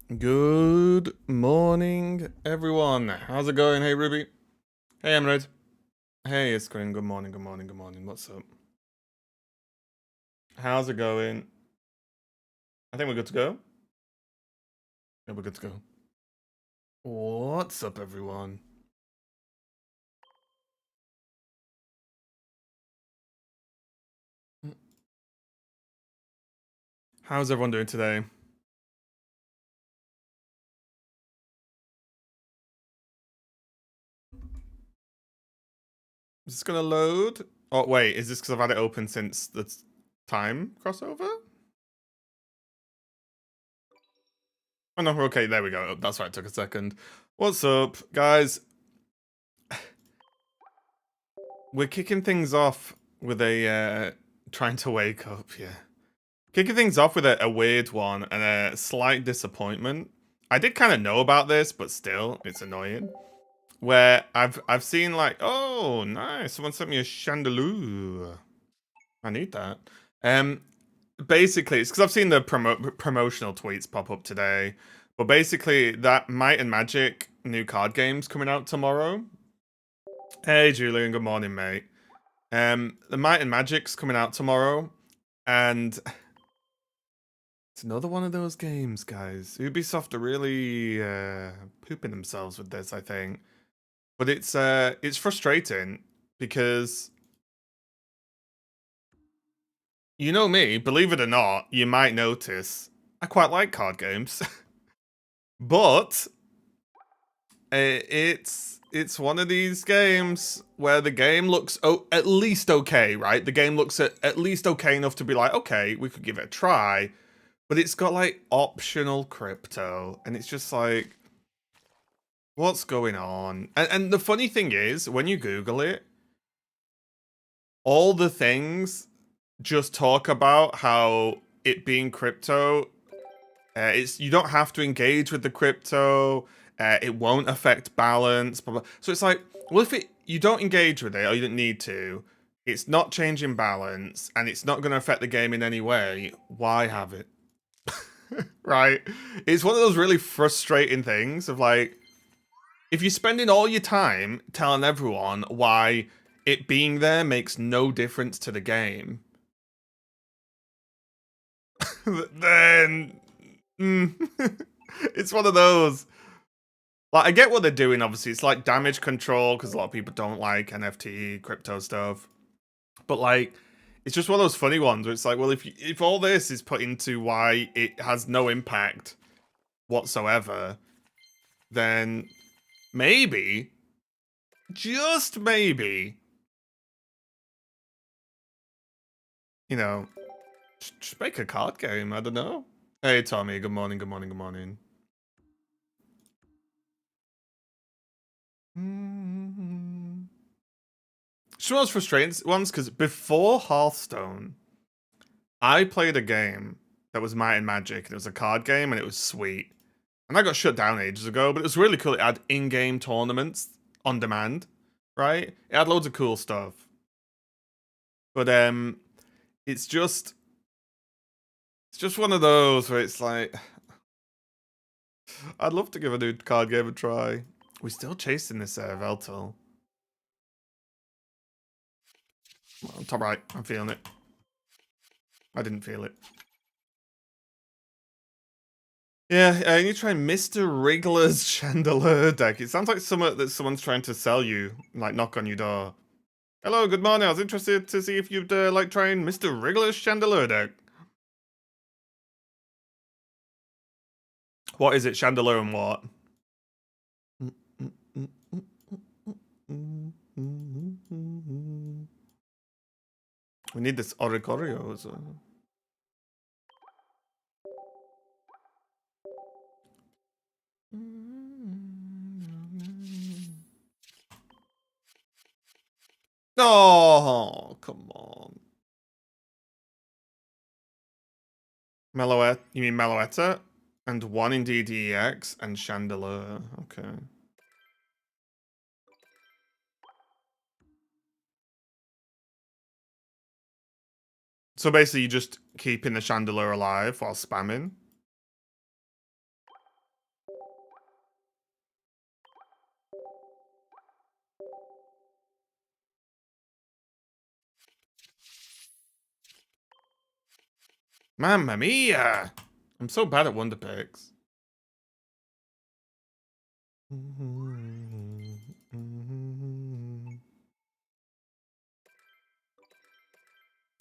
Good morning, everyone. How's it going? Hey, Ruby. Hey, Emerald. Hey, it's Green. Good morning, good morning, good morning. What's up? How's it going? I think we're good to go. Yeah, we're good to go. What's up, everyone? How's everyone doing today? Is this gonna load? Oh, wait, is this because I've had it open since the time crossover? Oh, no, okay, there we go. That's why it took a second. What's up, guys? We're kicking things off with a, trying to wake up, yeah. Kicking things off with a weird one and a slight disappointment. I did kind of know about this, but still, it's annoying. Where I've seen like, oh, nice, someone sent me a chandelier. I need that. Um, Basically, it's because I've seen the promotional tweets pop up today. But basically, that Might and Magic new card game's coming out tomorrow. Hey, Julian, good morning, mate. The Might and Magic's coming out tomorrow, and it's another one of those games, guys. Ubisoft are really pooping themselves with this, I think. But it's frustrating because you know me, believe it or not, you might notice I quite like card games. But it's one of these games where the game looks at least okay, right? The game looks at least okay enough to be like, okay, we could give it a try. But it's got like optional crypto, and it's just like, what's going on? And the funny thing is, when you Google it, all the things just talk about how it being crypto, it's you don't have to engage with the crypto, it won't affect balance, blah, blah. So it's like, well, if you don't engage with it or you don't need to, it's not changing balance, and it's not going to affect the game in any way. Why have it? Right? It's one of those really frustrating things of like, if you're spending all your time telling everyone why it being there makes no difference to the game, then it's one of those. Like, I get what they're doing, obviously. It's like damage control because a lot of people don't like NFT, crypto stuff. But like, it's just one of those funny ones where it's like, well, if all this is put into why it has no impact whatsoever, then maybe, just maybe, you know, just make a card game. I don't know. Hey, Tommy. Good morning. Good morning. Good morning. Just one of those frustrating ones because before Hearthstone, I played a game that was Might and Magic. And it was a card game and it was sweet. And I got shut down ages ago, but it was really cool. It had in-game tournaments on demand, right? It had loads of cool stuff. But it's just one of those where it's like, I'd love to give a new card game a try. We're still chasing this Veltal. Well, top right, I'm feeling it. I didn't feel it. Yeah, you need to try Mr. Wriggler's Chandelier deck. It sounds like something that someone's trying to sell you, like knock on your door. Hello, good morning. I was interested to see if you'd like trying Mr. Wriggler's Chandelier deck. What is it, Chandelier and what? We need this Oricorio. Oh, come on. Meloetta? You mean Meloetta? And one in DDEX and Chandelier. Okay. So basically, you just keeping the Chandelier alive while spamming. Mamma mia! I'm so bad at wonder picks.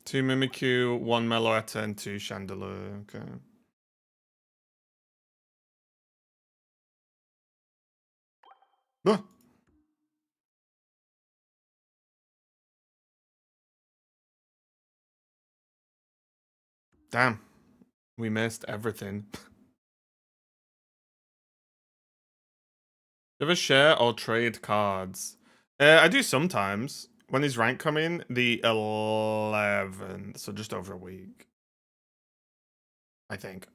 Two Mimikyu, one Meloetta, and two Chandelure. Okay. Ah! Damn. We missed everything. Do you ever share or trade cards? I do sometimes. When is rank coming? The 11th, so just over a week. I think.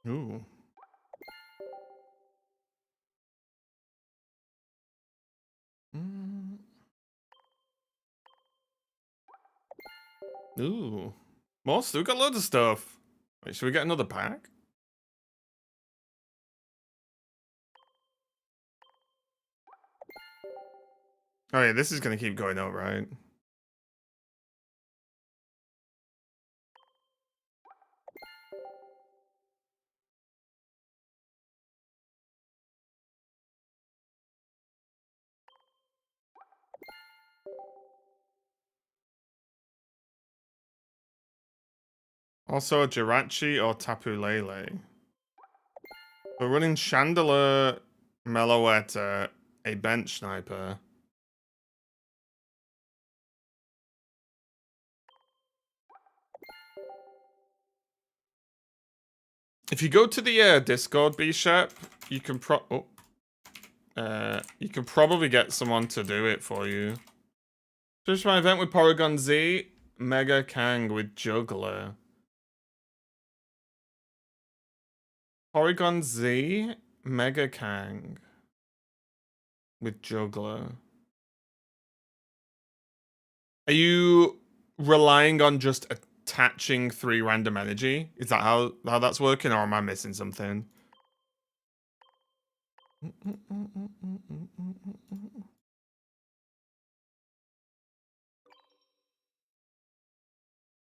Ooh. Ooh. Most, we got loads of stuff. Wait, should we get another pack? Oh yeah, this is gonna keep going up, right? Also a Jirachi or Tapu Lele. We're running Chandelure, Meloetta, a bench sniper. If you go to the Discord Bishop, you can you can probably get someone to do it for you. Finish my event with Porygon Z, Mega Kang with Juggler. Porygon Z, Mega Kang with Juggler. Are you relying on just attaching 3 random energy? Is that how that's working, or am I missing something?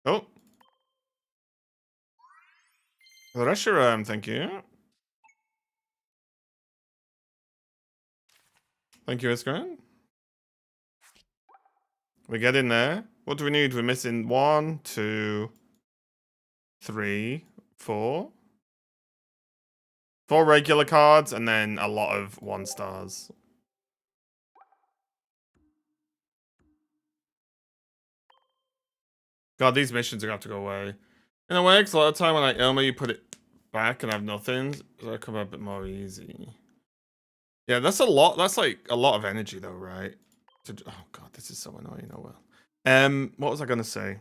Oh. Reshiram, thank you. Thank you, Iskran. We get in there. What do we need? We're missing 1, 2, 3, 4. 4 regular cards, and then a lot of 1-stars. God, these missions are gonna have to go away. In a way, because a lot of time when I Ilma, you put it back and I have nothing, so it come a bit more easy. Yeah, that's a lot. That's like a lot of energy, though, right? Oh god, this is so annoying. Oh well. What was I gonna say?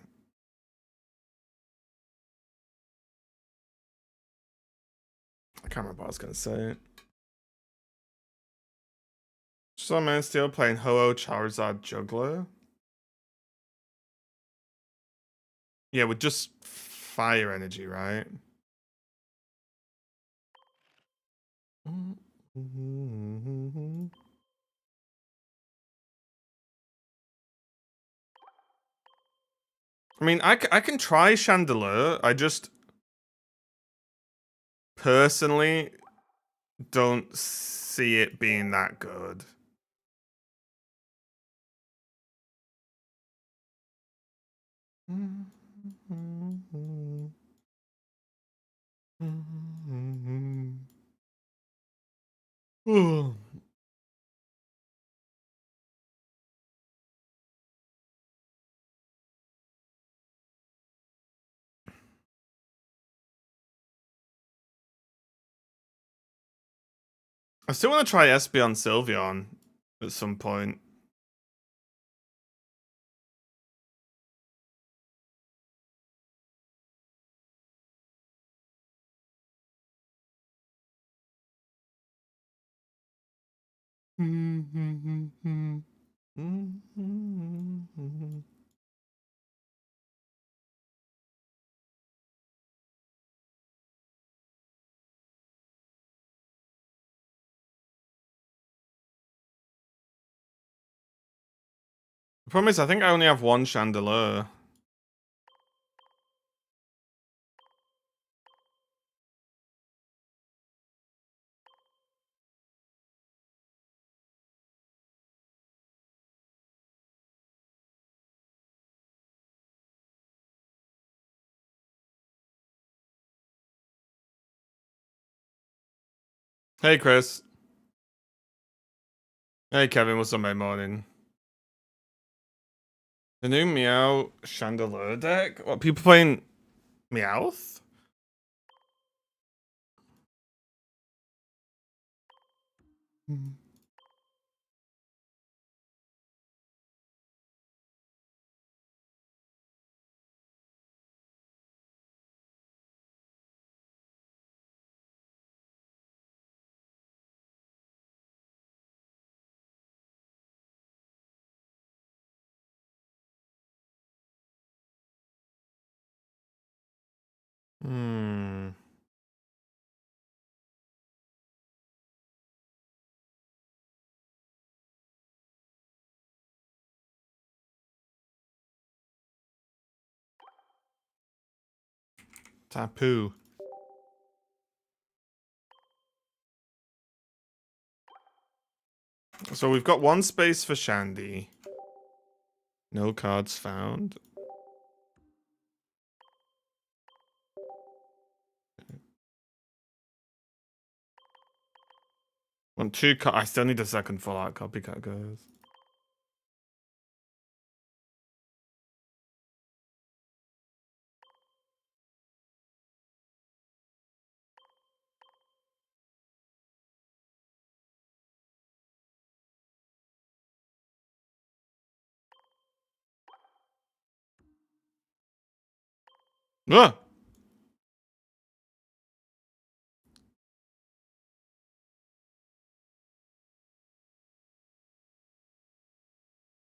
I can't remember what I was gonna say. Some man still playing Ho-Oh Charizard Juggler. Yeah, with just fire energy, right? I mean, I can try Chandelure. I just personally don't see it being that good. I still want to try Espeon Sylveon at some point. The problem is, I think I only have one Chandelure. Hey, Chris. Hey, Kevin. What's up, my morning? The new Meow Chandelure deck? What, people playing Meowth? Hmm. Tapu. So we've got one space for Shandy. No cards found. Want two cards. I still need a second full art copycat, guys. Ah!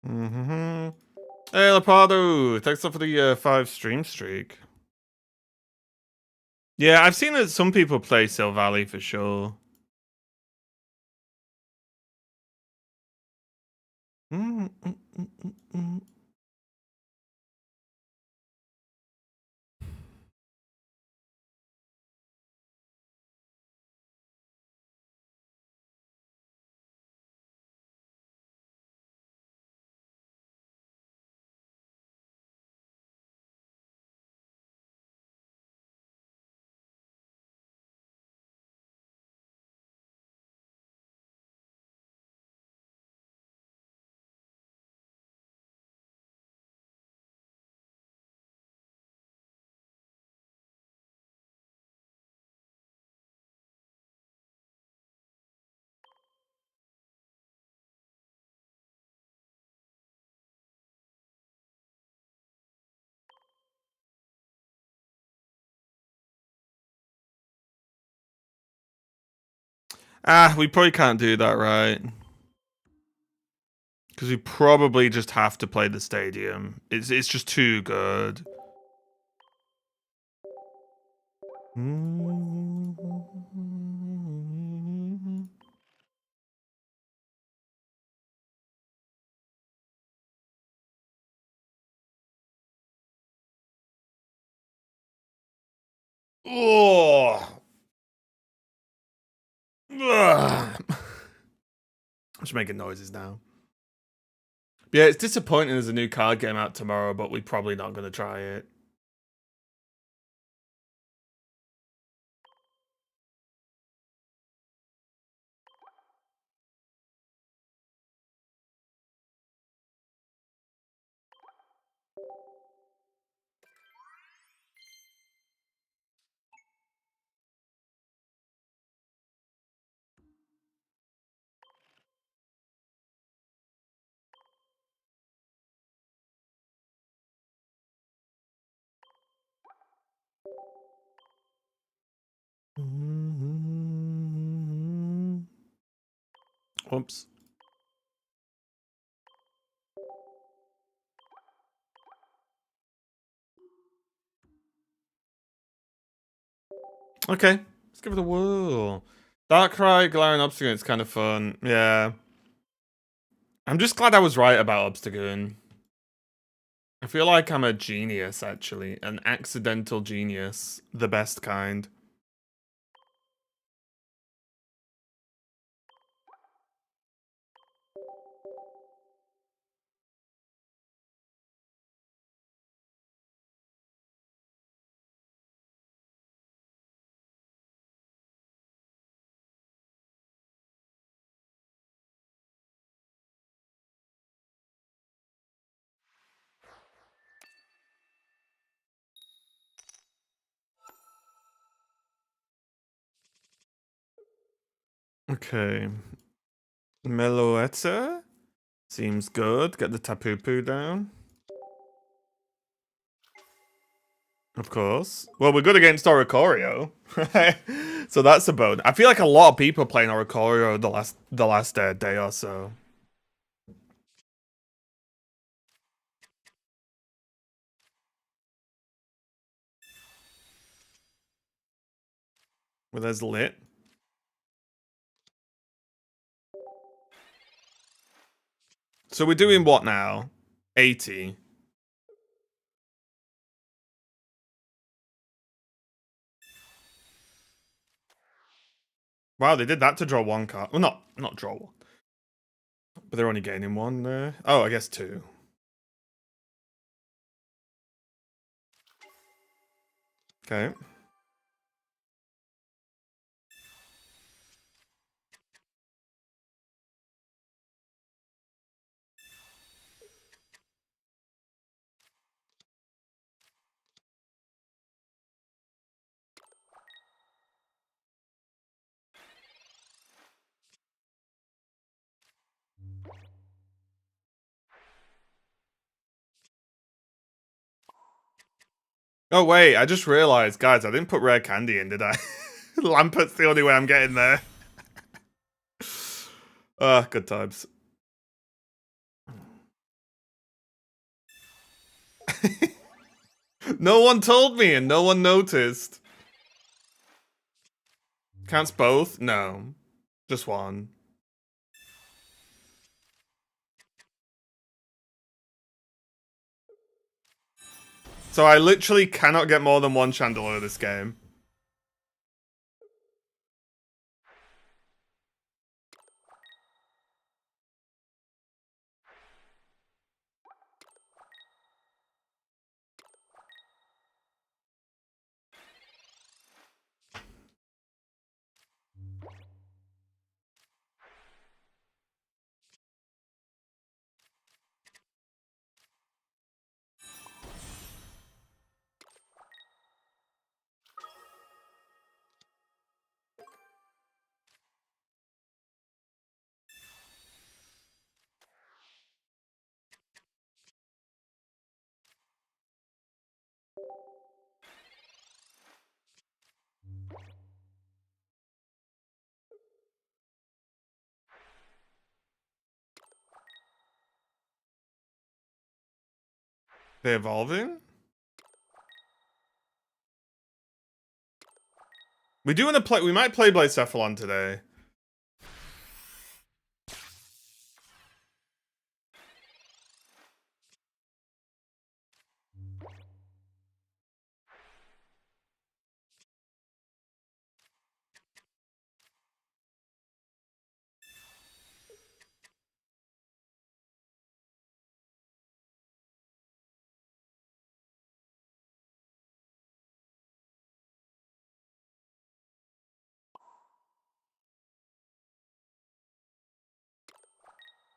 Mm-hmm. Hey, Lepardo! Thanks for the 5 stream streak. Yeah, I've seen that some people play Silvally for sure. We probably can't do that, right? Because we probably just have to play the stadium. It's just too good. Oh. I'm just making noises now. Yeah, it's disappointing there's a new card game out tomorrow, but we're probably not going to try it. Whoops. Okay, let's give it a whirl. Darkrai, Galarian Obstagoon, it's kind of fun. Yeah. I'm just glad I was right about Obstagoon. I feel like I'm a genius, actually. An accidental genius. The best kind. Okay. Meloetta? Seems good. Get the Tapu down. Of course. Well, we're good against Oricorio. So that's a bone. I feel like a lot of people are playing Oricorio the last day or so. Well, there's lit. So we're doing what now? 80. Wow, they did that to draw one card. Well, not draw one. But they're only gaining one there. Oh, I guess two. Okay. Oh, wait, I just realized, guys, I didn't put rare candy in, did I? Lampert's the only way I'm getting there. Good times. No one told me and no one noticed. Counts both? No. Just one. So I literally cannot get more than one Chandelier this game. They evolving? We might play Blacephalon today.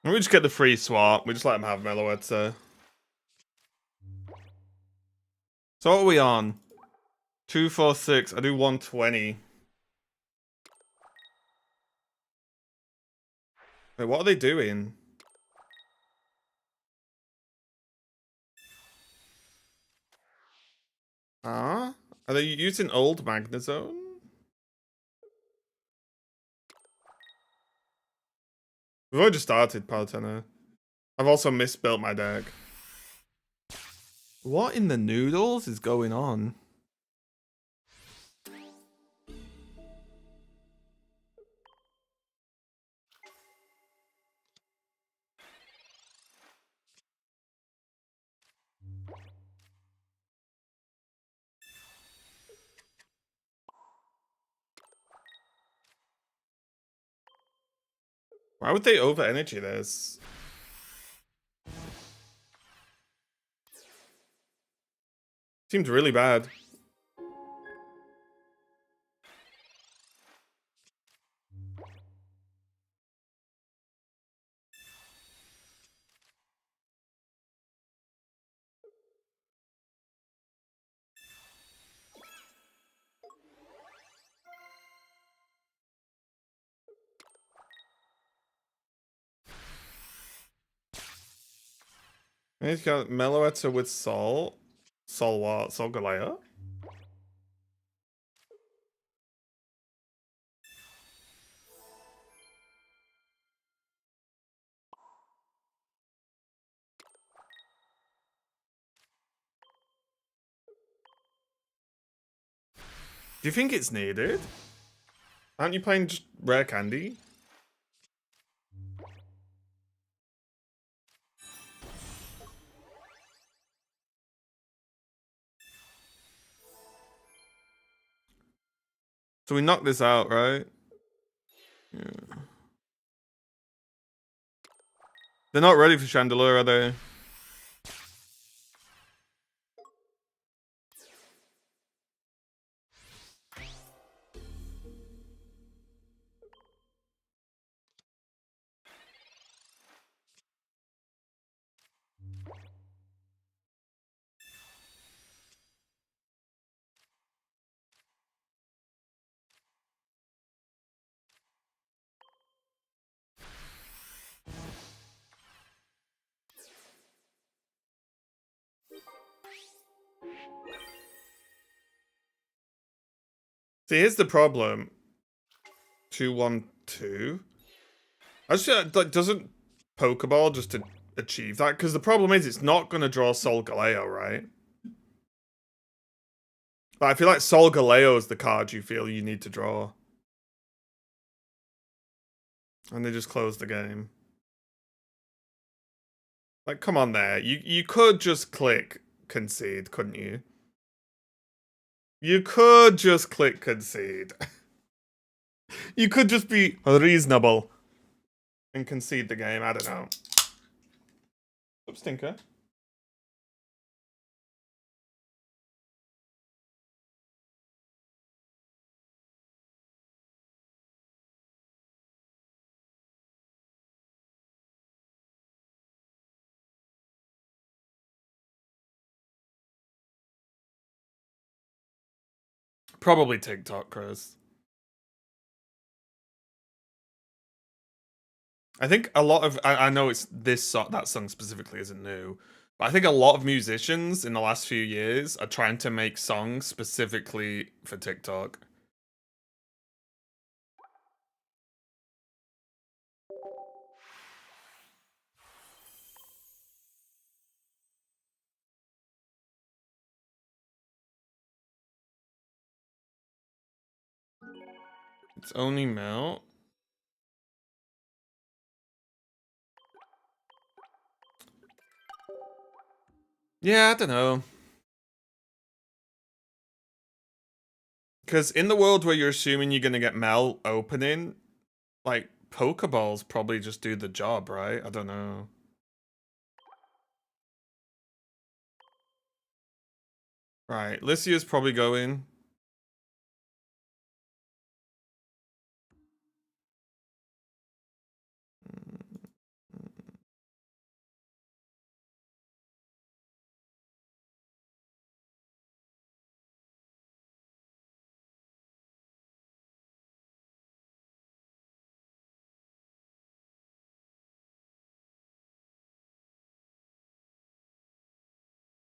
We just get the free swap. We just let them have Meloetta. So what are we on? 246. I do 120. Wait, what are they doing? Ah? Are they using old Magnezone? We've already started Palutena. I've also misbuilt my deck. What in the noodles is going on? Why would they over energy this? Seems really bad. And he's got Meloetta with Sol. Sol what? Sol Galea? Do you think it's needed? Aren't you playing just rare candy? So we knock this out, right? Yeah. They're not ready for Chandelure, are they? See, here's the problem. 2-1-2. I just like doesn't Pokeball just to achieve that? Because the problem is it's not gonna draw Sol Galeo, right? But I feel like Sol Galeo is the card you feel you need to draw. And they just close the game. Like, come on there. You could just click concede, couldn't you? You could just click concede. You could just be reasonable and concede the game. I don't know. Oops, Tinker. Probably TikTok, Chris. I think a lot of I know it's this song, that song specifically isn't new, but I think a lot of musicians in the last few years are trying to make songs specifically for TikTok. It's only melt. Yeah, I don't know. Because in the world where you're assuming you're gonna get melt opening, like Pokeballs probably just do the job, right? I don't know. Right, Lycia's probably going.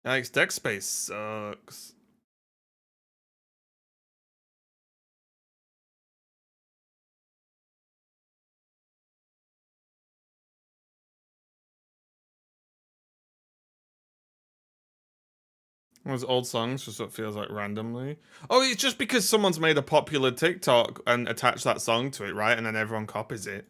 Yikes, deck space sucks. Was old songs just what feels like randomly? Oh, it's just because someone's made a popular TikTok and attached that song to it, right? And then everyone copies it.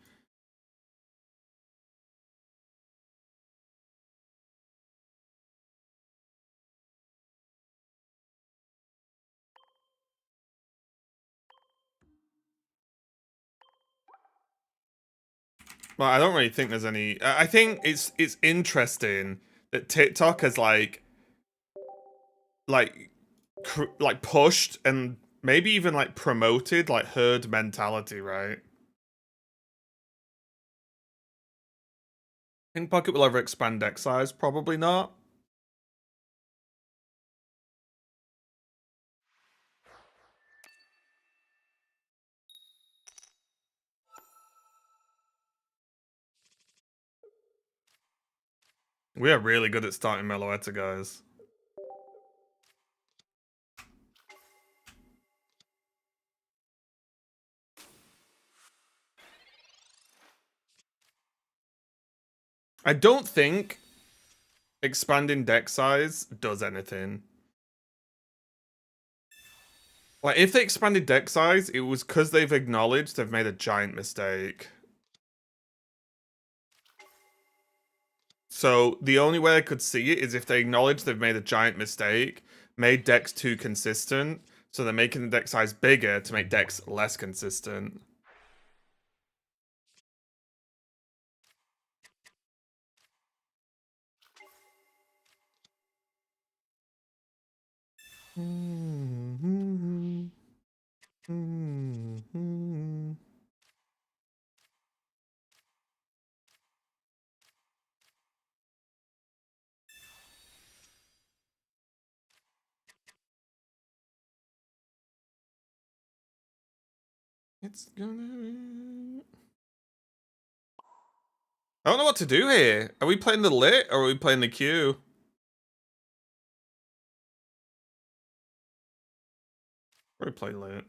Well, I don't really think there's any. I think it's interesting that TikTok has like like pushed and maybe even like promoted like herd mentality, right? Think Pocket will ever expand deck size? Probably not. We are really good at starting Meloetta, guys. I don't think expanding deck size does anything. Like, if they expanded deck size, it was because they've acknowledged they've made a giant mistake. So the only way I could see it is if they acknowledge they've made a giant mistake, made decks too consistent, so they're making the deck size bigger to make decks less consistent. It's gonna. I don't know what to do here. Are we playing the lit or are we playing the queue? Probably play lit.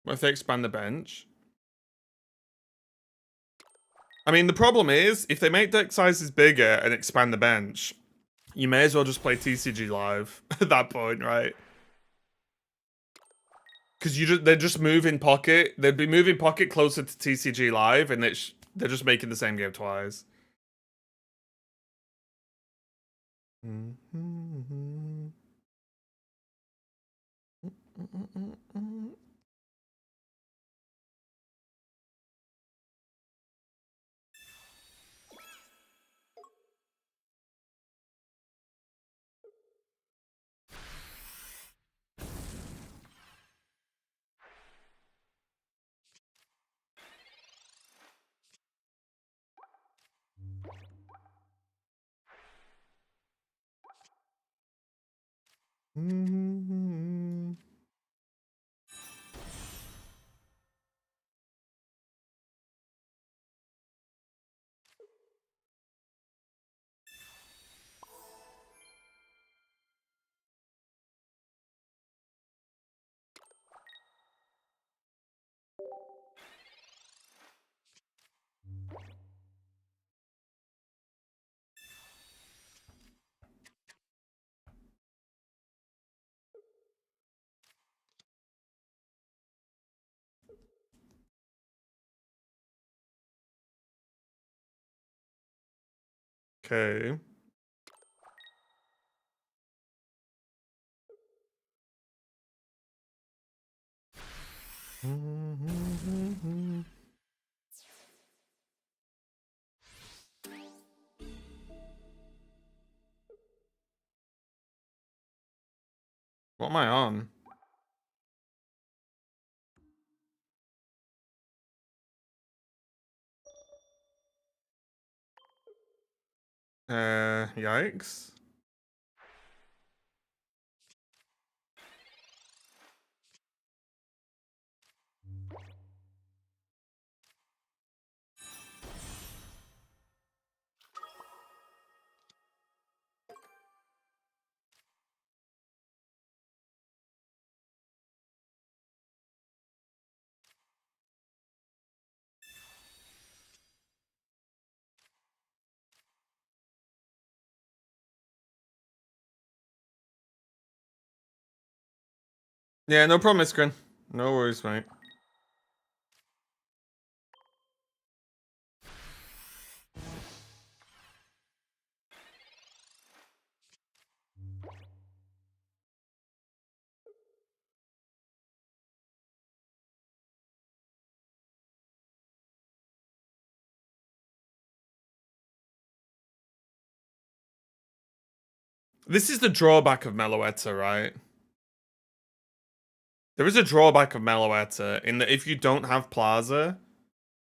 What if they expand the bench? I mean, the problem is, if they make deck sizes bigger and expand the bench, you may as well just play TCG live at that point, right? Because they're just moving pocket. They'd be moving pocket closer to TCG live, and they're just making the same game twice. Okay. What am I on? Yikes. Yeah, no problem, Iskrin. No worries, mate. This is the drawback of Meloetta, right? There is a drawback of Meloetta in that if you don't have Plaza,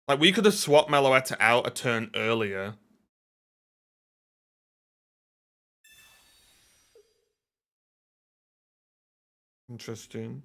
like we could have swapped Meloetta out a turn earlier. Interesting.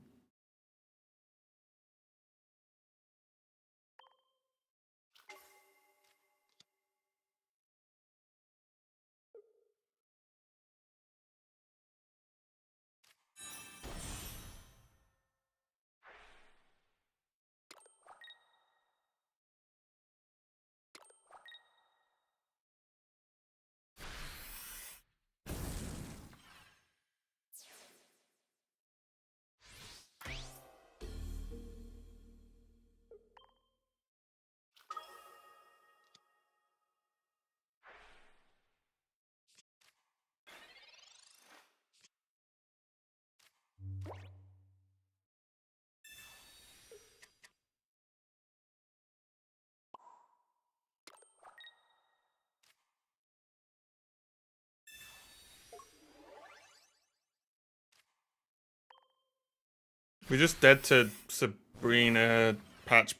We're just dead to Sabrina Patch,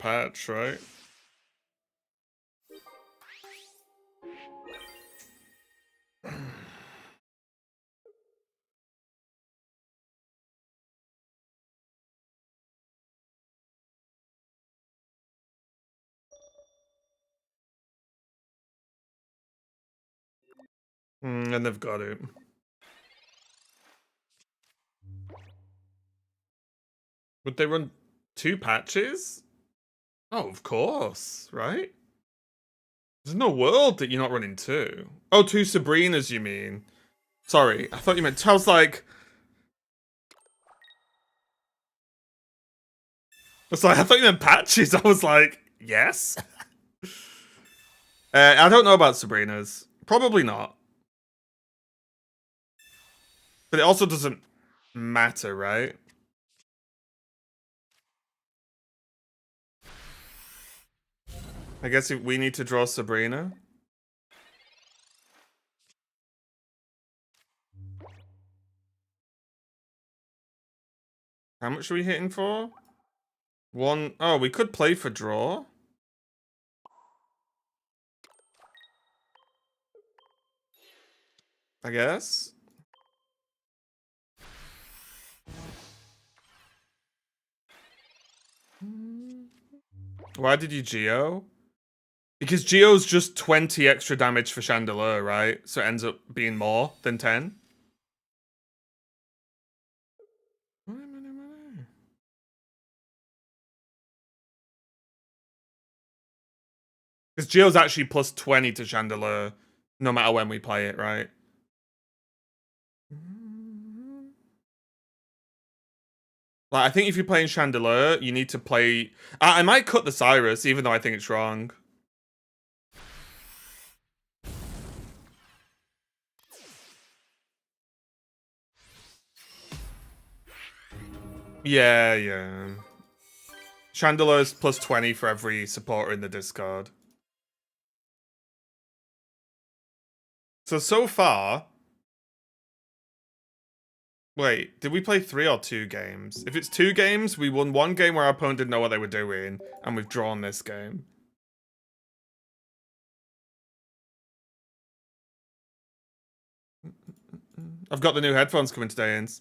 right? And they've got it. Would they run 2 patches? Oh, of course, right? There's no world that you're not running 2. Oh, 2 Sabrinas, you mean? Sorry, I thought you meant. I was like, I thought you meant patches. I was like, yes. I don't know about Sabrina's. Probably not. But it also doesn't matter, right? I guess if we need to draw Sabrina. How much are we hitting for? 1. Oh, we could play for draw. I guess. Why did you Geo? Because Geo's just 20 extra damage for Chandelure, right? So it ends up being more than 10. Because Geo's actually plus 20 to Chandelure, no matter when we play it, right? Like, I think if you're playing Chandelure, you need to play... I might cut the Cyrus, even though I think it's wrong. Yeah. Chandelure's plus 20 for every supporter in the discard. So far... Wait, did we play 3 or 2 games? If it's 2 games, we won 1 game where our opponent didn't know what they were doing, and we've drawn this game. I've got the new headphones coming today, Ins.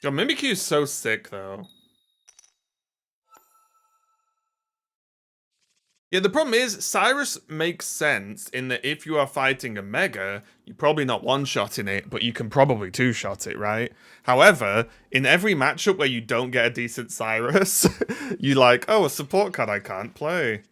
Yo, Mimikyu is so sick, though. Yeah, the problem is, Cyrus makes sense in that if you are fighting a Mega, you're probably not one-shotting it, but you can probably two-shot it, right? However, in every matchup where you don't get a decent Cyrus, you like, oh, a support card I can't play.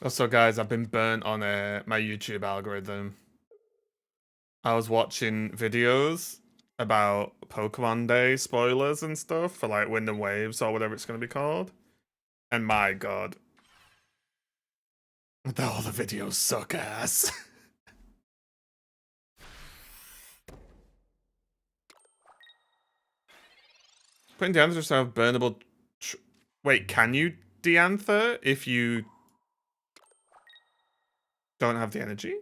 Also, guys, I've been burnt on my YouTube algorithm. I was watching videos about Pokemon Day spoilers and stuff for like Wind and Waves or whatever it's going to be called. And my god, all the videos suck ass. Putting Deanther just have burnable. Wait, can you Deanther if you don't have the energy?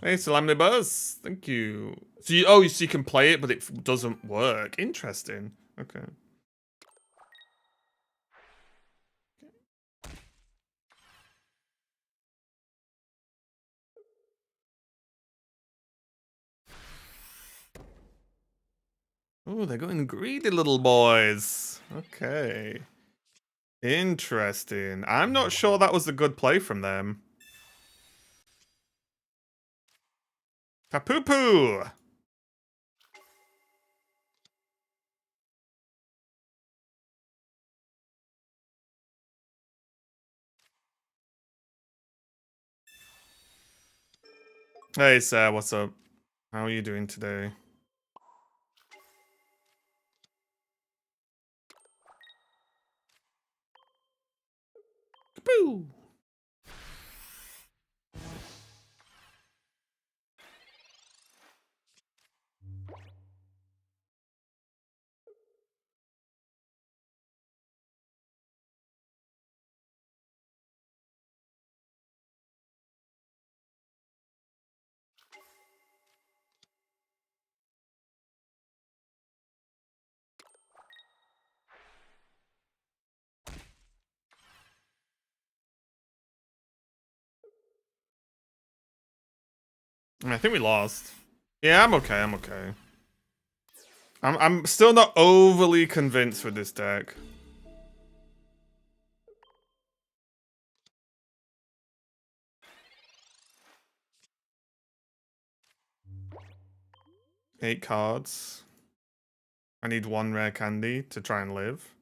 Hey, Salamny Buzz, thank you. So you can play it, but it doesn't work. Interesting. Okay. Oh, they're going greedy little boys. Okay. Interesting. I'm not sure that was a good play from them. Papoo-poo! Hey, sir, what's up? How are you doing today? Boo! I think we lost. Yeah, I'm okay. I'm okay. I'm still not overly convinced with this deck. Eight cards. I need one rare candy to try and live.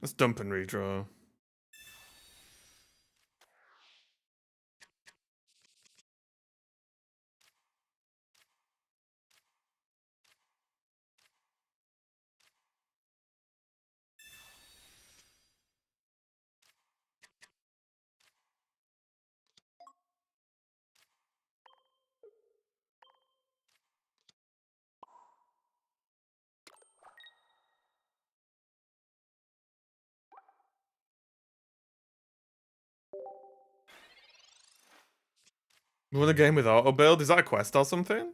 Let's dump and redraw. We won a game with auto build. Is that a quest or something?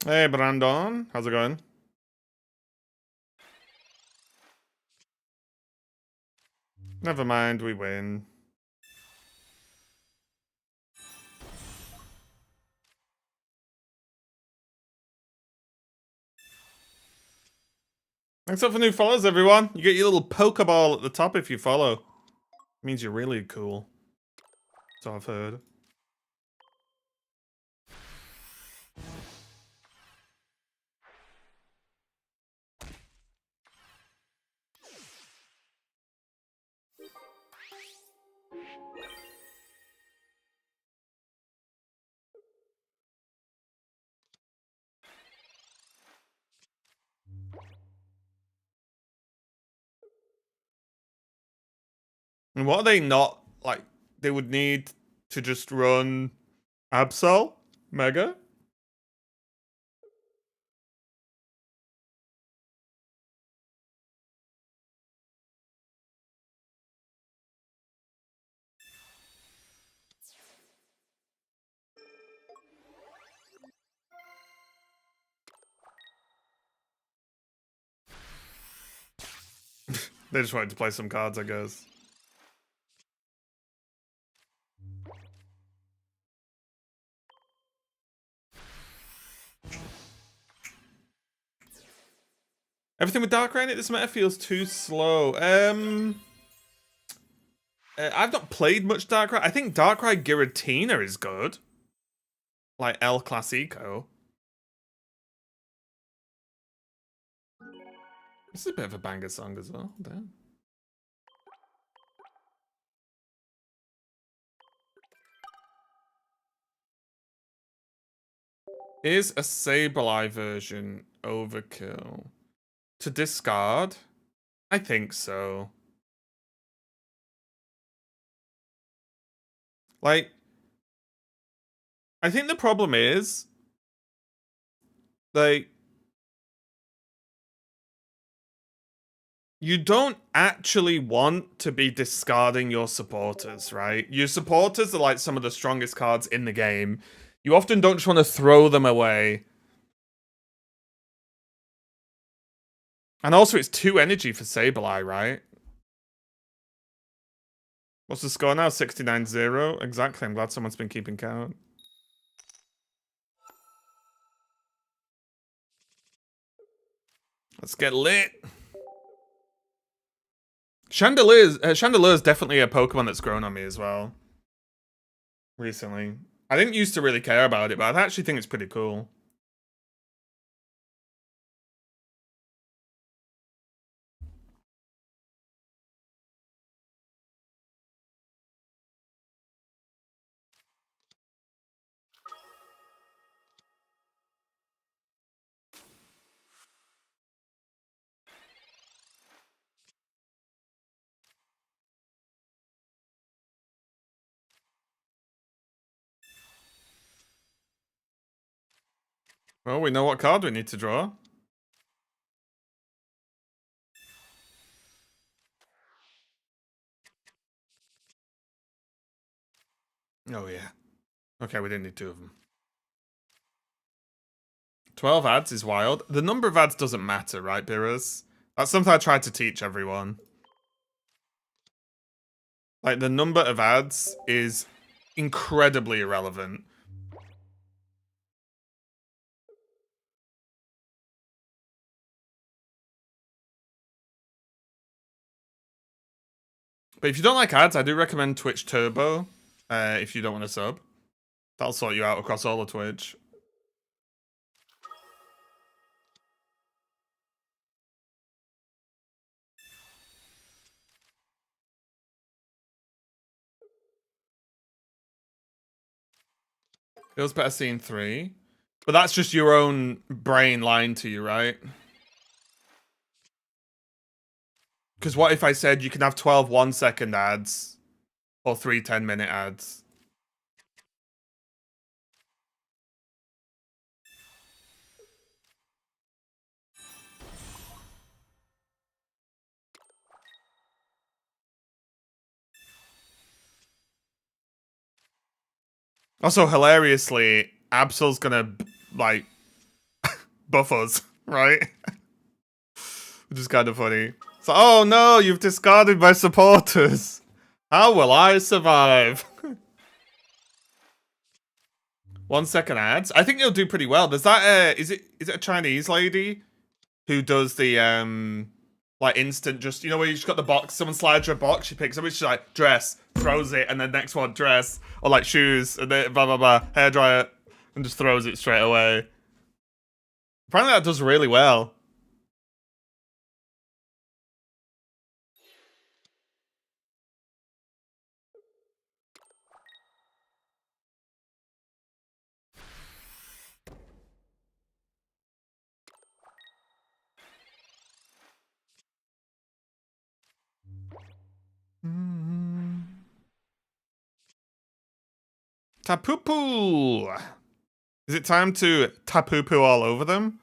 Hey, Brandon. How's it going? Never mind, we win. Thanks up for new follows, everyone. You get your little Pokeball at the top if you follow. It means you're really cool. So I've heard. And what are they not like? They would need to just run Absol Mega. They just wanted to play some cards, I guess. Everything with Darkrai in it this meta feels too slow. I've not played much Darkrai. I think Darkrai Giratina is good. Like El Clasico. This is a bit of a banger song as well. Damn. Is a Sableye version overkill? To discard? I think so. Like, I think the problem is, like, you don't actually want to be discarding your supporters, right? Your supporters are like some of the strongest cards in the game. You often don't just want to throw them away. And also, it's 2 energy for Sableye, right? What's the score now? 69-0? Exactly, I'm glad someone's been keeping count. Let's get lit. Chandelure is definitely a Pokemon that's grown on me as well. Recently. I didn't used to really care about it, but I actually think it's pretty cool. Well, we know what card we need to draw. Oh, yeah. Okay, we didn't need 2 of them. 12 ads is wild. The number of ads doesn't matter, right, Beerus? That's something I tried to teach everyone. Like, the number of ads is incredibly irrelevant. But if you don't like ads, I do recommend Twitch Turbo, if you don't want to sub. That'll sort you out across all of Twitch. Feels better seeing 3. But that's just your own brain lying to you, right? Because what if I said you can have 12 1-second ads or 3 10-minute ads? Also, hilariously, Absol's gonna, like, buff us, right? Which is kind of funny. So, oh no, you've discarded my supporters. How will I survive? 1-second ads. I think you'll do pretty well. There's that. Is it a Chinese lady who does the like instant, just, you know, where you just got the box, someone slides her a box, she picks up, she's like dress, throws it, and then next one dress, or like shoes, and then blah blah blah, hairdryer, and just throws it straight away. Apparently that does really well. Tapupu! Is it time to tapupu all over them?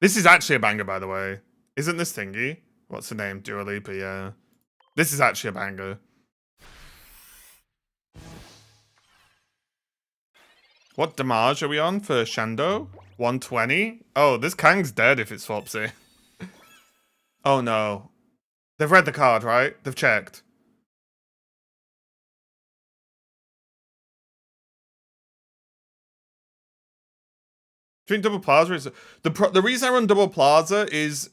This is actually a banger, by the way. Isn't this thingy? What's the name? Dua Lipa, yeah. This is actually a banger. What damage are we on for Shando? 120? Oh, this Kang's dead if it swaps it. Oh no. They've read the card, right? They've checked. Do you think Double Plaza is... The reason I run Double Plaza is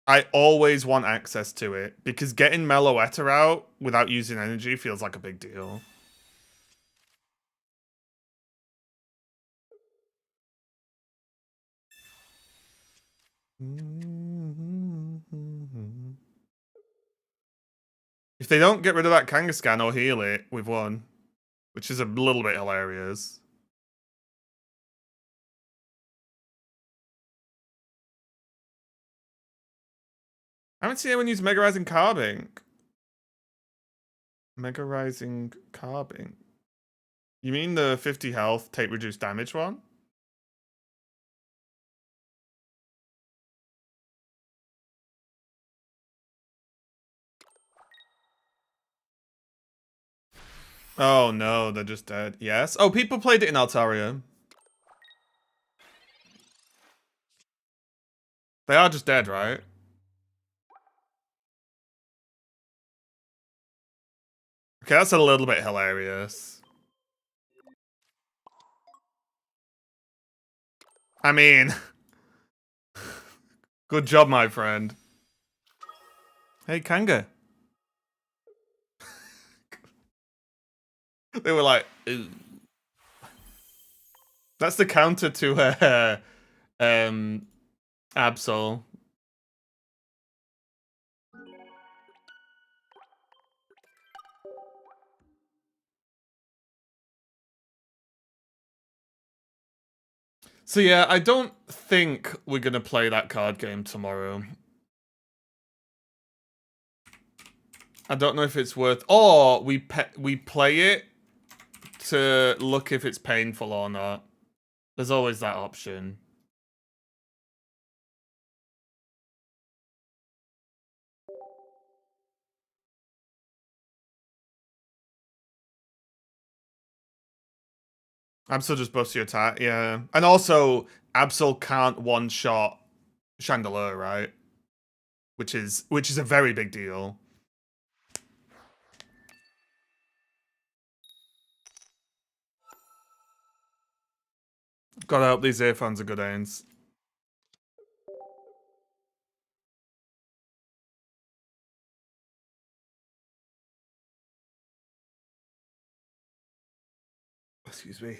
I always want access to it, because getting Meloetta out without using energy feels like a big deal. If they don't get rid of that Kangaskhan or heal it, we've won. Which is a little bit hilarious. I haven't seen anyone use Mega Rising Carbink. Mega Rising Carbink. You mean the 50 health, take reduced damage one? Oh no, they're just dead. Yes. Oh, people played it in Altaria. They are just dead, right? Okay, that's a little bit hilarious. I mean, good job, my friend. Hey, Kanga. They were like, ooh. That's the counter to Absol. So yeah, I don't think we're gonna play that card game tomorrow. I don't know if it's worth, or we play it to look if it's painful or not. There's always that option. Absol just buffs your attack, yeah. And also, Absol can't one-shot Chandelier, right? Which is a very big deal. Gotta hope these earphones are good ains. Excuse me.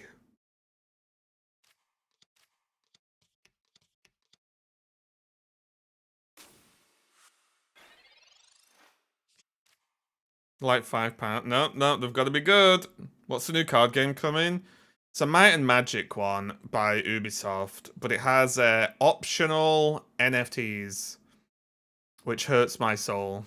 Like £5. No, they've got to be good. What's the new card game coming? It's a Might and Magic one by Ubisoft, but it has optional NFTs, which hurts my soul.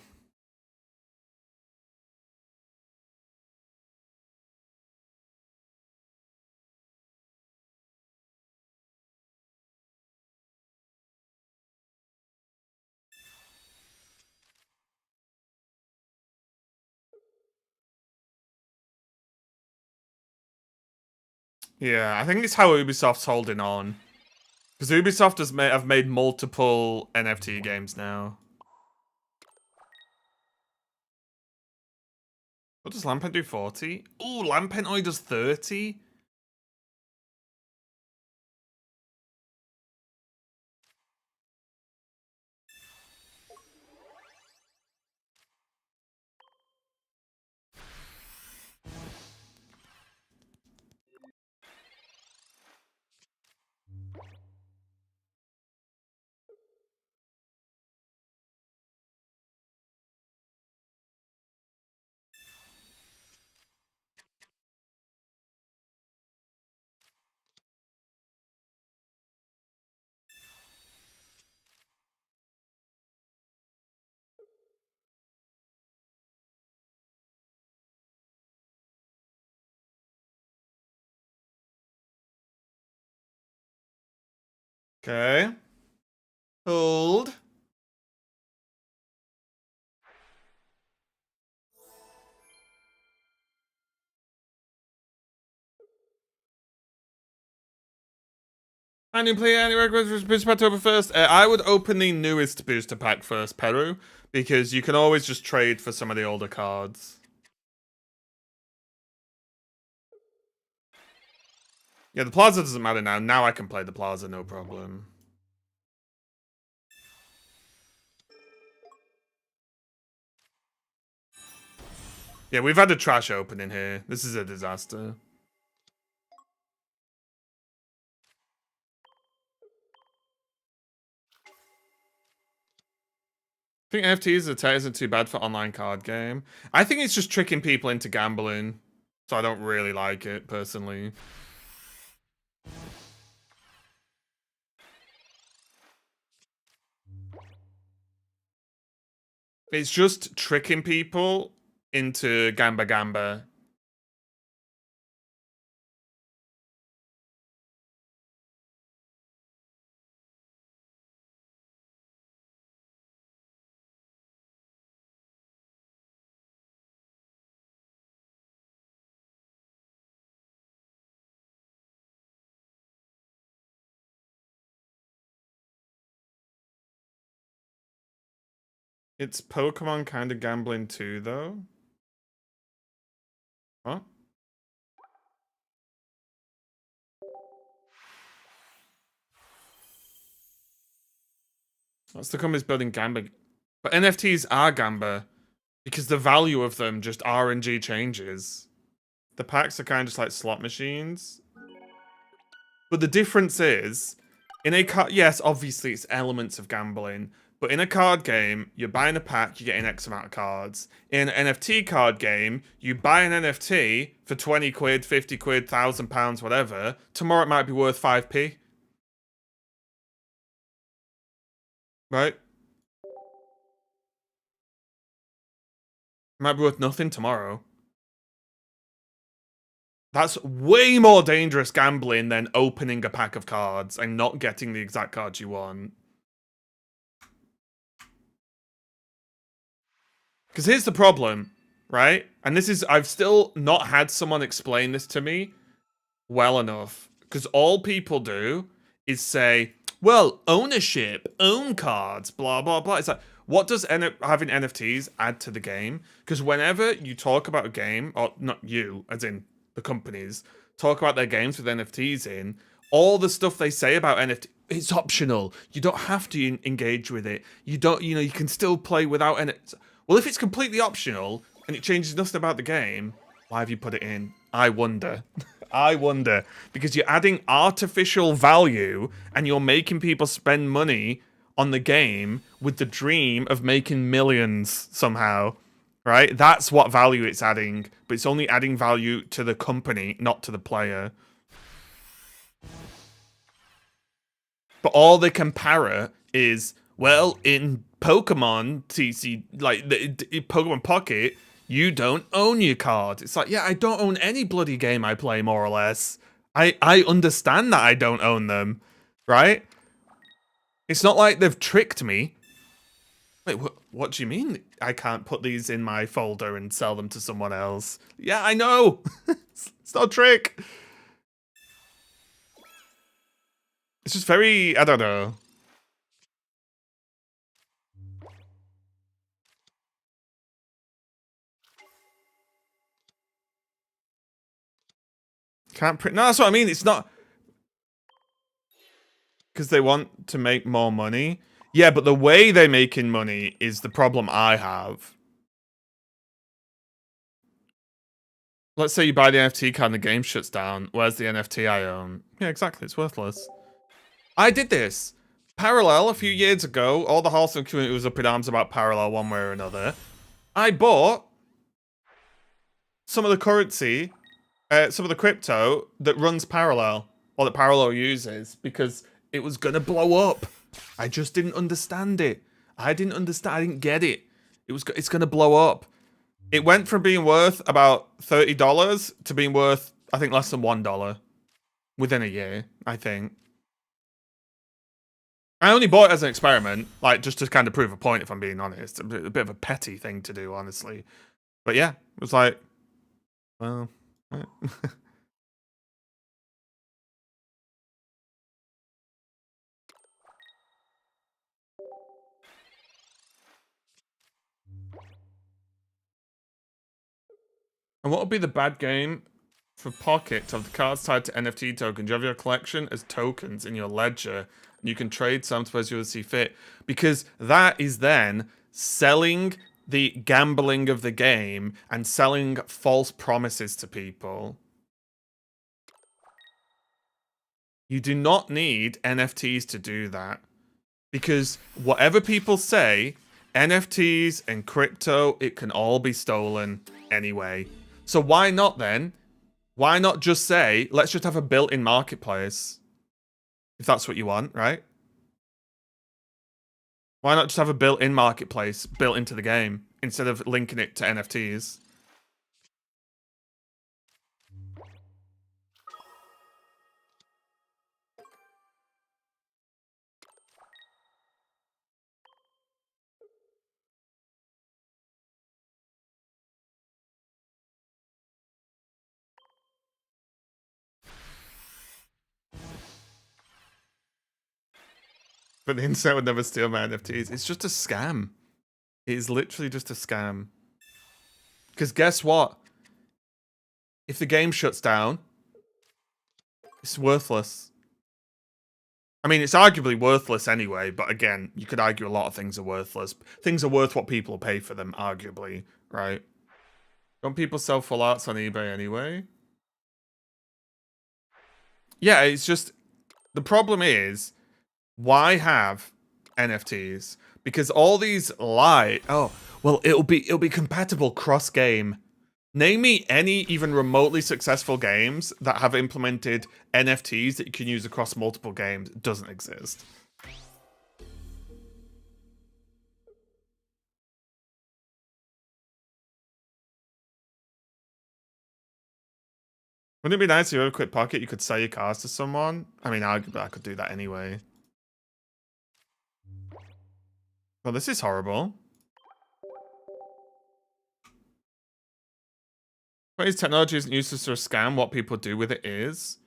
Yeah, I think it's how Ubisoft's holding on. Because Ubisoft have made multiple NFT games now. What does Lampen do? 40? Ooh, Lampen only does 30? Okay. Hold. And you play any request booster pack to open first? I would open the newest booster pack first, Peru, because you can always just trade for some of the older cards. Yeah, the Plaza doesn't matter now. Now I can play the Plaza, no problem. Yeah, we've had a trash opening here. This is a disaster. I think NFTs isn't too bad for online card game. I think it's just tricking people into gambling, so I don't really like it personally. It's just tricking people into gamba gamba. It's Pokemon kind of gambling too, though. What? What's the company's building gamba? But NFTs are gamba because the value of them just RNG changes. The packs are kind of just like slot machines. But the difference is, in a card, yes, obviously it's elements of gambling, but in a card game, you're buying a pack, you're getting X amount of cards. In an NFT card game, you buy an NFT for 20 quid, 50 quid, £1,000, whatever. Tomorrow it might be worth 5p. Right? It might be worth nothing tomorrow. That's way more dangerous gambling than opening a pack of cards and not getting the exact cards you want. Because here's the problem, right? And this is, I've still not had someone explain this to me well enough. Because all people do is say, well, ownership, own cards, blah, blah, blah. It's like, what does having NFTs add to the game? Because whenever you talk about a game, or not you, as in the companies, talk about their games with NFTs in, all the stuff they say about NFT, it's optional. You don't have to engage with it. You don't, you can still play without NFT. Well, if it's completely optional and it changes nothing about the game, why have you put it in? I wonder. I wonder. Because you're adding artificial value and you're making people spend money on the game with the dream of making millions somehow. Right? That's what value it's adding. But it's only adding value to the company, not to the player. But all they can parrot is, well, in Pokemon TC, like Pokemon Pocket, you don't own your card. It's like, yeah, I don't own any bloody game I play, more or less. I understand that I don't own them, right? It's not like they've tricked me. Wait, what do you mean I can't put these in my folder and sell them to someone else? Yeah, I know. It's not a trick. It's just very, I don't know. Can't print. No, that's what I mean. It's not because they want to make more money. Yeah, but the way they're making money is the problem I have. Let's say you buy the NFT card and the game shuts down. Where's the NFT I own? Yeah, exactly. It's worthless. I did this. Parallel, a few years ago, all the Hearthstone community was up in arms about Parallel one way or another. I bought some of the currency, some of the crypto that runs Parallel, or that Parallel uses, because it was gonna blow up. I just didn't understand it. I didn't get it. It's gonna blow up. It went from being worth about $30 to being worth, I think, less than $1 within a year, I think. I only bought it as an experiment, like just to kind of prove a point. If I'm being honest, a bit of a petty thing to do, honestly. But yeah, it was like, well. And what would be the bad game for Pocket to have the cards tied to NFT tokens? You have your collection as tokens in your ledger. And you can trade some as you see fit. Because that is then selling the gambling of the game and selling false promises to people. You do not need NFTs to do that. Because whatever people say, NFTs and crypto, it can all be stolen anyway. So why not then? Why not just say, let's just have a built-in marketplace? If that's what you want, right? Why not just have a built-in marketplace built into the game instead of linking it to NFTs? But the internet would never steal my NFTs. It's just a scam. It is literally just a scam. Because guess what? If the game shuts down, it's worthless. I mean, it's arguably worthless anyway, but again, you could argue a lot of things are worthless. Things are worth what people pay for them, arguably, right? Don't people sell full arts on eBay anyway? Yeah, it's just... The problem is, why have NFTs? Because all these lie... Oh, well, it'll be compatible cross-game. Name me any even remotely successful games that have implemented NFTs that you can use across multiple games. It doesn't exist. Wouldn't it be nice if you ever quit Pocket, you could sell your cars to someone? I mean, arguably I could do that anyway. Well, this is horrible. But his technology isn't useless to a scam. What people do with it is.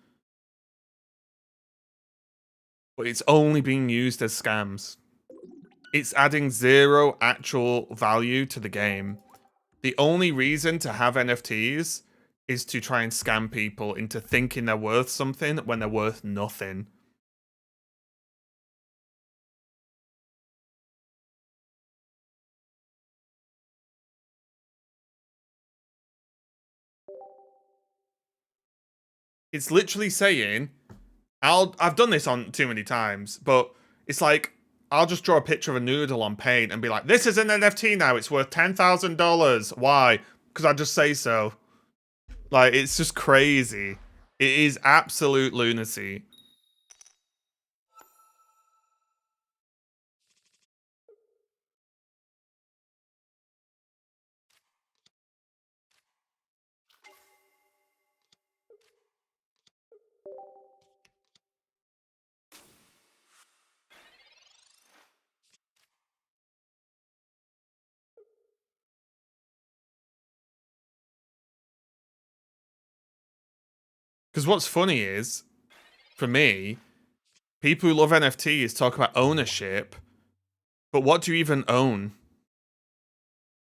But it's only being used as scams. It's adding zero actual value to the game. The only reason to have NFTs is to try and scam people into thinking they're worth something when they're worth nothing. It's literally saying, I've done this on too many times, but it's like, I'll just draw a picture of a noodle on paint and be like, this is an NFT now, it's worth $10,000. Why? Because I just say so. Like, it's just crazy. It is absolute lunacy. Because what's funny is, for me, people who love NFTs talk about ownership, but what do you even own?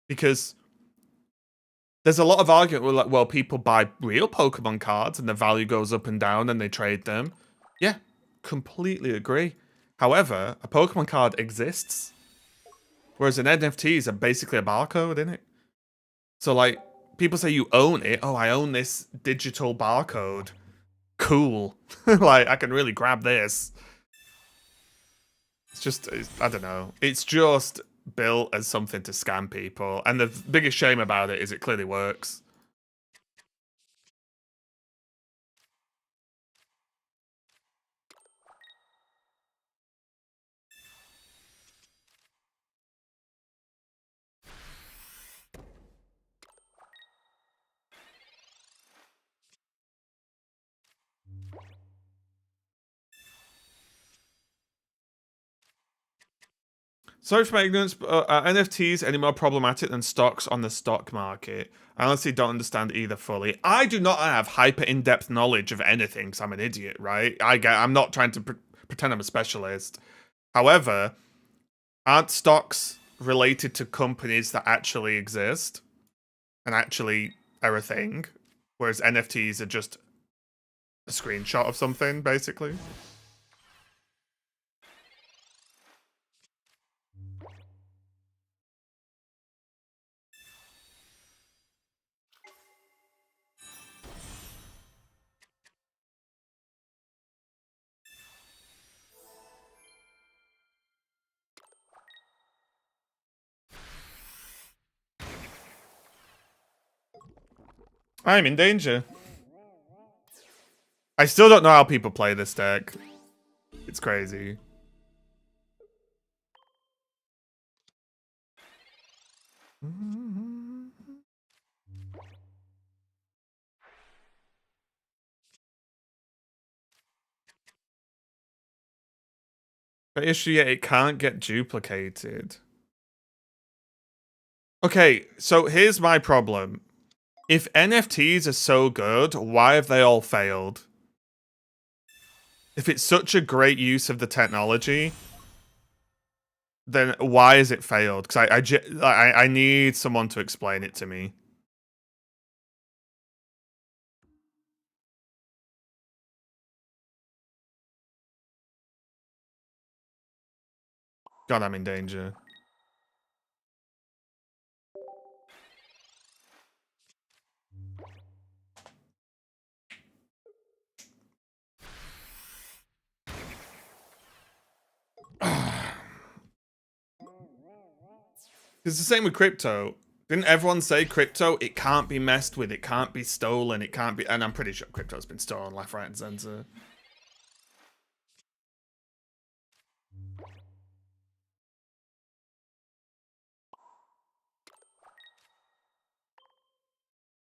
Because there's a lot of argument with like, well, people buy real Pokemon cards and the value goes up and down and they trade them. Yeah, completely agree. However, a Pokemon card exists, whereas an NFT is basically a barcode, isn't it? So like, people say you own it. Oh, I own this digital barcode. Cool. Like, I can really grab this. It's just, I don't know. It's just built as something to scam people. And the biggest shame about it is it clearly works. Sorry for my ignorance, but are NFTs any more problematic than stocks on the stock market? I honestly don't understand either fully. I do not have hyper in-depth knowledge of anything because I'm an idiot, right? I'm not trying to pretend I'm a specialist. However, aren't stocks related to companies that actually exist and actually are a thing? Whereas NFTs are just a screenshot of something, basically. I'm in danger. I still don't know how people play this deck. It's crazy. The issue, yeah, it can't get duplicated. Okay, so here's my problem. If NFTs are so good, why have they all failed? If it's such a great use of the technology, then why has it failed? Because I need someone to explain it to me. God, I'm in danger. It's the same with crypto. Didn't everyone say crypto? It can't be messed with. It can't be stolen. It can't be. And I'm pretty sure crypto's been stolen left, right, and center.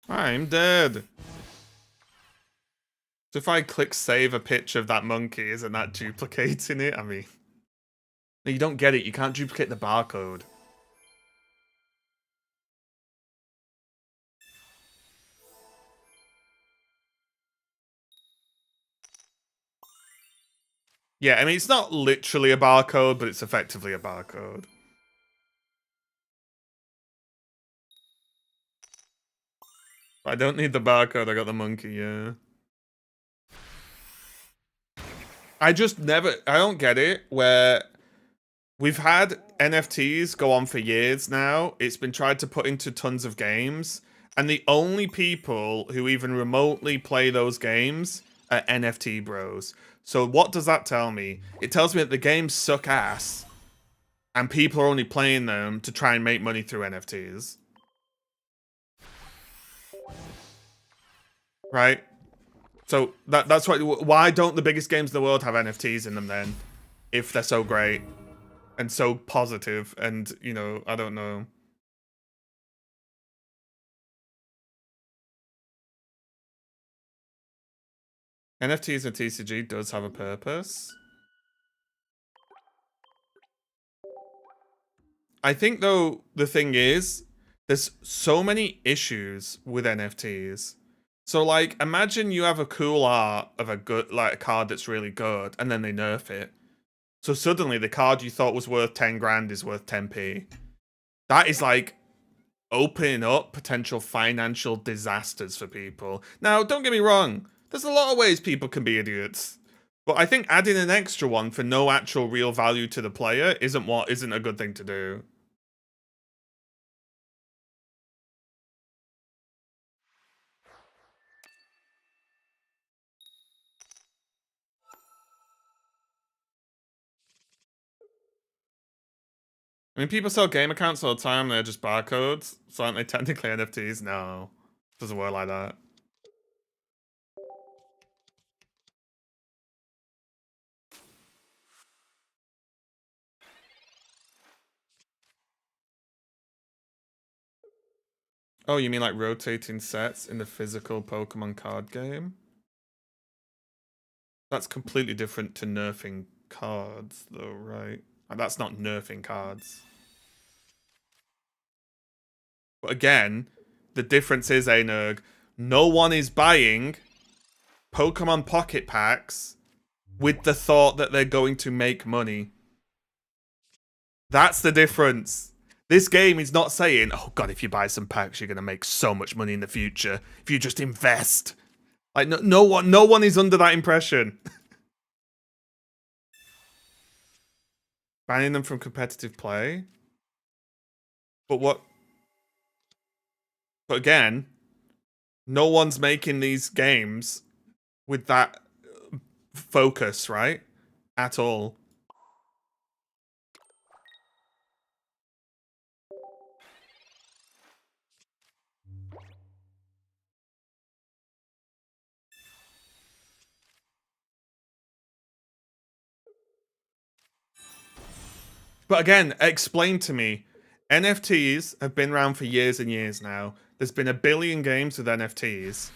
I'm dead. So if I click save a picture of that monkey, isn't that duplicating it? I mean, no, you don't get it. You can't duplicate the barcode. Yeah, I mean, it's not literally a barcode, but it's effectively a barcode. I don't need the barcode. I got the monkey, yeah. I just never... I don't get it, where we've had NFTs go on for years now. It's been tried to put into tons of games. And the only people who even remotely play those games are NFT bros. So what does that tell me? It tells me that the games suck ass. And people are only playing them to try and make money through NFTs. Right? So that's why don't the biggest games in the world have NFTs in them then? If they're so great and so positive and, you know, I don't know. NFTs and TCG does have a purpose. I think though the thing is there's so many issues with NFTs. So like imagine you have a cool art of a good like a card that's really good and then they nerf it. So suddenly the card you thought was worth 10 grand is worth 10p. That is like opening up potential financial disasters for people. Now, don't get me wrong. There's a lot of ways people can be idiots. But I think adding an extra one for no actual real value to the player isn't a good thing to do. I mean, people sell game accounts all the time. They're just barcodes. So aren't they technically NFTs? No. Doesn't work like that. Oh, you mean like rotating sets in the physical Pokemon card game? That's completely different to nerfing cards, though, right? Like, that's not nerfing cards. But again, the difference is, Anerg, no one is buying Pokemon Pocket Packs with the thought that they're going to make money. That's the difference. This game is not saying, oh god, if you buy some packs, you're going to make so much money in the future. If you just invest. Like, no one is under that impression. Banning them from competitive play? But what? But again, no one's making these games with that focus, right? At all. But again, explain to me. NFTs have been around for years and years now. There's been a billion games with NFTs.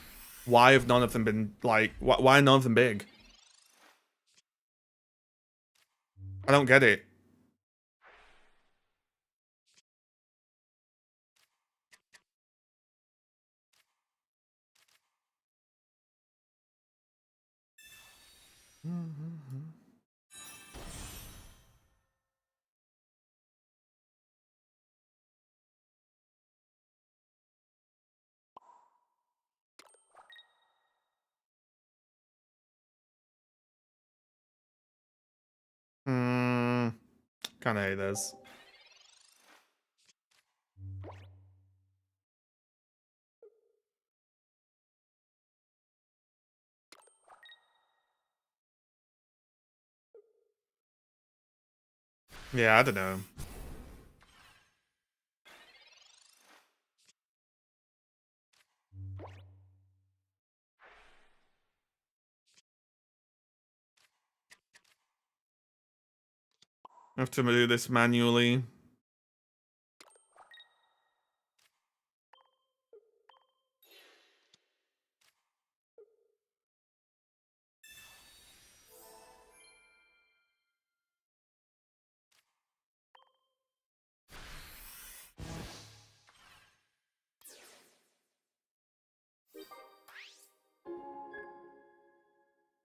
Why have none of them been, like, why are none of them big? I don't get it. Kind of hate this. Yeah, I don't know. I have to do this manually.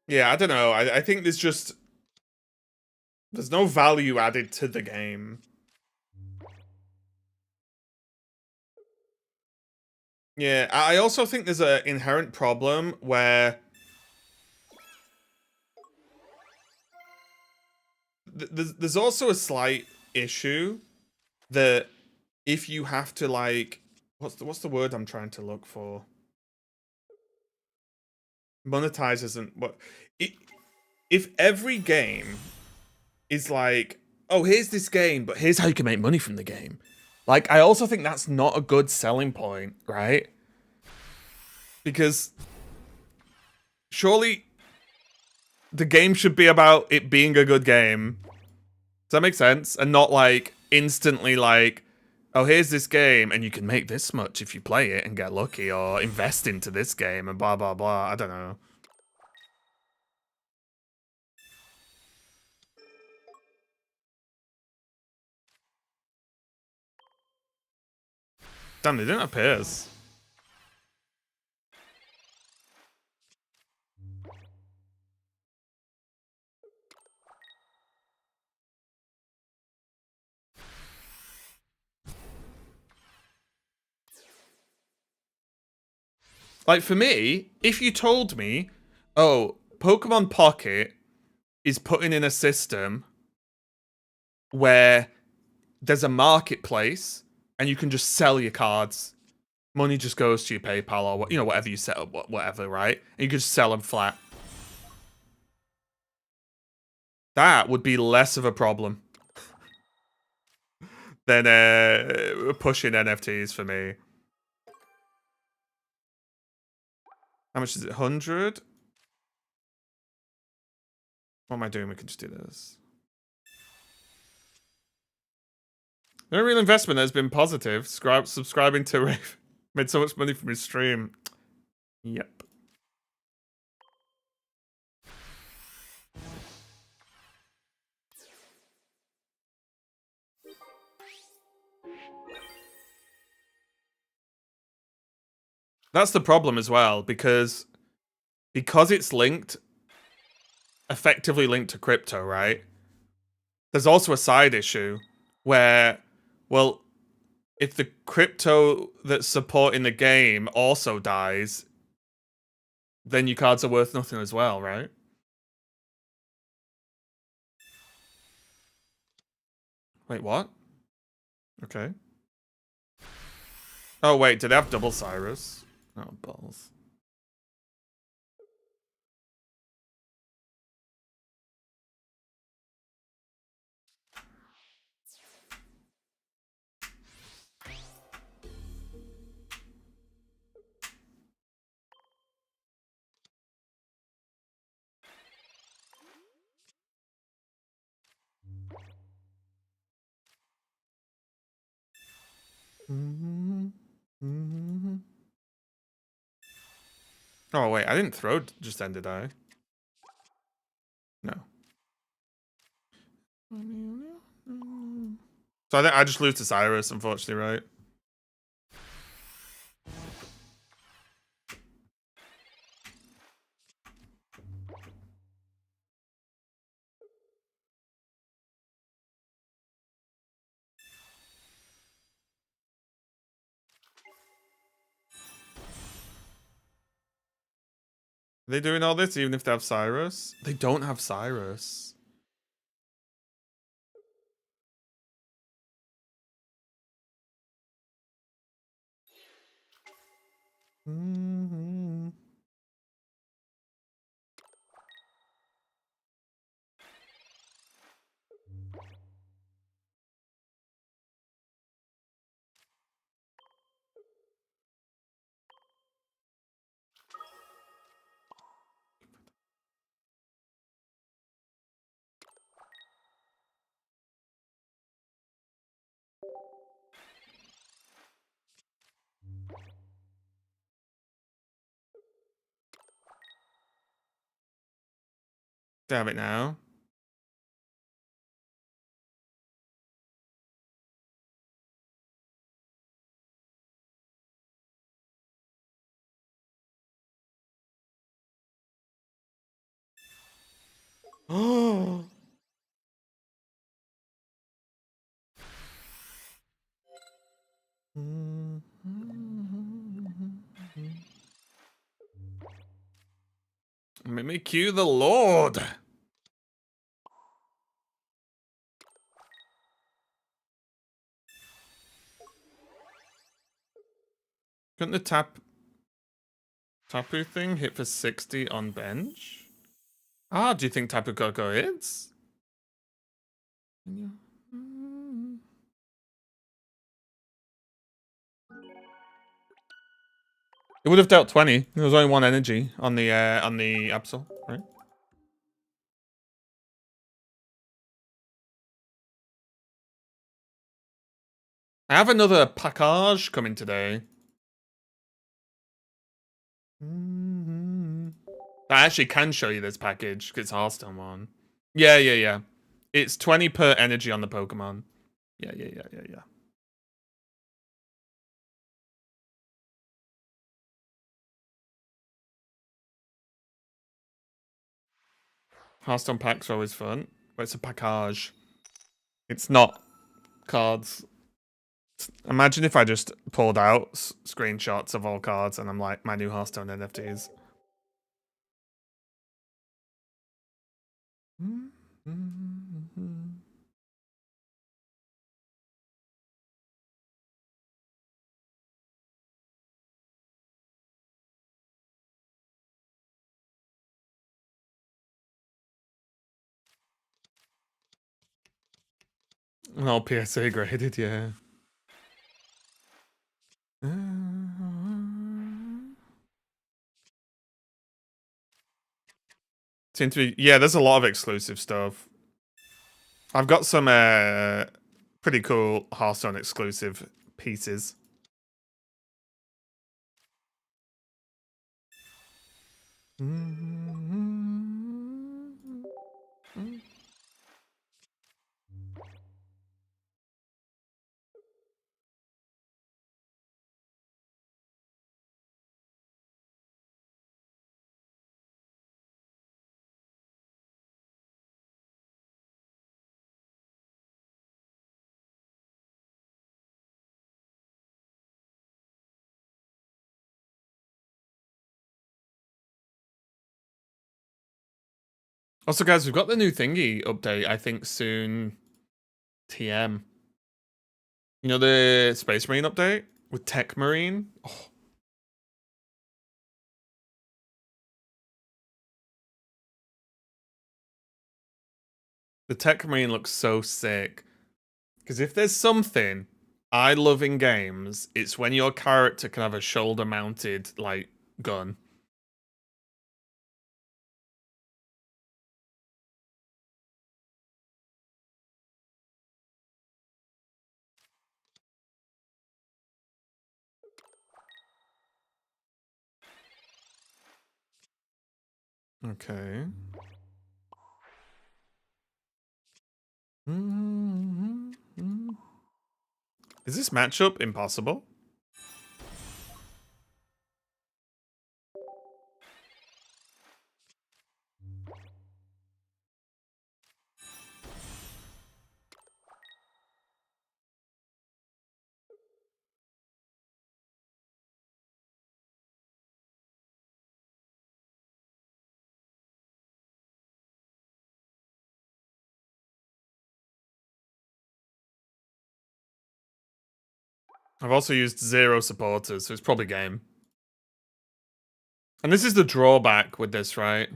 Yeah, I don't know. I think there's no value added to the game. Yeah, I also think there's an inherent problem where there's also a slight issue that if you have to, like, what's the word I'm trying to look for? Monetize isn't what if every game is like, oh, here's this game, but here's how you can make money from the game. Like, I also think that's not a good selling point, right? Because surely the game should be about it being a good game. Does that make sense? And not like instantly like, oh, here's this game and you can make this much if you play it and get lucky, or invest into this game and blah, blah, blah. I don't know. Damn, they didn't have pairs. Like, for me, if you told me, oh, Pokemon Pocket is putting in a system where there's a marketplace and you can just sell your cards. Money just goes to your PayPal or, you know, whatever you set up, whatever, right? And you can just sell them flat. That would be less of a problem than pushing NFTs for me. How much is it? 100? What am I doing? We can just do this. No real investment has been positive. Subscribing to Rave made so much money from his stream. Yep. That's the problem as well, because it's linked, effectively linked to crypto, right? There's also a side issue where, well, if the crypto that's supporting the game also dies, then your cards are worth nothing as well, right? Wait, what? Okay. Oh, wait, did they have double Cyrus? Oh, balls. Oh, wait, I didn't throw just then, did I? No. So I think I just lose to Cyrus, unfortunately, right? Are they doing all this even if they have Cyrus? They don't have Cyrus. Damn it now. Oh. Let me cue the Lord. Couldn't the Tapu thing hit for 60 on bench? Ah, do you think Tapu Koko hits? It would have dealt 20. There was only one energy on the Absol, right? I have another package coming today. I actually can show you this package because it's Hearthstone one. Yeah. It's 20 per energy on the Pokemon. Yeah. Hearthstone packs are always fun, but it's a package. It's not cards. Imagine if I just pulled out screenshots of all cards and I'm like, my new Hearthstone NFTs. All PSA graded, yeah. Seem to be, yeah, there's a lot of exclusive stuff. I've got some pretty cool Hearthstone exclusive pieces. Also, guys, we've got the new thingy update, I think, soon. TM. You know the Space Marine update? With Tech Marine? Oh. The Tech Marine looks so sick. Because if there's something I love in games, it's when your character can have a shoulder-mounted, like, gun. Okay. Is this matchup impossible? I've also used 0 supporters, so it's probably game. And this is the drawback with this, right?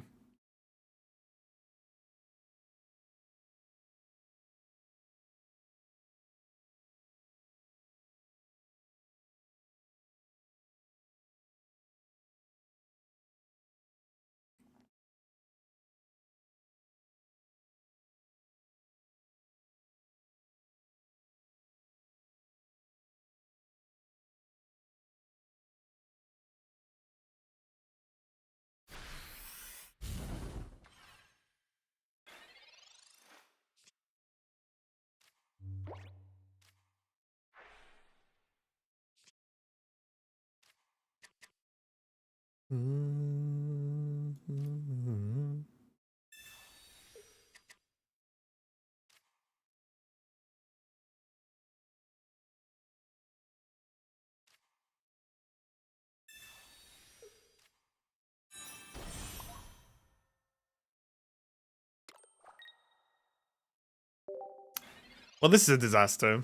Well, this is a disaster.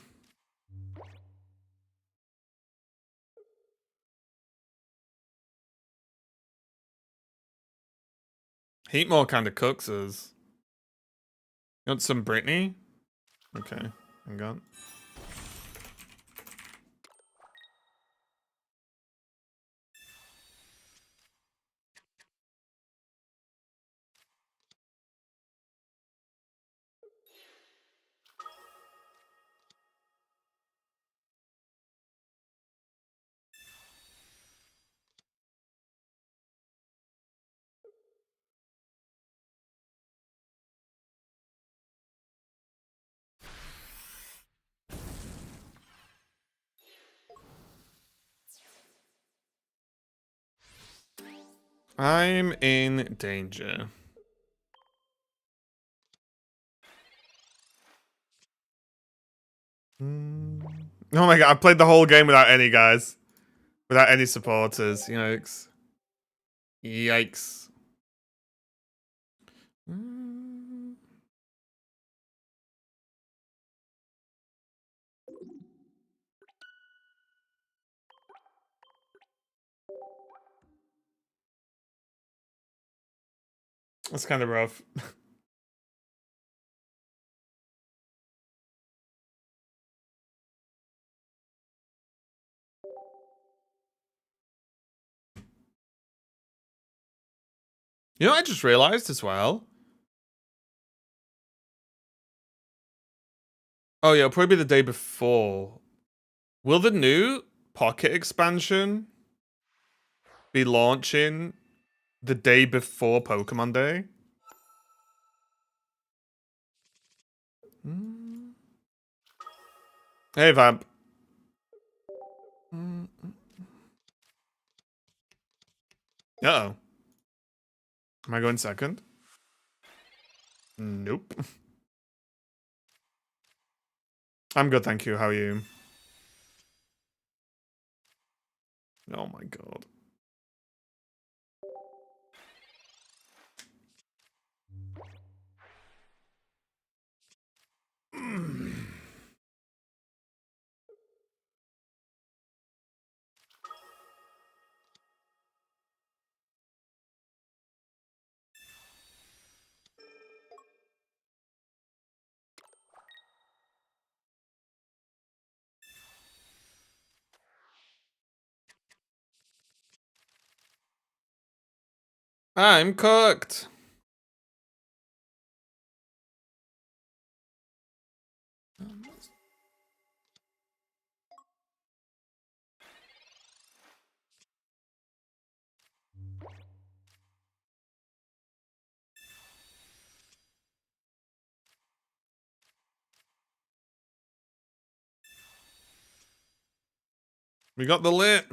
Heatmore kind of cooks us. You want some Brittany? Okay, hang on. I'm in danger. Oh my god, I played the whole game without any guys. Without any supporters. Yikes. Yikes. That's kind of rough. You know what I just realized as well? Oh yeah, it'll probably be the day before. Will the new Pocket expansion be launching the day before Pokemon Day? Hey, Vamp. Uh-oh. Am I going second? Nope. I'm good, thank you. How are you? Oh my god. I'm cooked. We got the lit.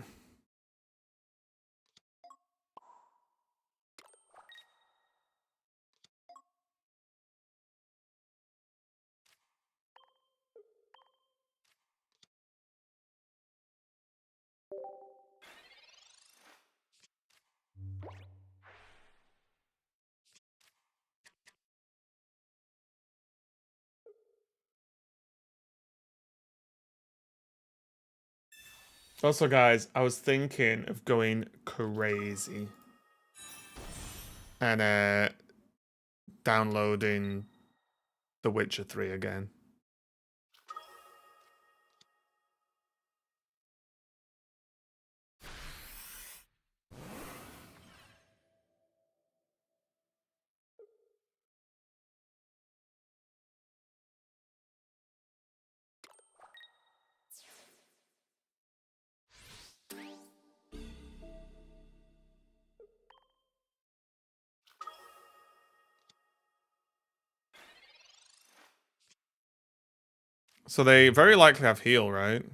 Also, guys, I was thinking of going crazy and downloading The Witcher 3 again. So they very likely have heal, right?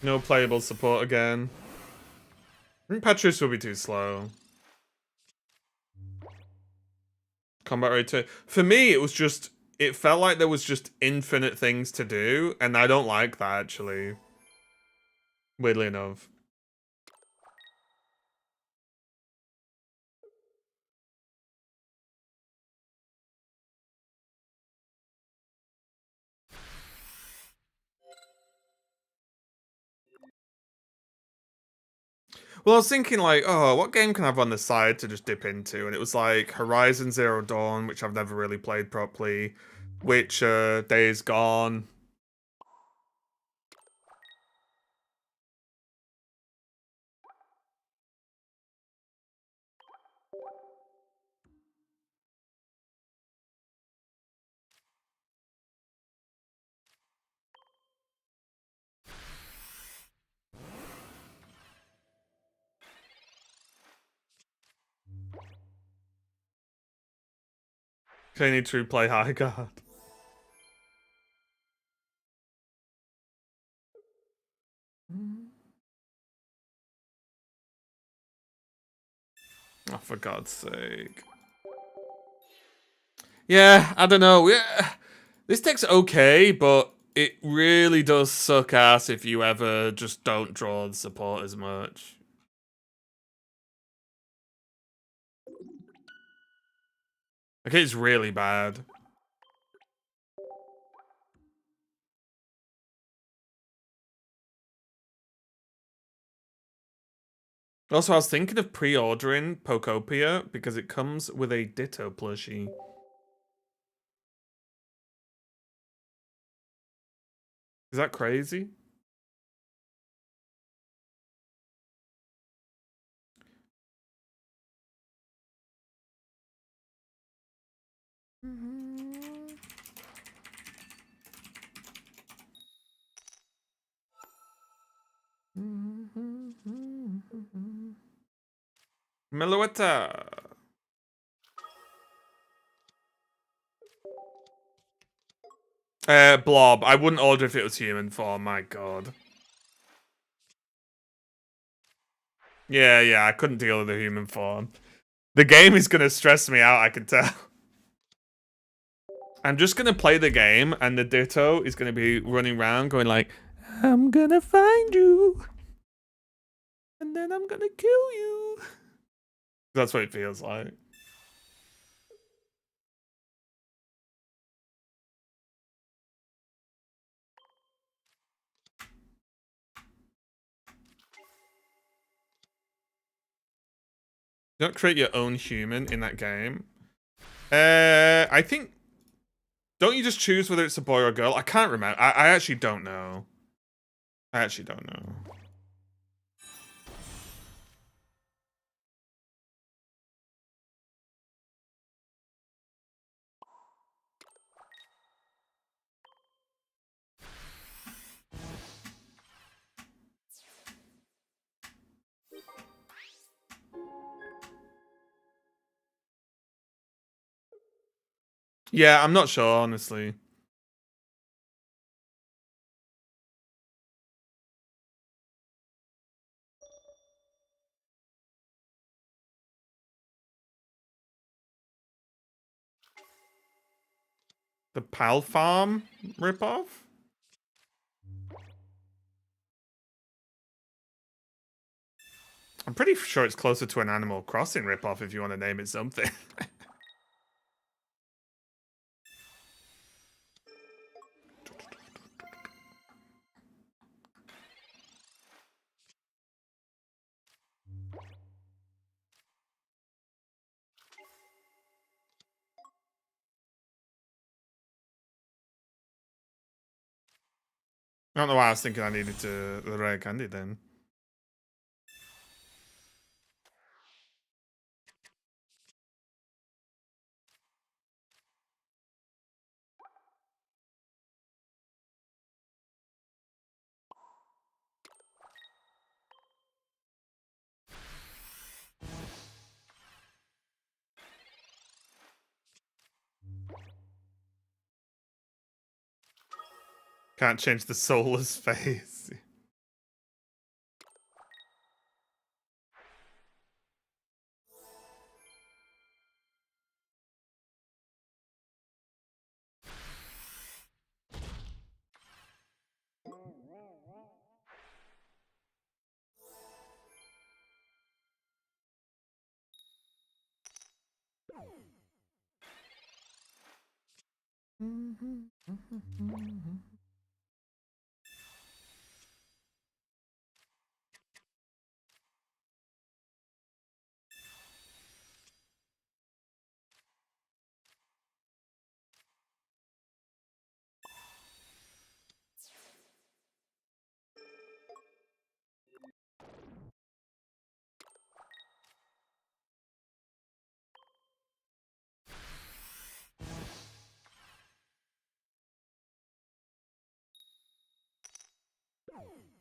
No playable support again. I think Petrus will be too slow. Combat rate 2. For me, it was just... It felt like there was just infinite things to do, and I don't like that, actually. Weirdly enough. Well, I was thinking like, oh, what game can I have on the side to just dip into? And it was like Horizon Zero Dawn, which I've never really played properly. Witcher, Days Gone. I need to play High Guard. Oh, for God's sake. Yeah, I don't know. Yeah, this deck's okay, but it really does suck ass if you ever just don't draw the support as much. Okay, it's really bad. Also, I was thinking of pre-ordering Pokopia because it comes with a Ditto plushie. Is that crazy? Meloetta. Blob. I wouldn't order if it was human form, my god. Yeah, I couldn't deal with the human form. The game is gonna stress me out, I can tell. I'm just gonna play the game and the Ditto is gonna be running around going like, I'm gonna find you. And then I'm gonna kill you. That's what it feels like. You don't create your own human in that game. I think. Don't you just choose whether it's a boy or a girl? I can't remember. I actually don't know. I actually don't know. Yeah, I'm not sure, honestly. The Pal Farm ripoff? I'm pretty sure it's closer to an Animal Crossing ripoff if you want to name it something. I don't know why I was thinking I needed the rare candy then. Can't change the soulless face.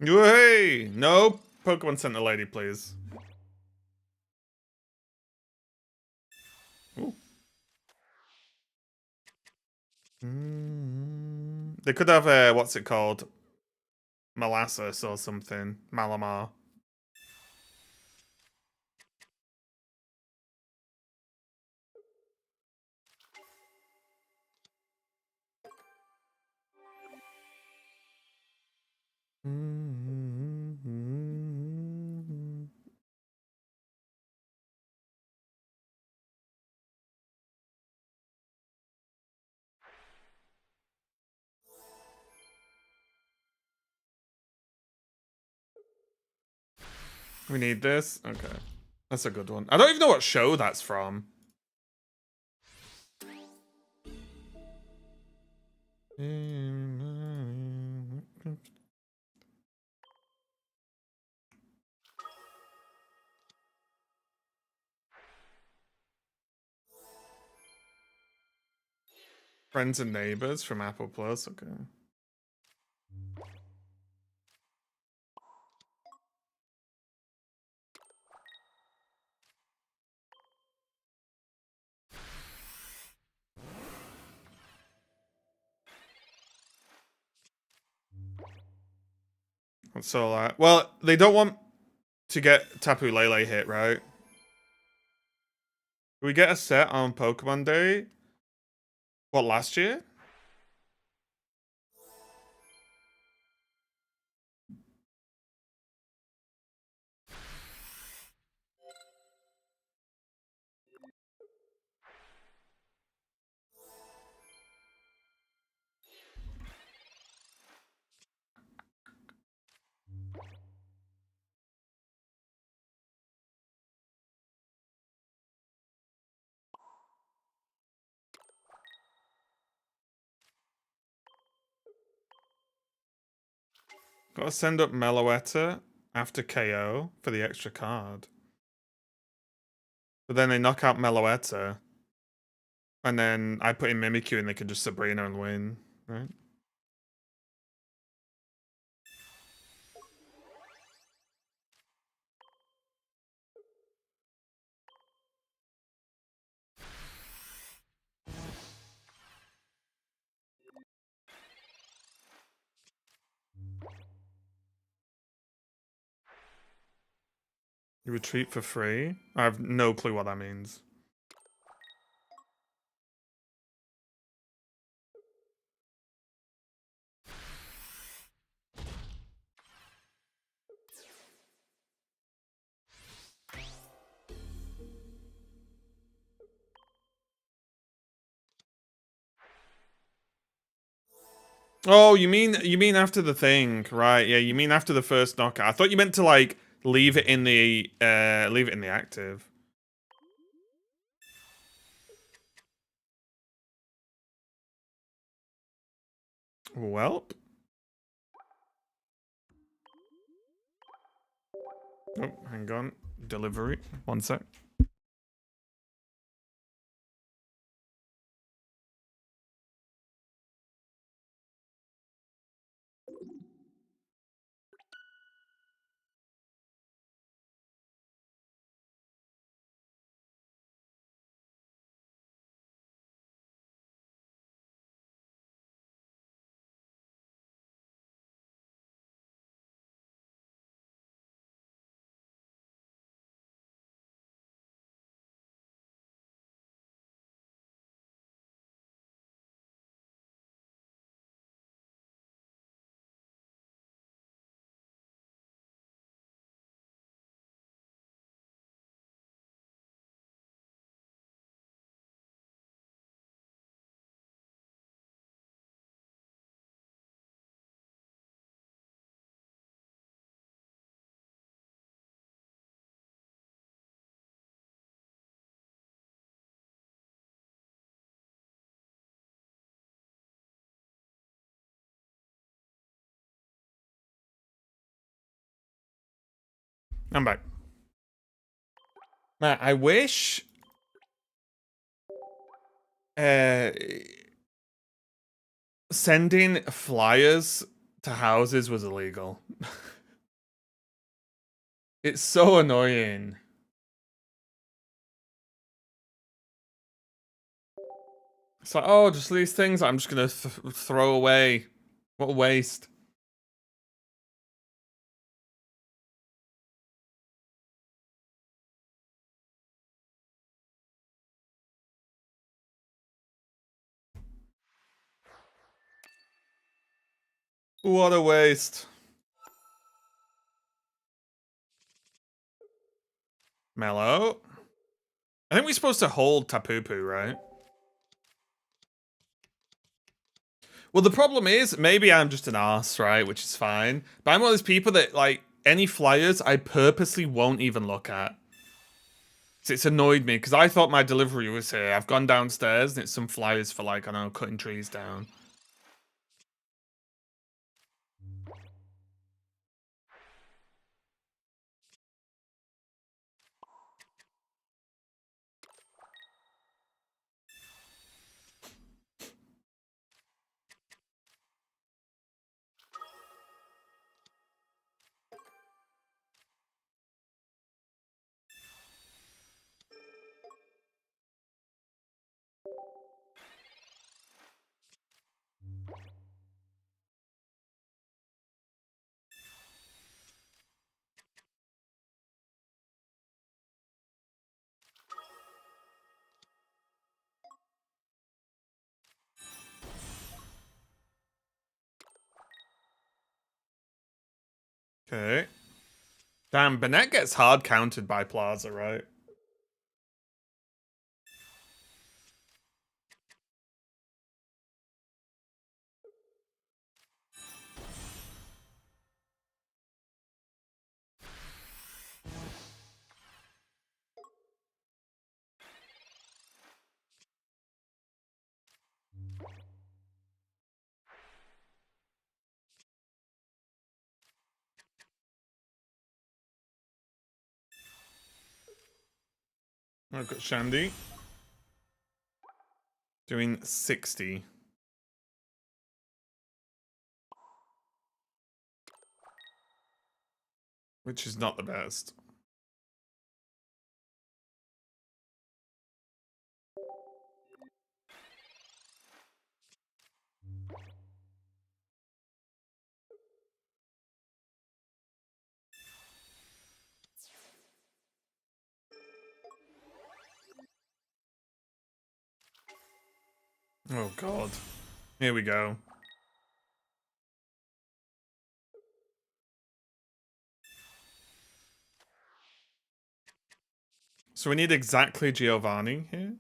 Hey! No Pokemon Center lady, please. Ooh. They could have what's it called? Molasses or something. Malamar. We need this? Okay. That's a good one. I don't even know what show that's from. Friends and Neighbors from Apple Plus. Okay. So, well, they don't want to get Tapu Lele hit, right? Did we get a set on Pokemon Day? What, last year? Gotta send up Meloetta after KO for the extra card. But then they knock out Meloetta. And then I put in Mimikyu and they can just Sabrina and win, right? You retreat for free? I have no clue what that means. Oh, you mean after the thing, right? Yeah, you mean after the first knockout. I thought you meant to like leave it in the active. Well. Oh, hang on. Delivery. One sec. I'm back. Man, I wish uh sending flyers to houses was illegal. It's so annoying. It's like, oh, just these things I'm just gonna throw away. What a waste. What a waste. Mellow. I think we're supposed to hold Tapu, right? Well, the problem is, maybe I'm just an ass, right? Which is fine. But I'm one of those people that, like, any flyers I purposely won't even look at. So it's annoyed me, because I thought my delivery was here. I've gone downstairs, and it's some flyers for, like, I don't know, cutting trees down. Okay. Damn, Bennett gets hard countered by Plaza, right? I've got Shandy. Doing 60. Which is not the best. Oh god. Here we go. So we need exactly Giovanni here.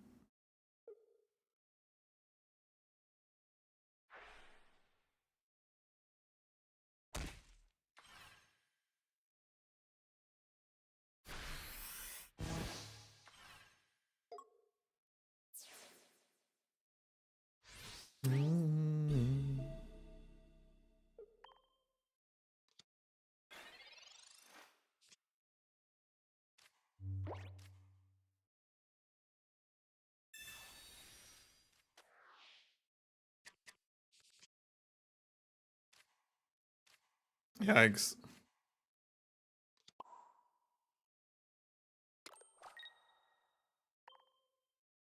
Yikes.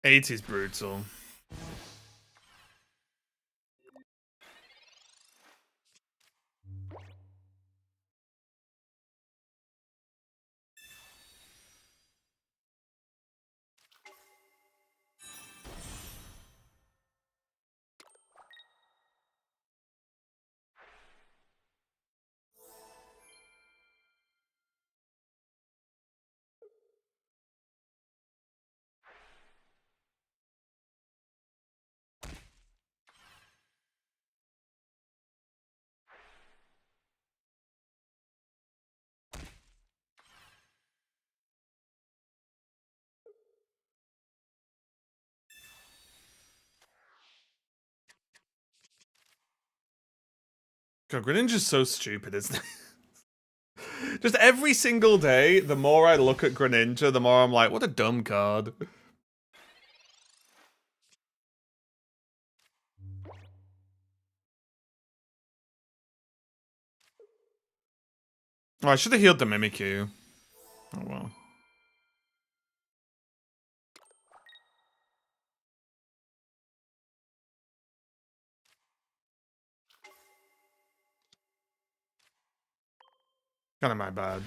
80's brutal. God, Greninja's so stupid, isn't it? Just every single day, the more I look at Greninja, the more I'm like, what a dumb card. Oh, I should have healed the Mimikyu. Oh well. Kind of my bad.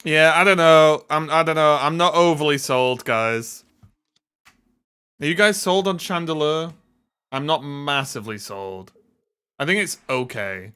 Yeah, I don't know. I don't know. I'm not overly sold, guys. Are you guys sold on Chandelure? I'm not massively sold. I think it's okay.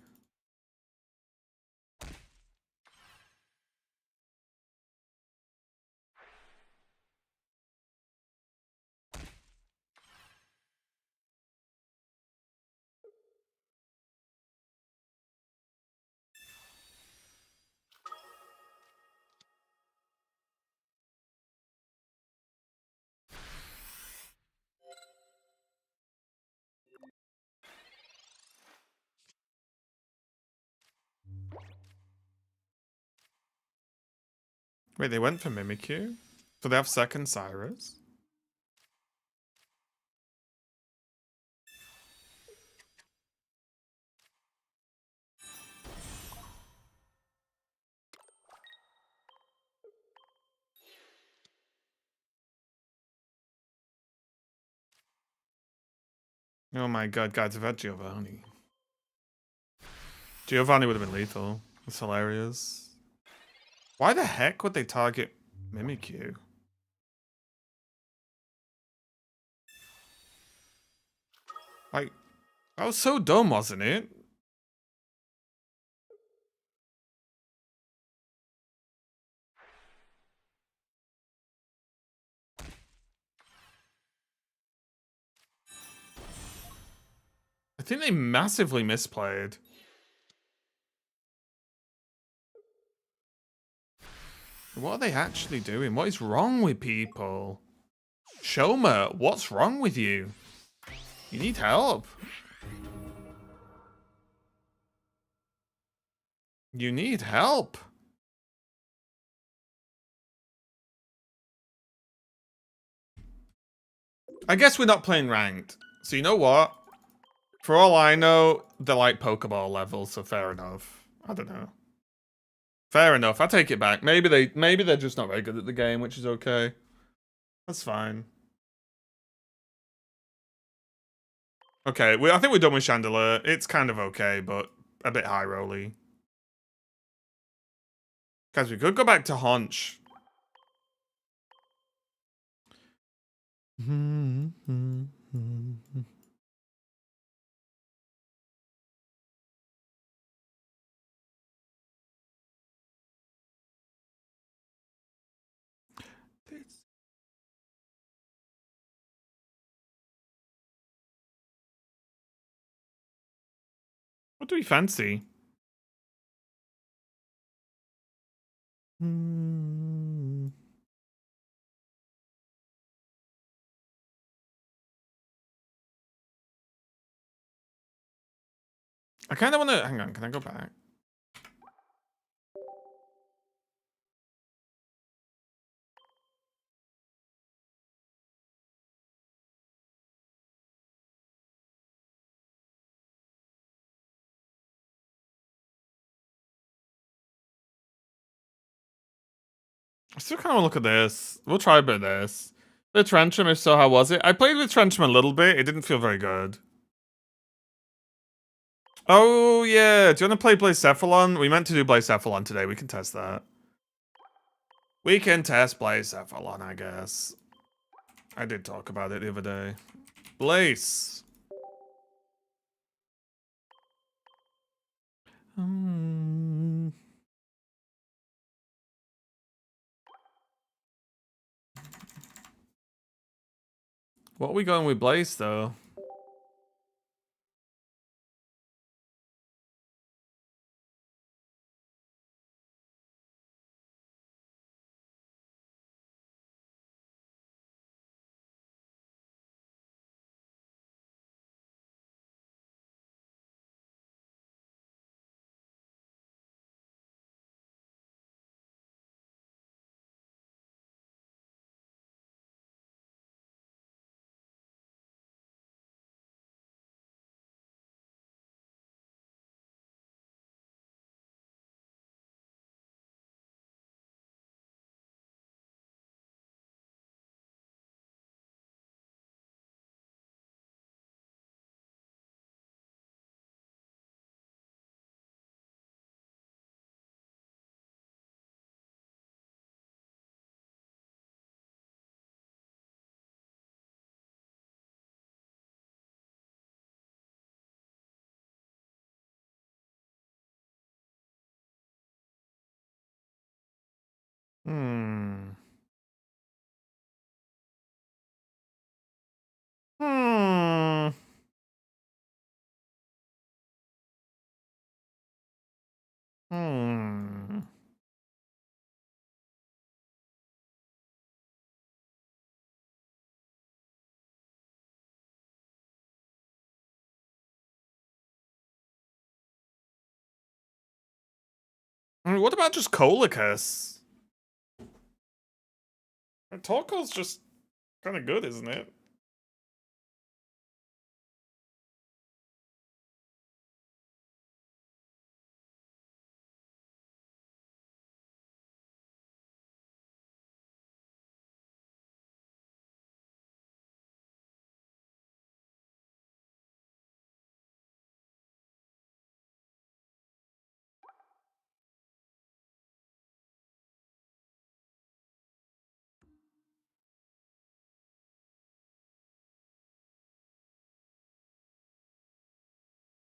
Wait, they went for Mimikyu? So they have second Cyrus? Oh my god, guys, I've had Giovanni. Giovanni would have been lethal. That's hilarious. Why the heck would they target Mimikyu? Like, that was so dumb, wasn't it? I think they massively misplayed. What are they actually doing? What is wrong with people? Shoma, what's wrong with you? You need help. You need help. I guess we're not playing ranked. So you know what? For all I know, they're like Pokeball levels, so fair enough. I don't know. Fair enough. I take it back. Maybe they're just not very good at the game, which is okay. That's fine. Okay, I think we're done with Chandelier. It's kind of okay, but a bit high rolly. Guys, we could go back to Haunch. What do we fancy? I kind of want to... Hang on, can I go back? I still kind of look at this. We'll try a bit of this. The Trenchum, if so, how was it? I played with Trenchum a little bit. It didn't feel very good. Oh, yeah. Do you want to play Blacephalon? We meant to do Blacephalon today. We can test that. We can test Blacephalon, I guess. I did talk about it the other day. Blaze. What are we going with Blaze, though? Hmm. Hmm. Hmm. What about just Colicus? Torkoal's just kind of good, isn't it?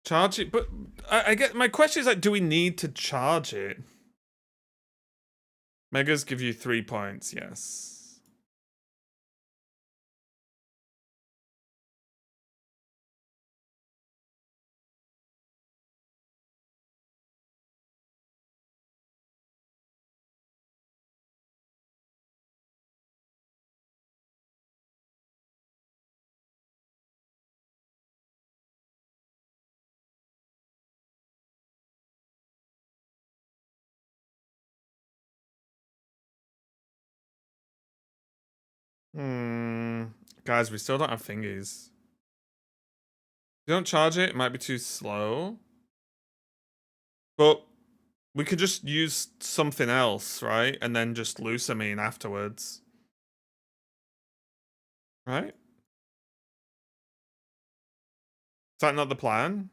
Charge it, but I get my question is like, do we need to charge it? Megas give you 3 points, yes. Hmm. Guys, we still don't have thingies. If you don't charge it, it might be too slow. But we could just use something else, right? And then just Lusamine afterwards. Right? Is that not the plan?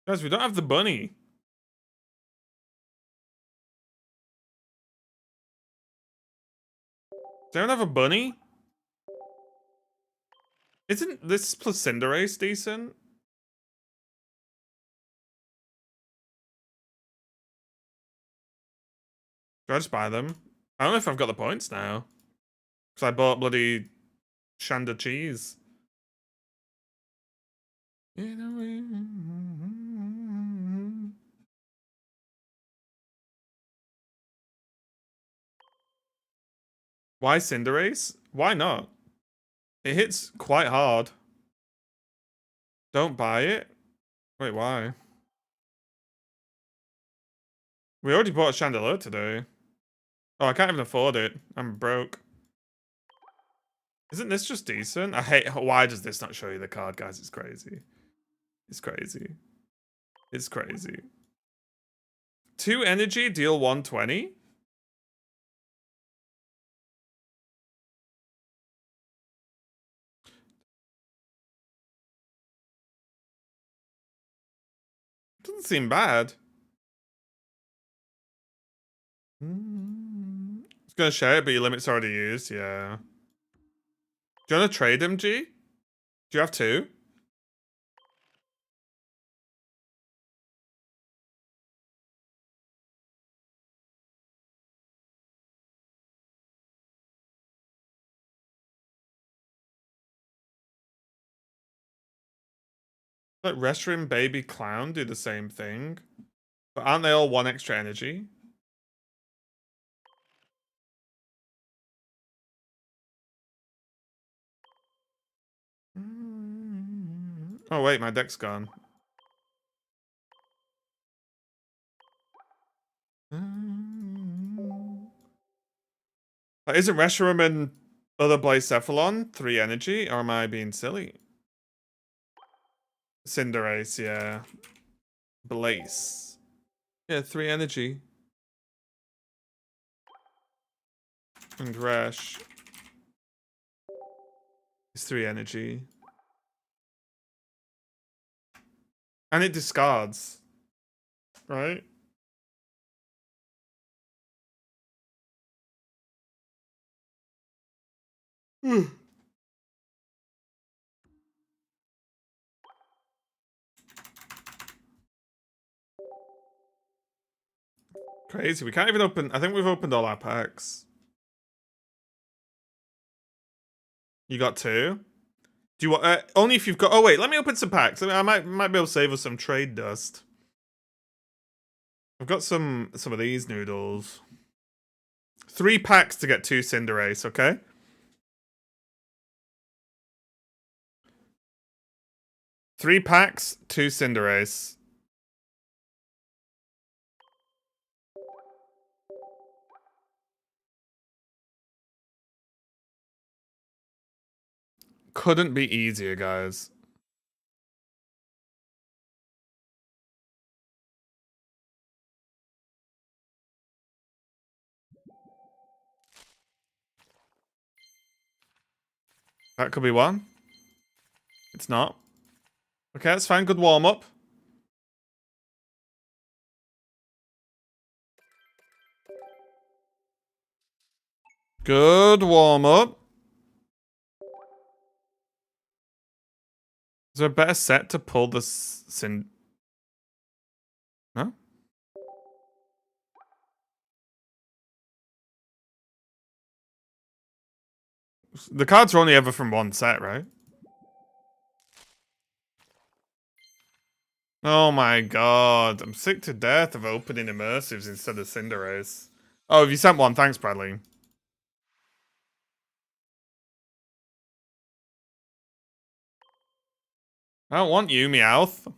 Guys, we don't have the bunny. Does anyone have a bunny? Isn't this plus Cinderace decent? Do I just buy them? I don't know if I've got the points now. Because I bought bloody Shanda cheese. Why Cinderace? Why not? It hits quite hard. Don't buy it? Wait, why? We already bought a Chandelure today. Oh, I can't even afford it. I'm broke. Isn't this just decent? I hate... Why does this not show you the card, guys? It's crazy. It's crazy. It's crazy. 2 energy, deal 120? Doesn't seem bad. It's gonna share it, but your limit's already used, yeah. Do you wanna trade him, G? Do you have 2? Like Restroom Baby Clown do the same thing. But aren't they all 1 extra energy? Oh wait, my deck's gone. Isn't Reshiram and other Blacephalon 3 energy, or am I being silly? Cinderace, yeah. Blaze. Yeah, 3 energy. And Resh is 3 energy. And it discards. Right? Crazy. We can't even open... I think we've opened all our packs. You got 2? Do you want... only if you've got... Oh, wait. Let me open some packs. I might be able to save us some trade dust. I've got some of these noodles. 3 packs to get 2 Cinderace, okay? Three packs, 2 Cinderace. Couldn't be easier, guys. That could be one. It's not. Okay, that's fine. Good warm-up. Good warm-up. Is there a better set to pull this Cind... No? The cards are only ever from 1 set, right? Oh my god. I'm sick to death of opening immersives instead of Cinderace. Oh, if you sent one, thanks, Bradley. I don't want you, Meowth.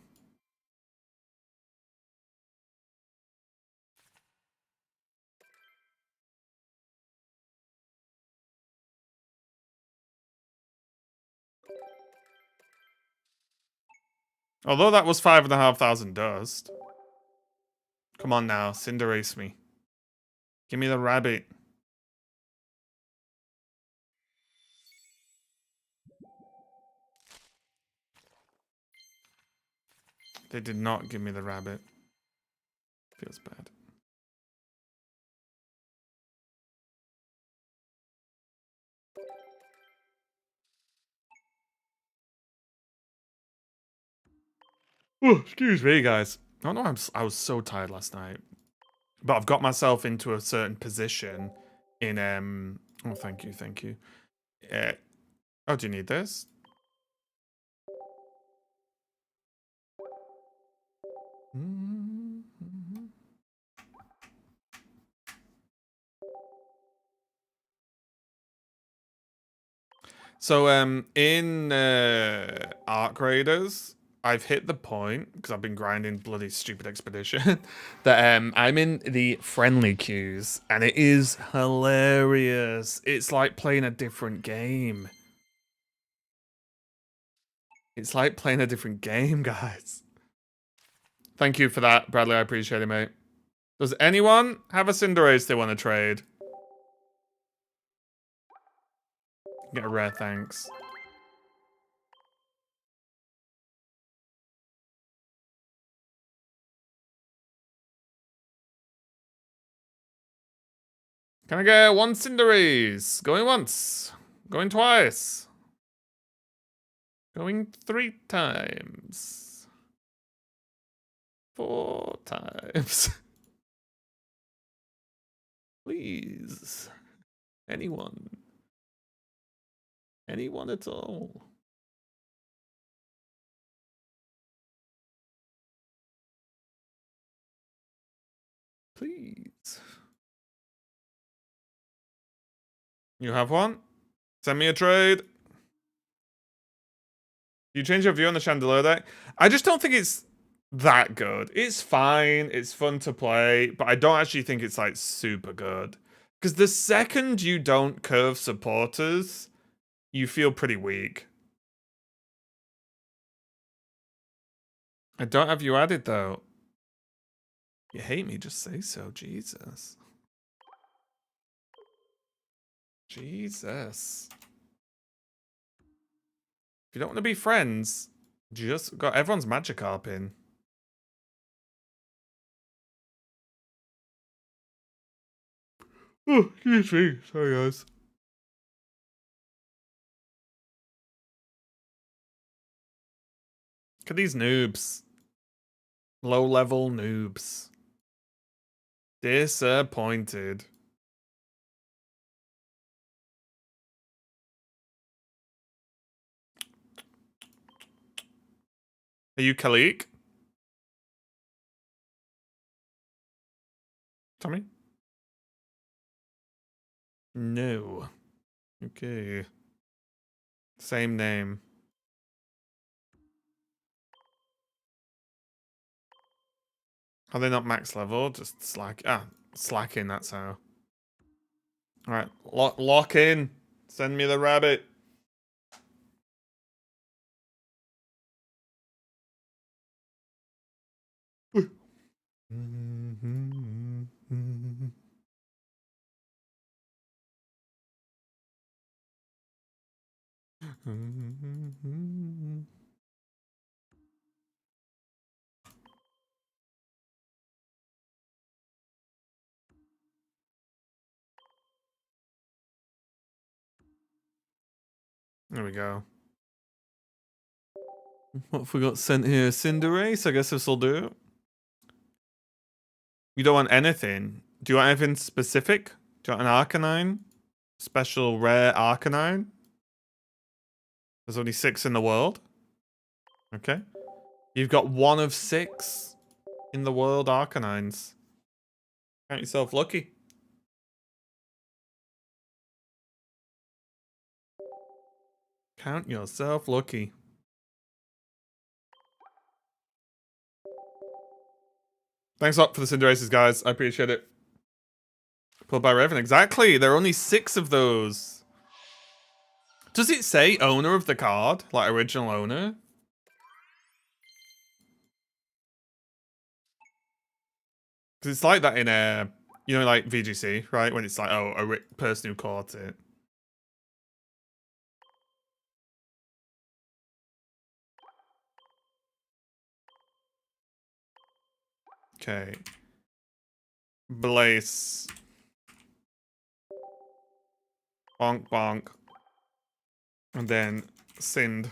Although that was 5,500 dust. Come on now, Cinderace me. Give me the rabbit. They did not give me the rabbit. Feels bad. Oh, excuse me, guys. I don't know. I was so tired last night, but I've got myself into a certain position in Oh, thank you, thank you. Oh, do you need this? So in Arc Raiders, I've hit the point because I've been grinding bloody stupid expedition that I'm in the friendly queues and it is hilarious. It's like playing a different game. It's like playing a different game, guys. Thank you for that, Bradley. I appreciate it, mate. Does anyone have a Cinderace they want to trade? Get a rare thanks. Can I get one Cinderace? Going once. Going twice. Going 3 times. 4 times. Please. Anyone. Anyone at all. Please. You have one? Send me a trade. You change your view on the Chandelier deck? I just don't think it's that good. It's fine. It's fun to play, but I don't actually think it's like super good. Because the second you don't curve supporters, you feel pretty weak. I don't have you added though. You hate me, just say so. Jesus. Jesus. If you don't want to be friends, just got everyone's Magikarp in. Oh, excuse me. Sorry, guys. Look at these noobs. Low-level noobs. Disappointed. Are you Kalik? Tommy? No. Okay. Same name. Are they not max level? Just slacking, that's how. Alright, lock in. Send me the rabbit. There we go. What have we got sent here? Cinderace? I guess this will do. You don't want anything. Do you want anything specific? Do you want an Arcanine? Special rare Arcanine? There's only 6 in the world. Okay. You've got 1 of 6 in the world Arcanines. Count yourself lucky. Count yourself lucky. Thanks a lot for the Cinderaces, guys. I appreciate it. Pulled by Raven. Exactly. There are only 6 of those. Does it say owner of the card? Like original owner? Because it's like that in you know, like VGC, right? When it's like, oh, a person who caught it. Okay. Blaze. Bonk, bonk. And then Sind.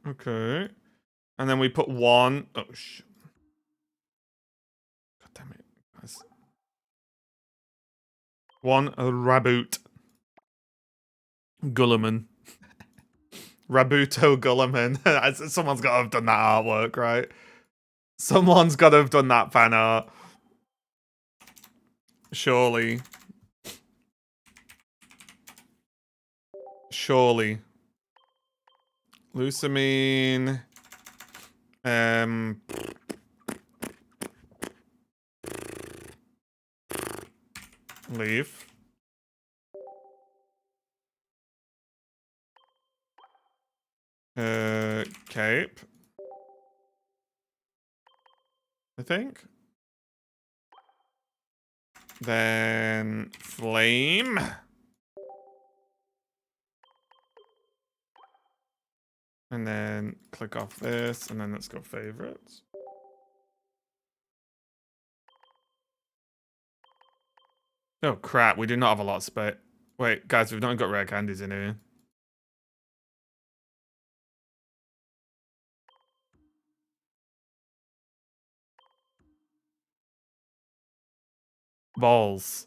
Okay. And then we put 1. Oh, shit. God damn it. Guys. 1 Raboot. Gulliman. Rabuto Gulliman. Someone's got to have done that artwork, right? Someone's got to have done that fan art. Surely. Surely. Lusamine. Leave. Cape. I think. Then Flame. And then click off this, and then let's go favorites. Oh crap, we do not have a lot of space. Wait, guys, we've not got rare candies in here. Balls.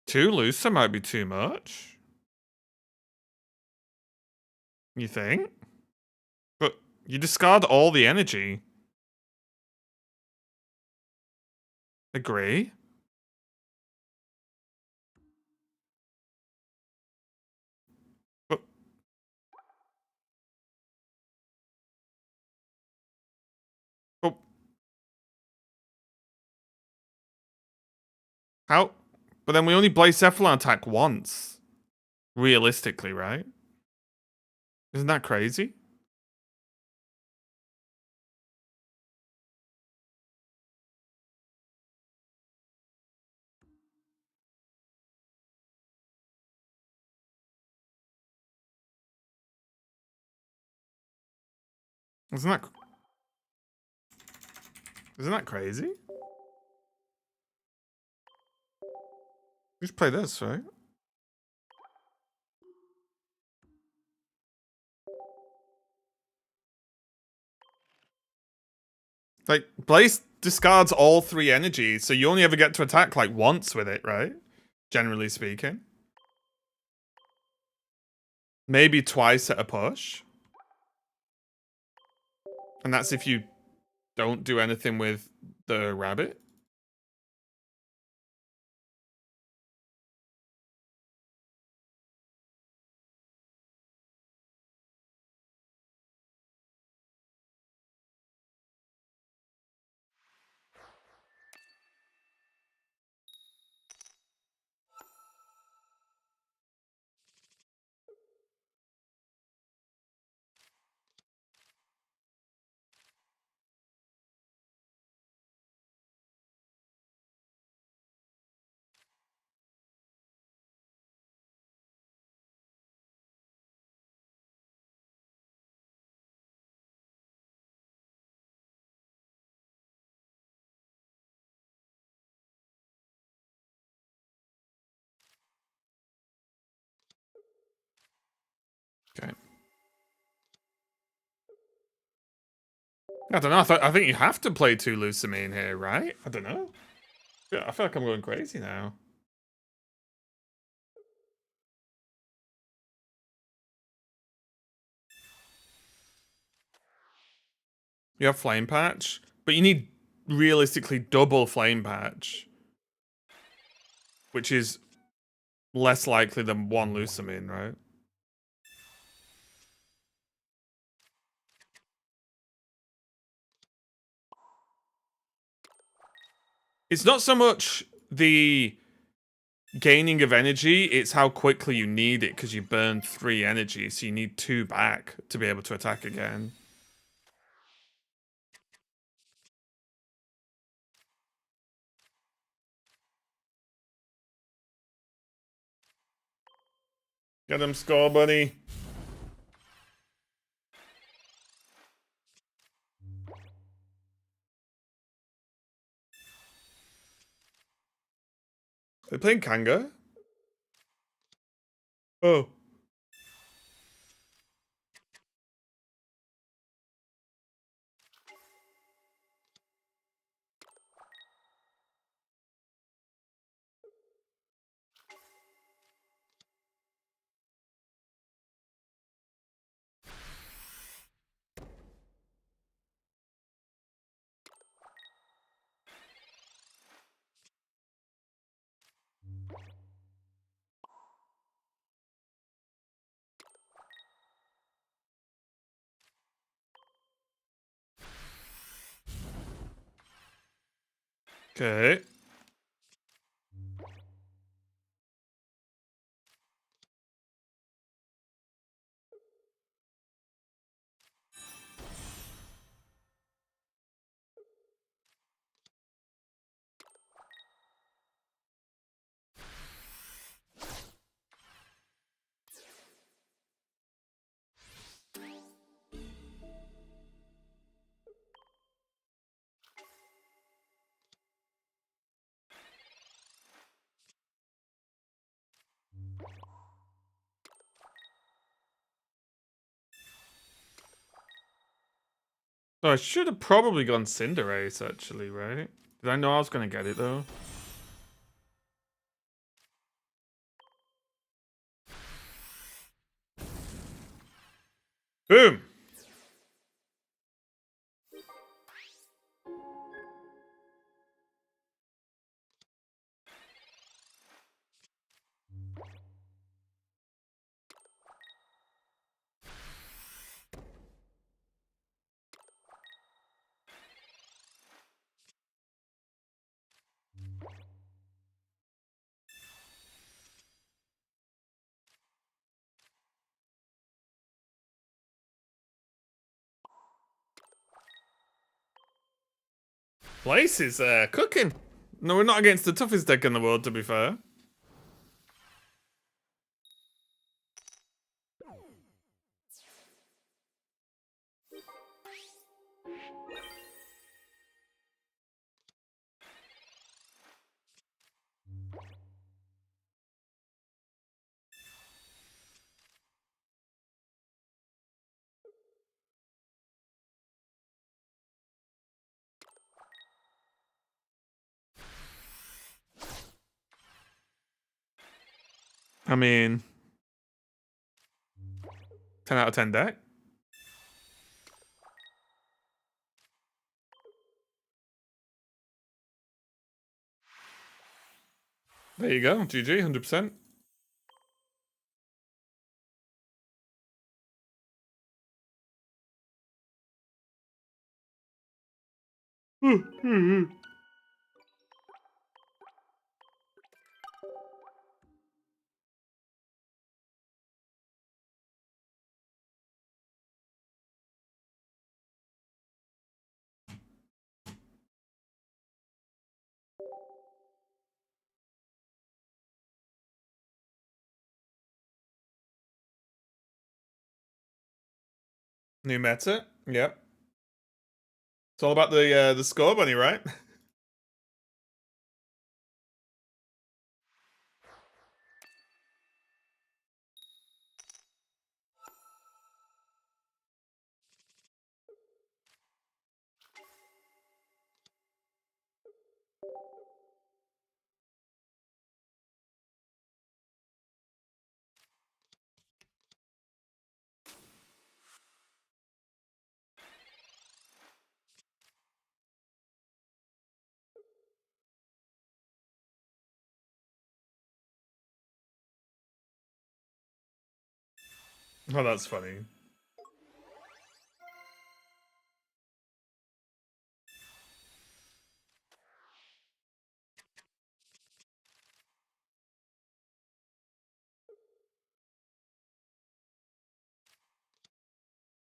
Too loose, that might be too much. You think? But you discard all the energy. Agree? But oh, how? But then we only Blacephalon attack once. Realistically, right? Isn't that crazy? Isn't that crazy? Just play this, right? Like, Blaze discards all 3 energy, so you only ever get to attack like once with it, right? Generally speaking. Maybe twice at a push. And that's if you don't do anything with the rabbit. I don't know. I think you have to play 2 Lucamine here, right? I don't know. Yeah, I feel like I'm going crazy now. You have Flame Patch, but you need realistically double Flame Patch, which is less likely than 1 Lucamine, right? It's not so much the gaining of energy, it's how quickly you need it because you burned 3 energy, so you need 2 back to be able to attack again. Get him, Skull Bunny. They're playing Kanga? Oh. Okay. Oh, I should have probably gone Cinderace, actually, right? Did I know I was going to get it, though? Boom! Place is cooking. No, we're not against the toughest deck in the world, to be fair. I mean, 10 out of 10 deck. There you go. GG, 100%. New meta. Yep. It's all about the score bunny, right? Oh, that's funny.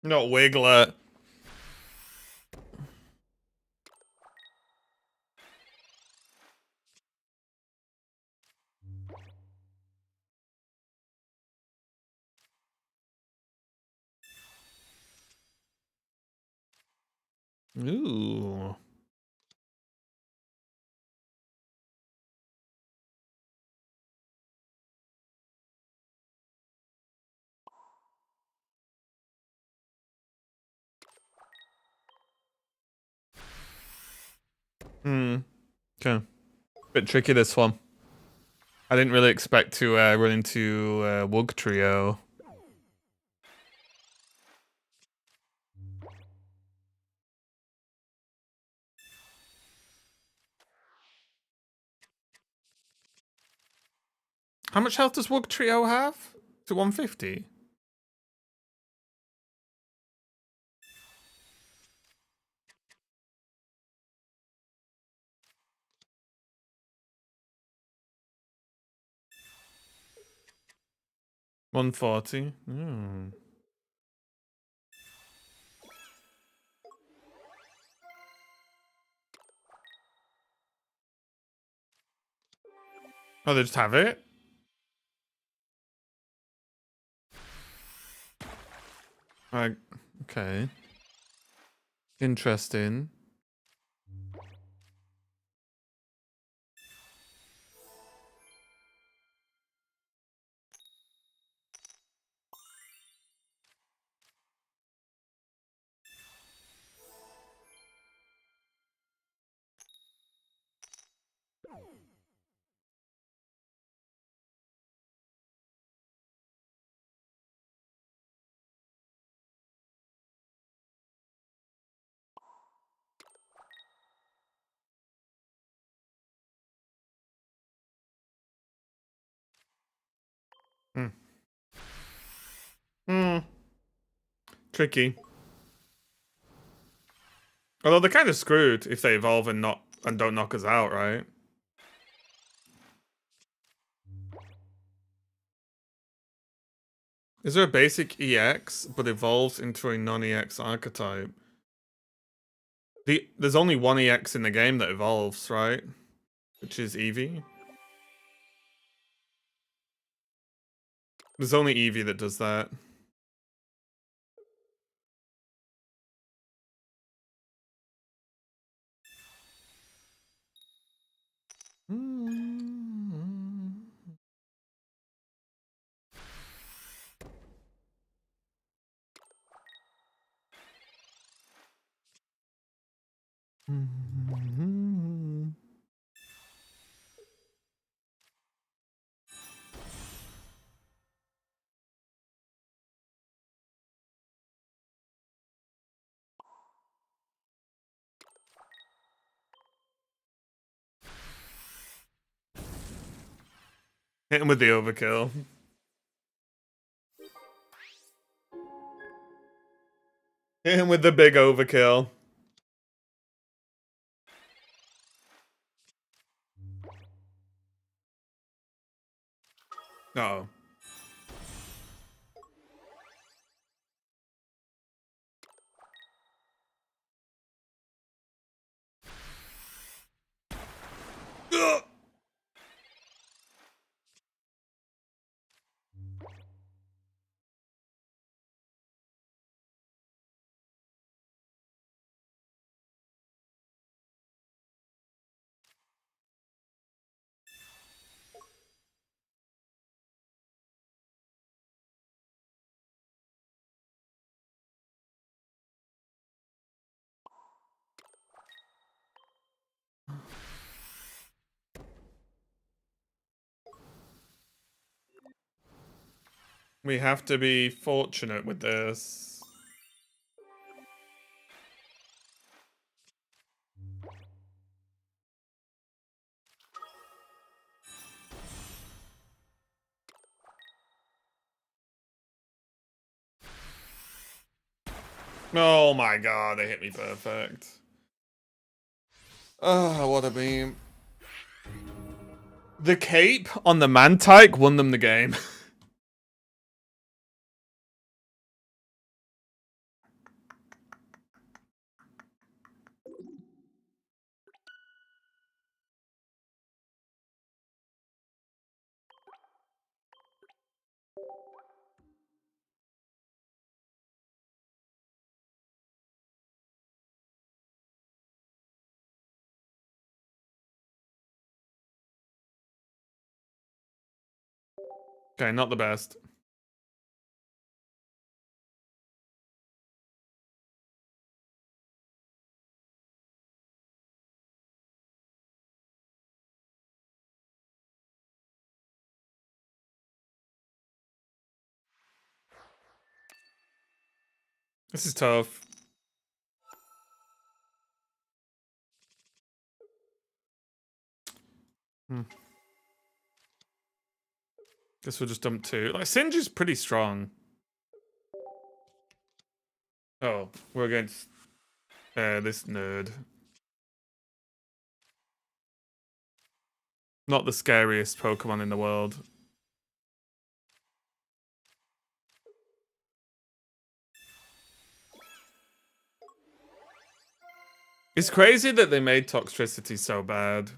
Not Wiggler. Ooh. Hmm. Okay. Bit tricky, this one. I didn't really expect to run into Wug Trio. How much health does Wug Trio have? To 150? $140. Hmm. Oh, they just have it? Okay. Interesting. Hmm. Hmm. Tricky. Although they're kind of screwed if they evolve and don't knock us out, right? Is there a basic EX but evolves into a non-EX archetype? There's only one EX in the game that evolves, right? Which is Eevee. There's only Eevee that does that. Hit him with the overkill. Hit him with the big overkill. Uh oh. We have to be fortunate with this. Oh my god, they hit me perfect. Oh, what a beam. The cape on the Mantike won them the game. Okay, not the best. This is tough. Hmm. Guess we'll just dump 2. Like, Singe is pretty strong. Oh, we're against this nerd. Not the scariest Pokemon in the world. It's crazy that they made Toxtricity so bad.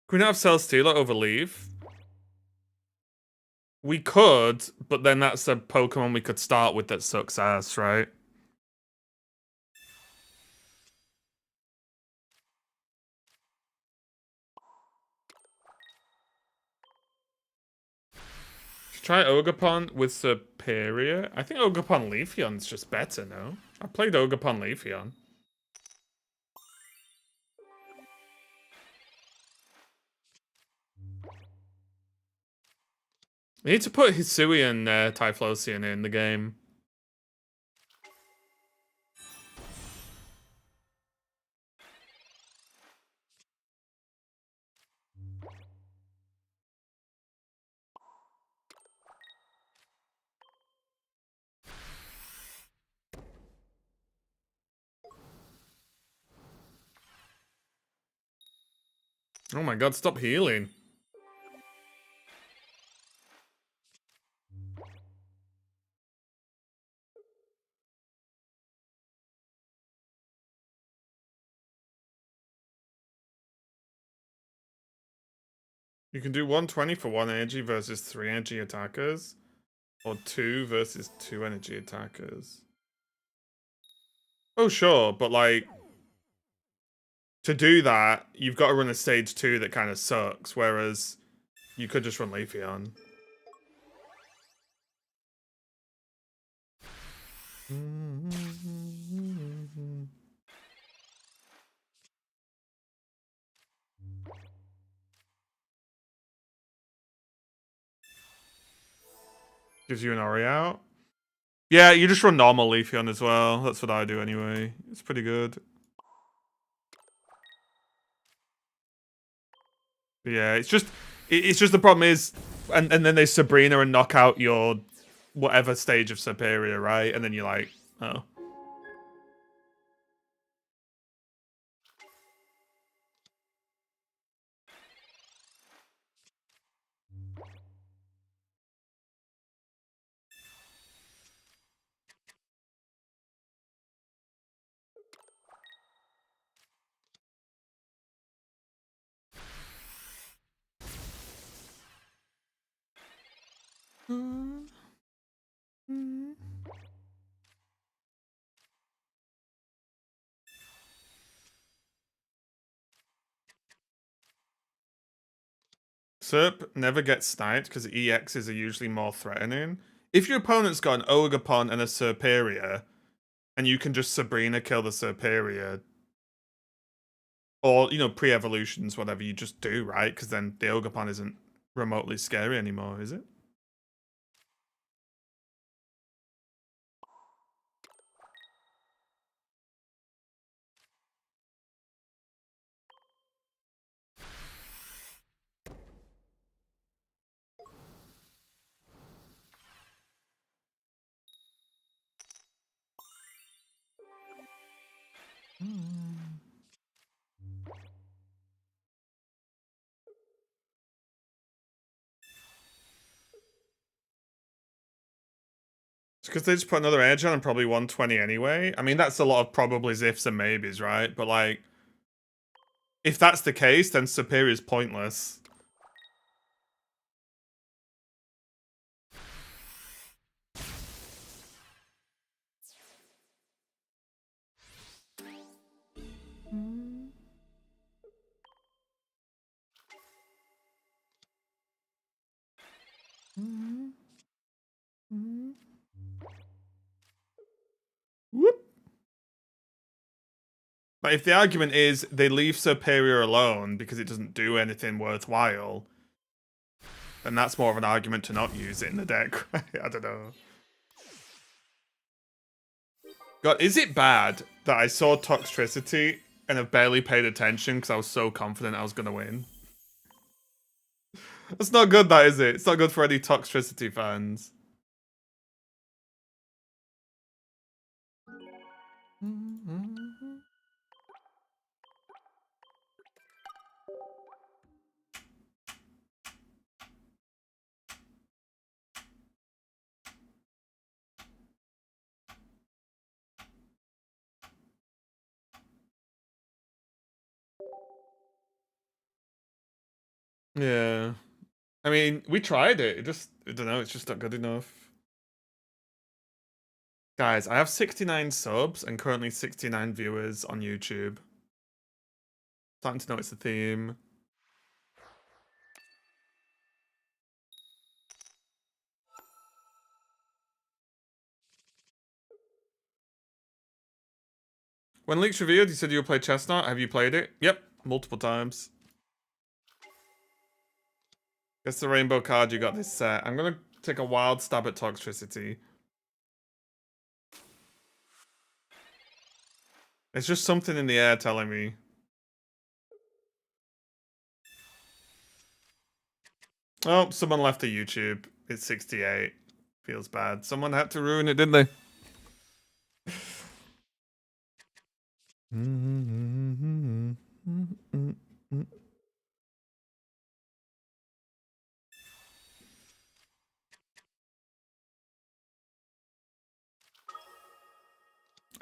Can we not have Celesteela over Leaf? We could, but then that's a Pokemon we could start with that sucks ass, right? Try Ogerpon with Superior. I think Ogerpon Leafeon's just better, no? I played Ogerpon Leafeon. We need to put Hisuian Typhlosion in the game. Oh my god, stop healing. You can do 120 for 1 energy versus 3 energy attackers. Or 2 versus 2 energy attackers. Oh, sure, but like, to do that, you've got to run a stage 2 that kind of sucks, whereas you could just run Leafeon. Gives you an Ori out. Yeah, you just run normal Leafeon as well. That's what I do anyway. It's pretty good. But yeah, it's just the problem is, and then they Sabrina and knock out your whatever stage of Superior, right? And then you're like, oh. Serp never gets sniped because EXs are usually more threatening. if your opponent's got an Ogerpon and a Serperior, and you can just Sabrina kill the Serperior, or, you know, pre-evolutions, whatever you just do, right? Because then the Ogerpon isn't remotely scary anymore, is it? Because they just put another edge on and probably 120 anyway. I mean, that's a lot of probablys, ifs, and maybes, right? But, like, if that's the case, then Superior's pointless. Whoop. But if the argument is they leave Superior alone because it doesn't do anything worthwhile, then that's more of an argument to not use it in the deck. I don't know. God, is it bad that I saw Toxtricity and have barely paid attention because I was so confident I was going to win? That's not good, that, is it? It's not good for any Toxtricity fans. Yeah. I mean, we tried it. It just, I don't know, it's just not good enough. Guys, I have 69 subs and currently 69 viewers on YouTube. Starting to notice the theme. When Leaks revealed, you said you would play Chestnut. Have you played it? Yep, multiple times. Guess the rainbow card you got this set. I'm gonna take a wild stab at Toxtricity. It's just something in the air telling me. Oh, someone left the YouTube. It's 68. Feels bad. Someone had to ruin it, didn't they?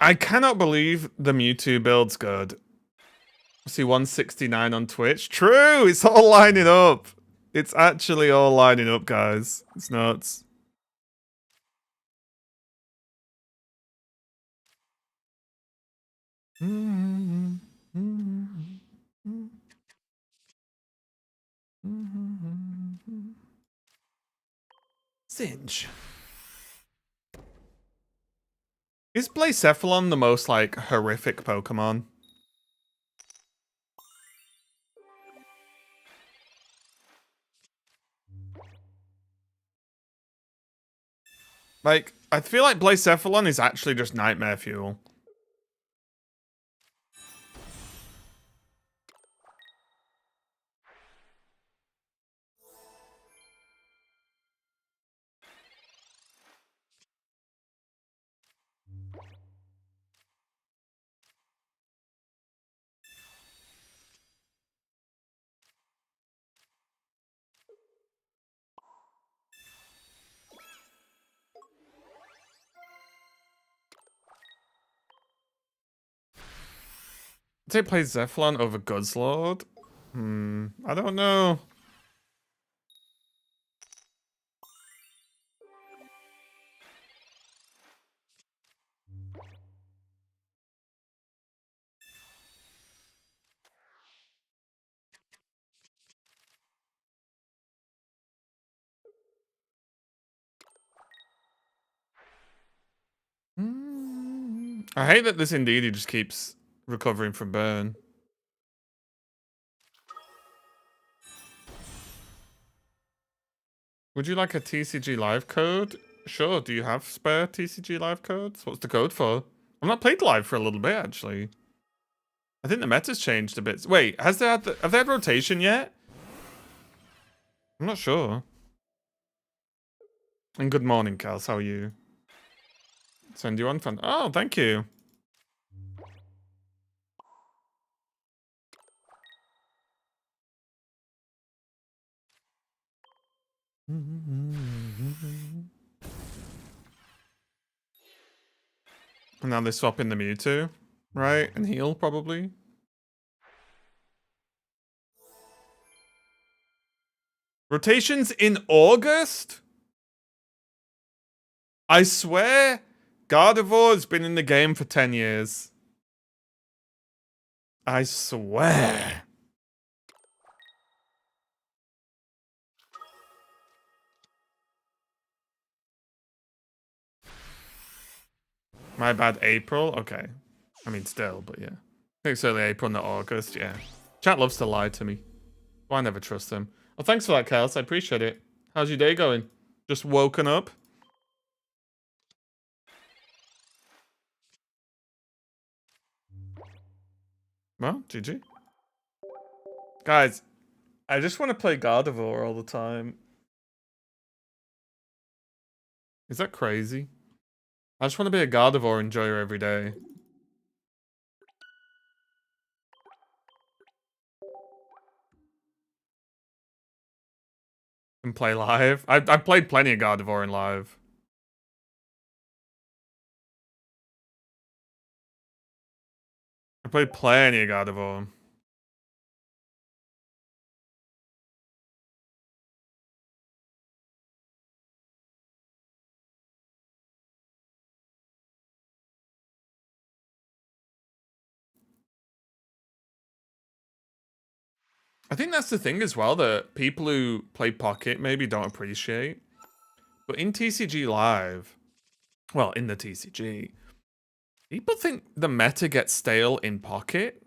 I cannot believe the Mewtwo build's good. See 169 on Twitch. True, it's all lining up. It's actually all lining up, guys. It's nuts. Singe. Is Blacephalon the most, like, horrific Pokemon? Like, I feel like Blacephalon is actually just nightmare fuel. They play Zephlon over Guzlord? I don't know. I hate that this Indeedee just keeps recovering from burn. Would you like a TCG live code? Sure, do you have spare TCG live codes? What's the code for? I've not played live for a little bit, actually. I think the meta's changed a bit. Wait, have they had rotation yet? I'm not sure. And good morning, Kels. How are you? Send you on fun. Oh, thank you. And now they swap in the Mewtwo, right? And heal, probably. Rotations in August? I swear, Gardevoir has been in the game for 10 years. I swear. My bad, April? Okay. I mean, still, but yeah. I think it's early April, not August, yeah. Chat loves to lie to me. Well, I never trust them. Well, thanks for that, Kels. I appreciate it. How's your day going? Just woken up? Well, GG. Guys, I just want to play Gardevoir all the time. Is that crazy? I just want to be a Gardevoir enjoyer every day. And play live. I've played plenty of Gardevoir in live. I played plenty of Gardevoir. I think that's the thing as well that people who play Pocket maybe don't appreciate. But in TCG Live, well, in the TCG, people think the meta gets stale in Pocket.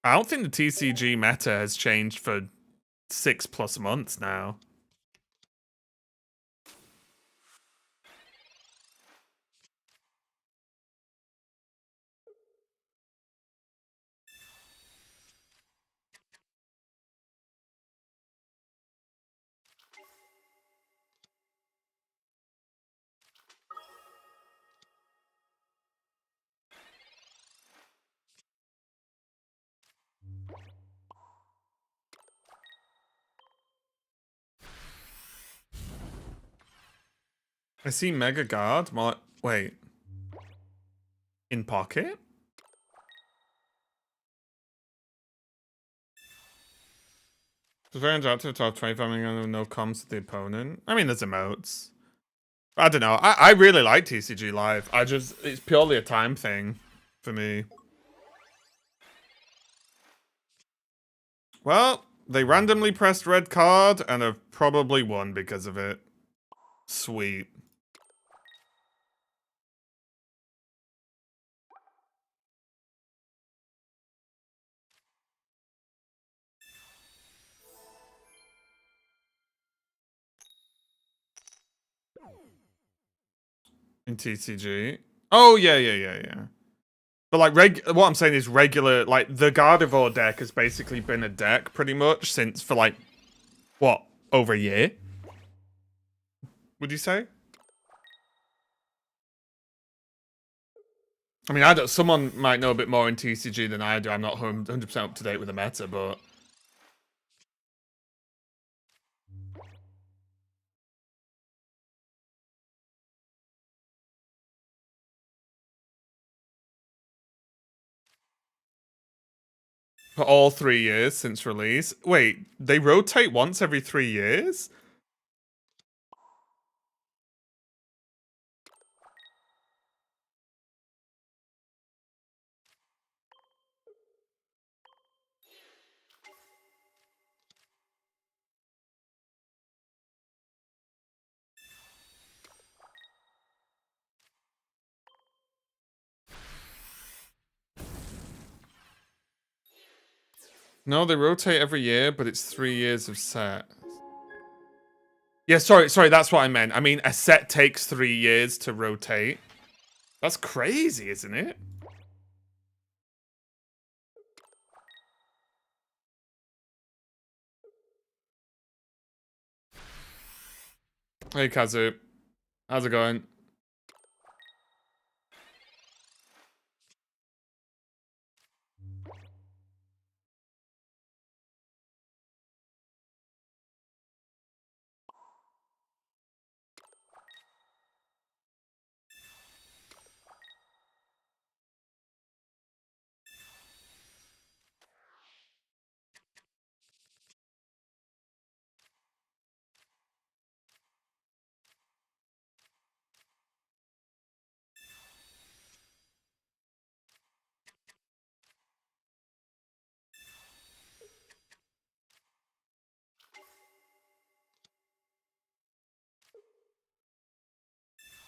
I don't think the TCG meta has changed for 6+ months now. I see Mega Guard. Wait. In Pocket? It's very interactive, top 25 million, no comms to the opponent. I mean, there's emotes. I don't know. I really like TCG Live. It's purely a time thing for me. Well, they randomly pressed red card and have probably won because of it. Sweet. In TCG. Oh, yeah. But like, what I'm saying is regular, like, the Gardevoir deck has basically been a deck pretty much since for like, what, over a year? Would you say? I mean, someone might know a bit more in TCG than I do. I'm not 100% up to date with the meta, but for all 3 years since release. Wait, they rotate once every 3 years? No, they rotate every year, but it's 3 years of set. Yeah, sorry, that's what I meant. I mean, a set takes 3 years to rotate. That's crazy, isn't it? Hey, Kazu. How's it going?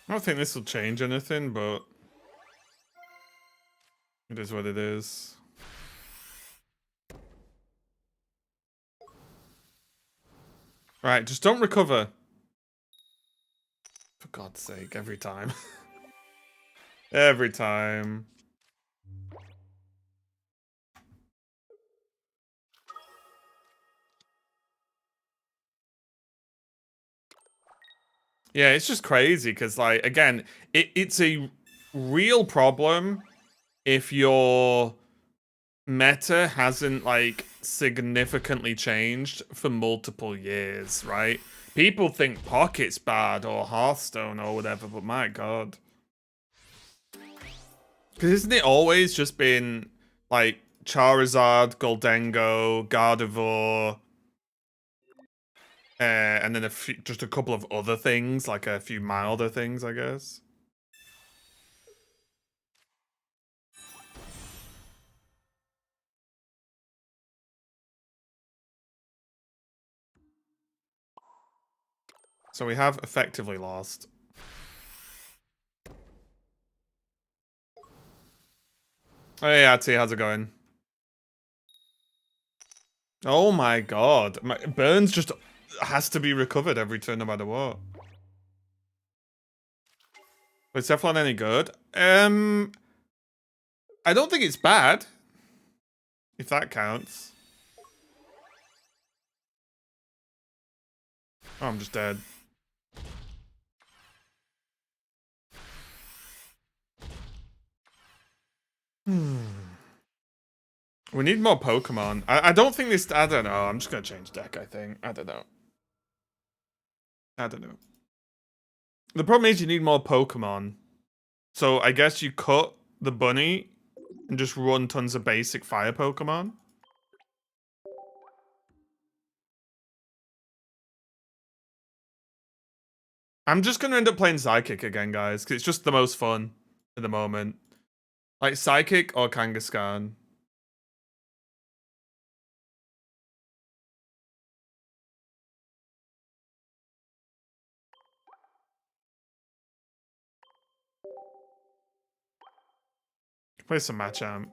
I don't think this will change anything, but it is what it is. Right, just don't recover. For God's sake, every time. Every time. Yeah, it's just crazy because, like, again, it's a real problem if your meta hasn't, like, significantly changed for multiple years, right? People think Pocket's bad or Hearthstone or whatever, but my God. Because isn't it always just been, like, Charizard, Goldengo, Gardevoir, and then just a couple of other things, like a few milder things, I guess? So we have effectively lost. Hey, Ati, how's it going? Oh my God. Burns just has to be recovered every turn no matter what. But is Cephalon any good? I don't think it's bad. If that counts. Oh, I'm just dead. We need more Pokemon. I don't think this... I don't know. I'm just going to change deck, I think. I don't know. The problem is you need more Pokemon. So I guess you cut the bunny and just run tons of basic fire Pokemon. I'm just going to end up playing Psychic again, guys, because it's just the most fun at the moment. Like Psychic or Kangaskhan. Play some Machamp.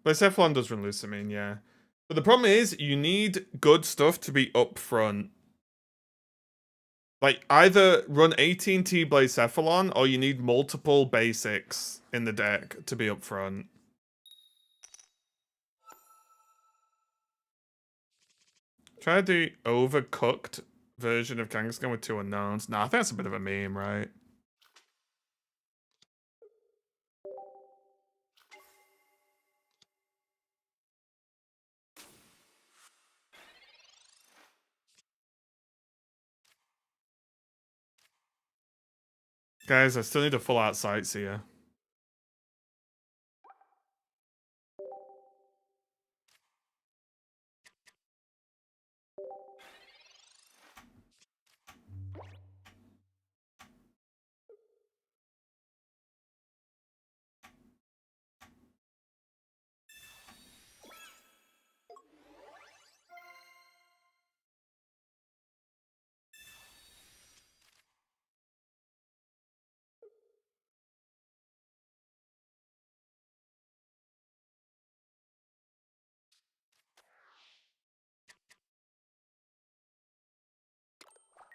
But Cephalon does run Lusamine, yeah. But the problem is, you need good stuff to be up front. Like, either run 18 T-Blade Cephalon, or you need multiple basics in the deck to be up front. Try the overcooked version of Kangaskhan with 2 unknowns. Nah, I think that's a bit of a meme, right? Guys, I still need a full-out Sightseer.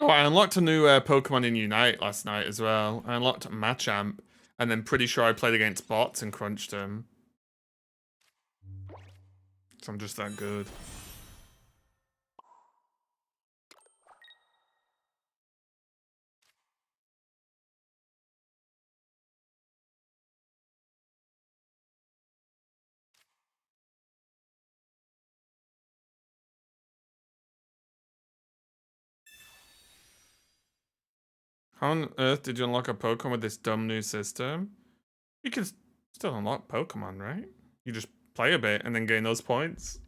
Oh, I unlocked a new Pokemon in Unite last night as well. I unlocked Machamp, and then pretty sure I played against bots and crunched him. So I'm just that good. How on earth did you unlock a Pokemon with this dumb new system? You can still unlock Pokemon, right? You just play a bit and then gain those points.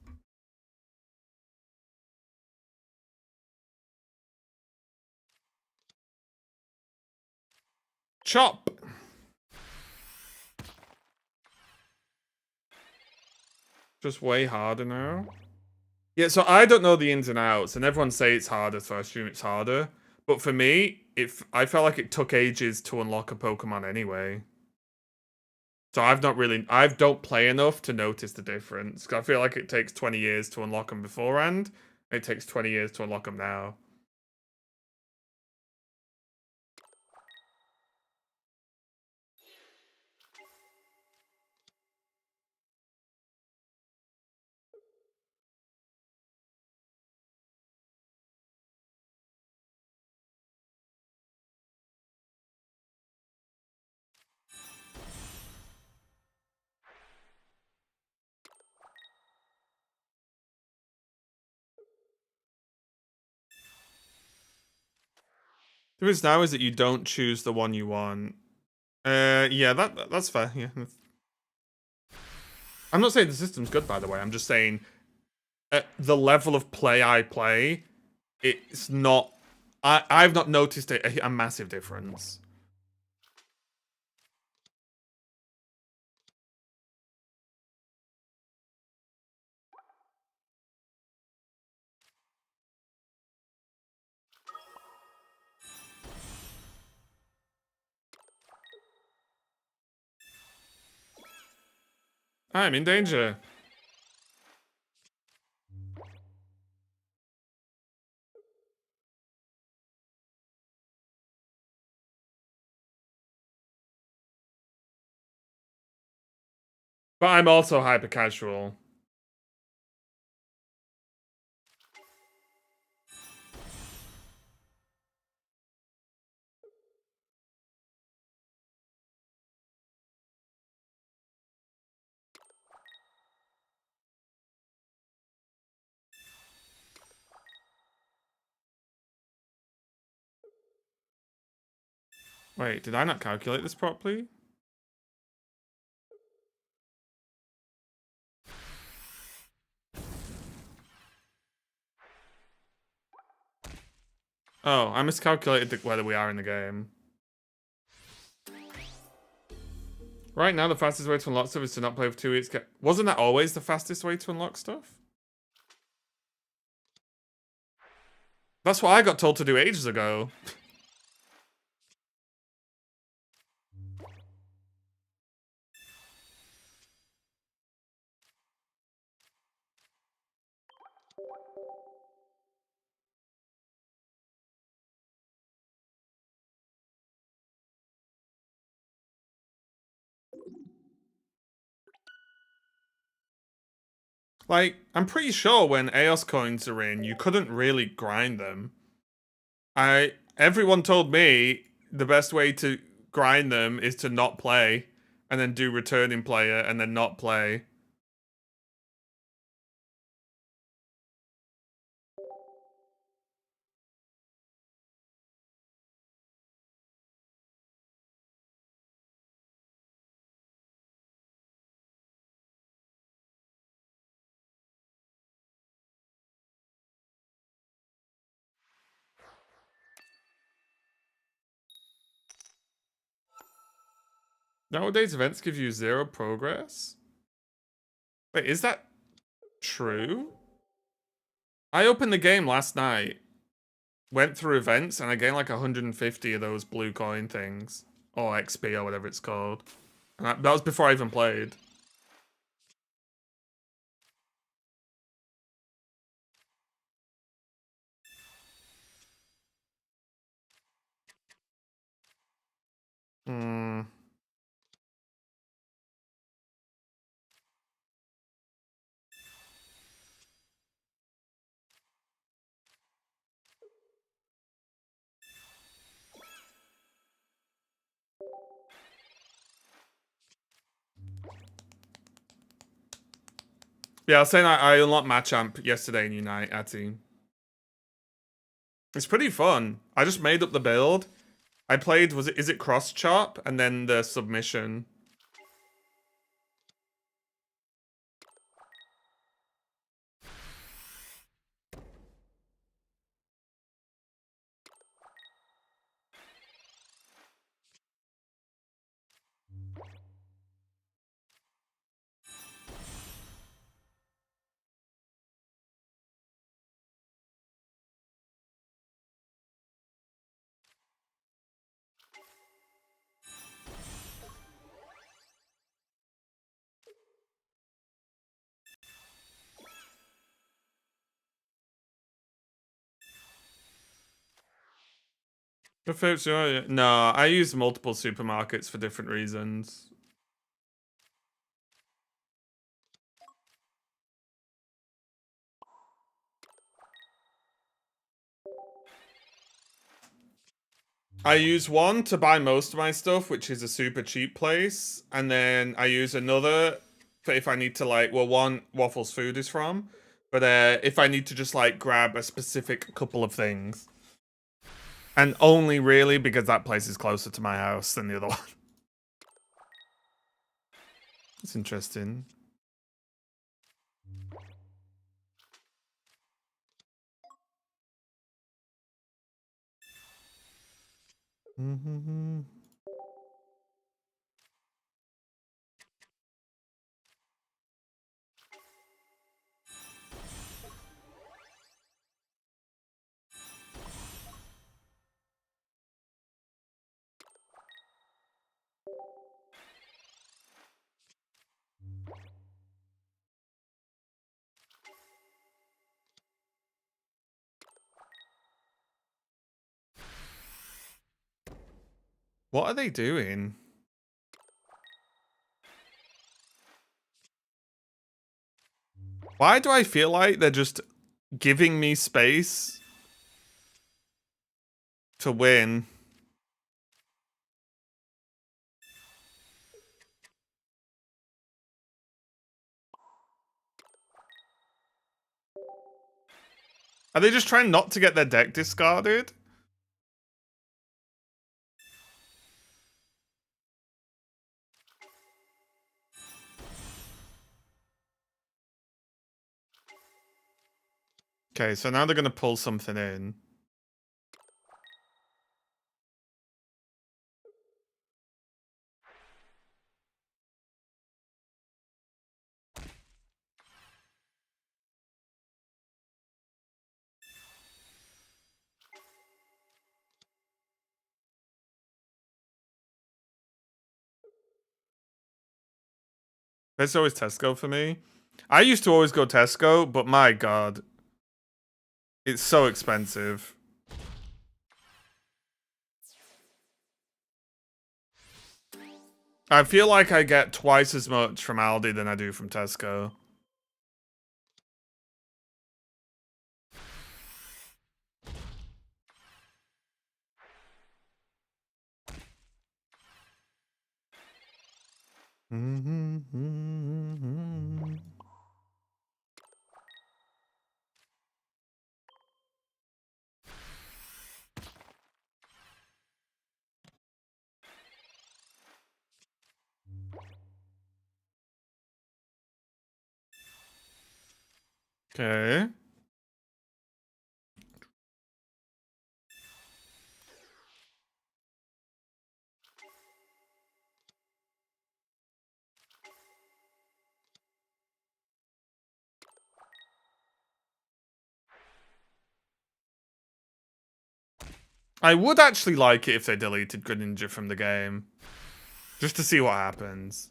Chop! Just way harder now. Yeah, so I don't know the ins and outs, and everyone say it's harder, so I assume it's harder. But for me, if I felt like it took ages to unlock a Pokemon anyway. So I don't play enough to notice the difference. 'Cause I feel like it takes 20 years to unlock them beforehand. It takes 20 years to unlock them now. The is now is that you don't choose the one you want. Yeah, that's fair. Yeah, I'm not saying the system's good, by the way. I'm just saying at the level of play I play, it's not. I've not noticed a massive difference. I'm in danger. But I'm also hyper casual. Wait, did I not calculate this properly? Oh, I miscalculated whether we are in the game. Right now, the fastest way to unlock stuff is to not play for 2 weeks. Wasn't that always the fastest way to unlock stuff? That's what I got told to do ages ago. Like, I'm pretty sure when Eos coins are in, you couldn't really grind them. Everyone told me the best way to grind them is to not play, and then do returning player, and then not play. Nowadays, events give you 0 progress? Wait, is that true? I opened the game last night, went through events, and I gained like 150 of those blue coin things. Or XP or whatever it's called. And that was before I even played. Yeah, I was saying I unlocked Machamp yesterday in Unite at team. It's pretty fun. I just made up the build. I played, is it cross chop and then the submission. No, I use multiple supermarkets for different reasons. I use one to buy most of my stuff, which is a super cheap place, and then I use another for if I need to like, well, one Waffles Food is from, but if I need to just like grab a specific couple of things. And only really because that place is closer to my house than the other one. It's interesting. Mm-hmm. What are they doing? Why do I feel like they're just giving me space to win? Are they just trying not to get their deck discarded? Okay, so now they're going to pull something in. It's always Tesco for me. I used to always go Tesco, but my god. It's so expensive. I feel like I get twice as much from Aldi than I do from Tesco. Okay. I would actually like it if they deleted Greninja from the game. Just to see what happens.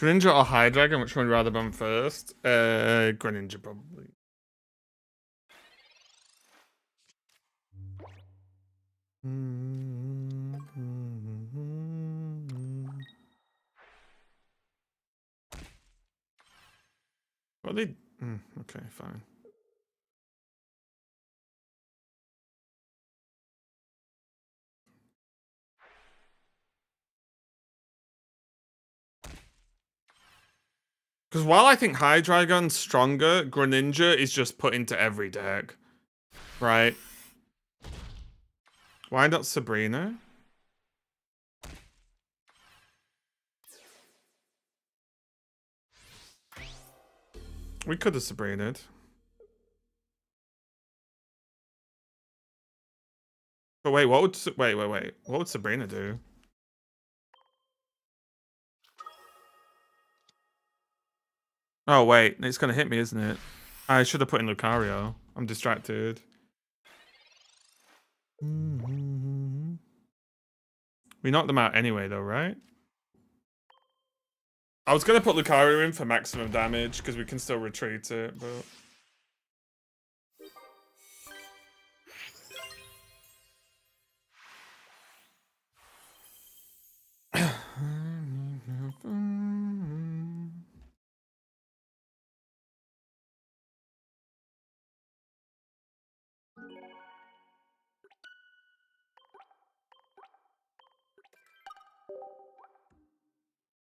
Greninja or Hydreigon? Which one would you rather ban first? Greninja probably. What they? Okay, fine. Because while I think Hydreigon's stronger, Greninja is just put into every deck, right? Why not Sabrina? We could have Sabrina'd. But wait, what would wait? What would Sabrina do? Oh wait, it's gonna hit me, isn't it? I should have put in Lucario. I'm distracted. We knocked them out anyway, though, right? I was gonna put Lucario in for maximum damage because we can still retreat it, but.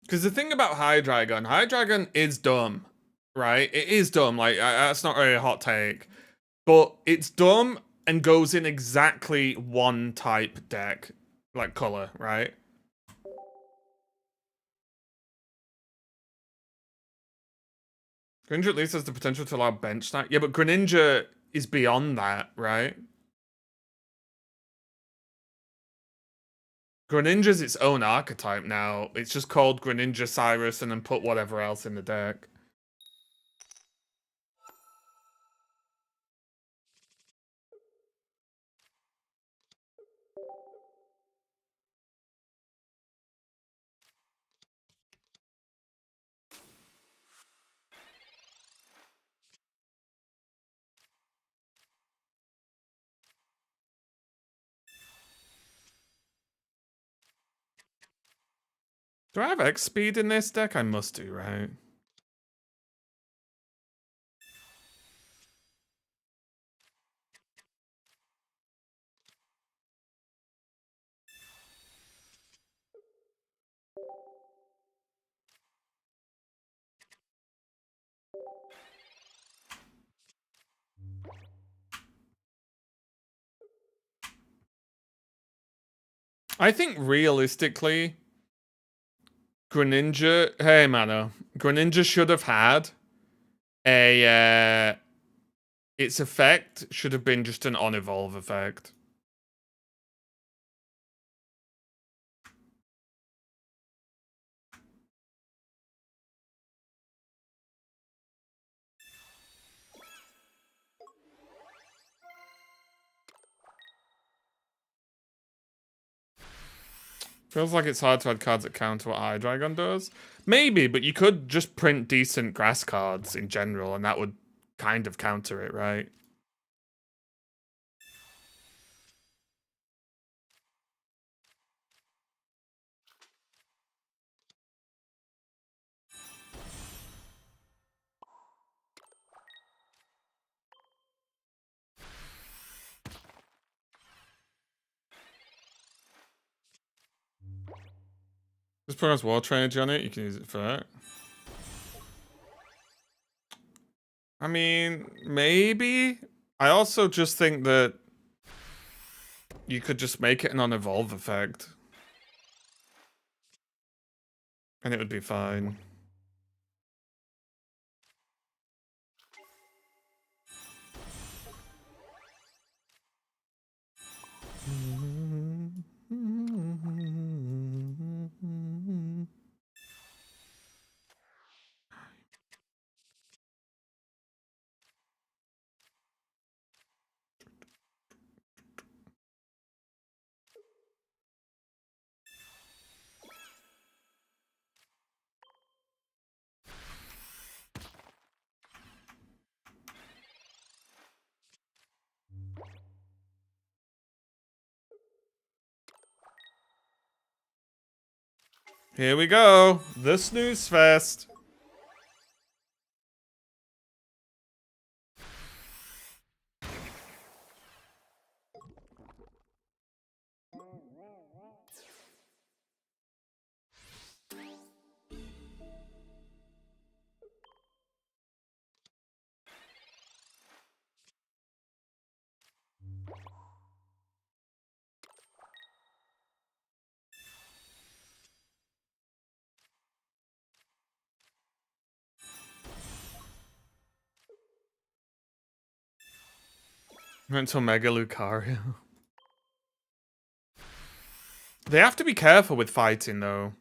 Because the thing about Hydreigon is dumb, right? It is dumb. Like that's not really a hot take, but it's dumb and goes in exactly one type deck, like color, right? Greninja at least has the potential to allow bench stack. Yeah, but Greninja is beyond that, right? Greninja's its own archetype now. It's just called Greninja Cyrus and then put whatever else in the deck. Do I have X speed in this deck? I must do, right? I think realistically, Greninja. Hey, Mano. Greninja should have had a. Its effect should have been just an on evolve effect. Feels like it's hard to add cards that counter what Hydreigon does. Maybe, but you could just print decent grass cards in general, and that would kind of counter it, right? Just put as War Energy on it, you can use it for that. I mean, maybe. I also just think that you could just make it an on-evolve effect. And it would be fine. Here we go. The snooze fest. Went to Mega Lucario. They have to be careful with fighting, though.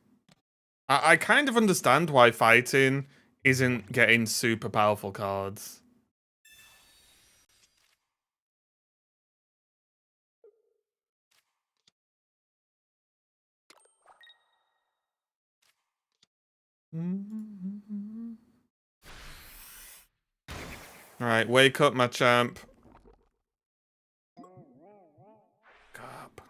I kind of understand why fighting isn't getting super powerful cards. Alright, wake up, my champ. God.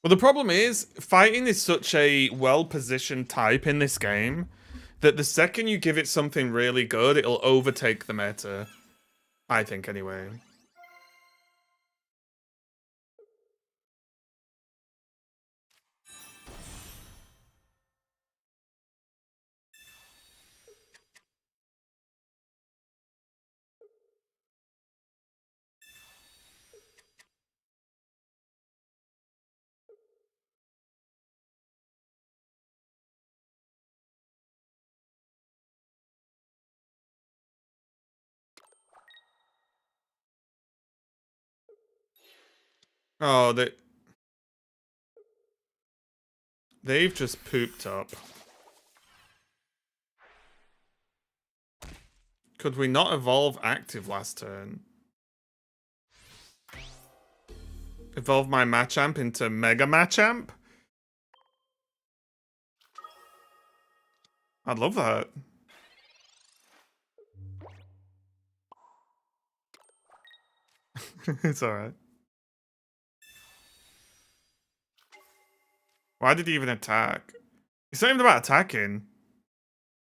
Well, the problem is, fighting is such a well-positioned type in this game that the second you give it something really good, it'll overtake the meta. I think, anyway. Oh, they've just pooped up. Could we not evolve active last turn? Evolve my Machamp into Mega Machamp? I'd love that. It's alright. Why did he even attack? It's not even about attacking.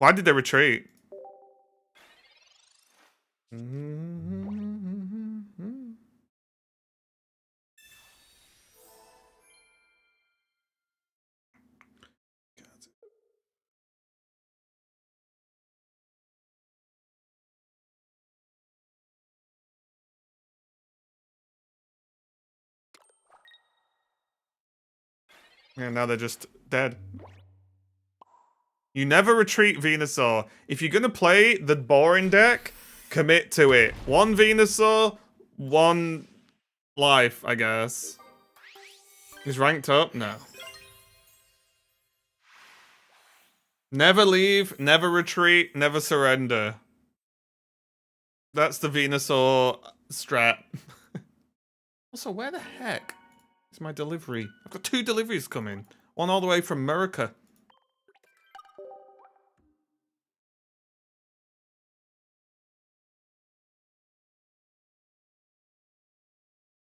Why did they retreat? Yeah, now they're just dead. You never retreat, Venusaur. If you're gonna play the boring deck, commit to it. One Venusaur, one life, I guess. He's ranked up? No. Never leave, never retreat, never surrender. That's the Venusaur strat. Also, where the heck is my delivery? I've got 2 deliveries coming. One all the way from America.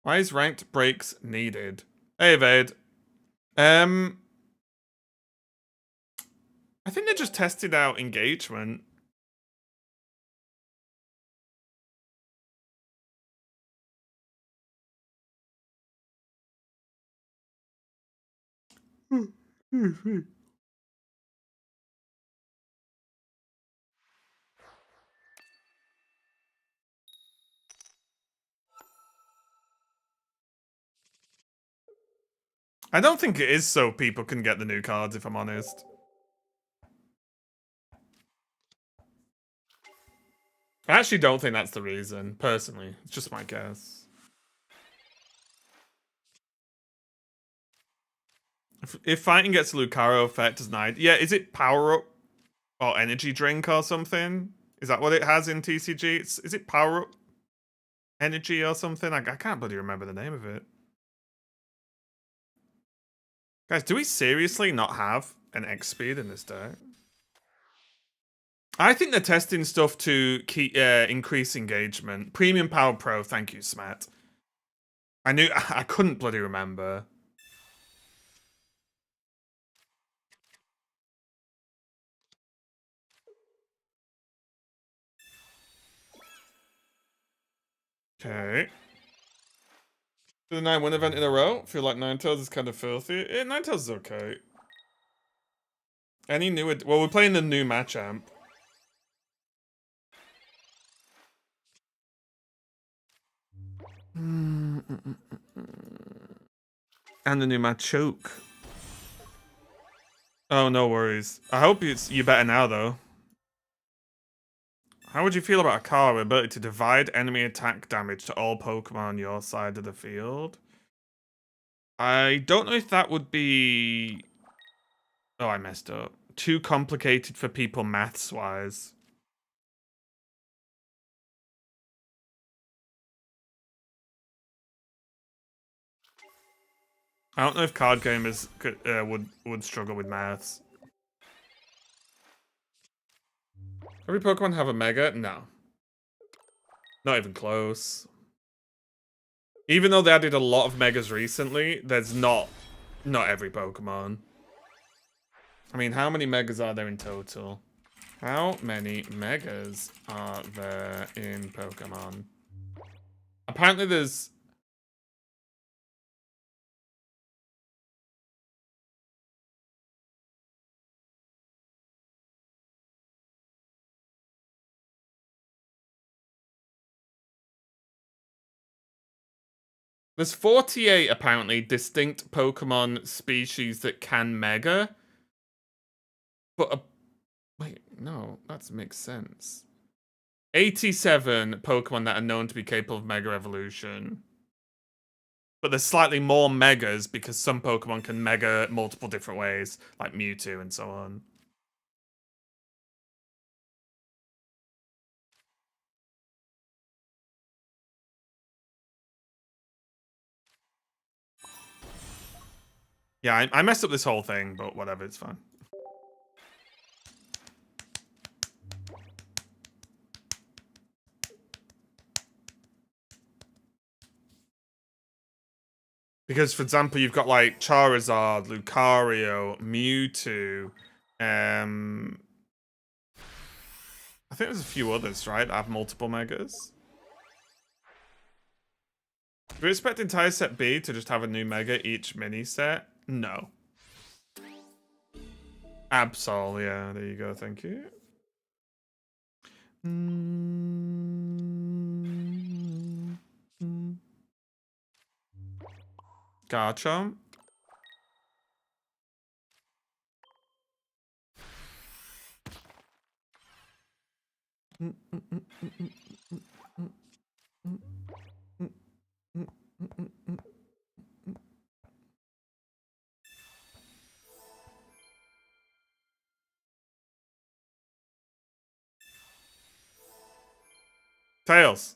Why is ranked breaks needed? Hey, Evade. I think they just tested out engagement. I don't think it is so people can get the new cards, if I'm honest. I actually don't think that's the reason, personally. It's just my guess. If fighting gets a Lucario effect as 9, yeah, is it power up? or energy drink or something. Is that what it has in TCG? Is it power up energy or something? I can't bloody remember the name of it. Guys, do we seriously not have an X speed in this deck? I think they're testing stuff to keep increase engagement. Premium Power Pro, thank you, Smat. I couldn't bloody remember. Okay. The 9-win event in a row. Feel like Ninetales is kind of filthy. Ninetales is okay. Any new? Well, we're playing the new match amp. And the new match choke. Oh, no worries. I hope you better now, though. How would you feel about a card with ability to divide enemy attack damage to all Pokemon on your side of the field? I don't know if that would be... Oh, I messed up. Too complicated for people maths-wise. I don't know if card gamers would struggle with maths. Every Pokemon have a Mega? No. Not even close. Even though they added a lot of Megas recently, there's not every Pokemon. I mean, how many Megas are there in total? How many Megas are there in Pokemon? Apparently there's... There's 48, apparently, distinct Pokemon species that can Mega. But, wait, no, that makes sense. 87 Pokemon that are known to be capable of Mega Evolution. But there's slightly more Megas because some Pokemon can Mega multiple different ways, like Mewtwo and so on. Yeah, I messed up this whole thing, but whatever, it's fine. Because, for example, you've got, like, Charizard, Lucario, Mewtwo, I think there's a few others, right, that have multiple Megas. Do we expect entire set B to just have a new Mega each mini set? No. Absol, yeah, there you go, thank you. Garchomp. Tails.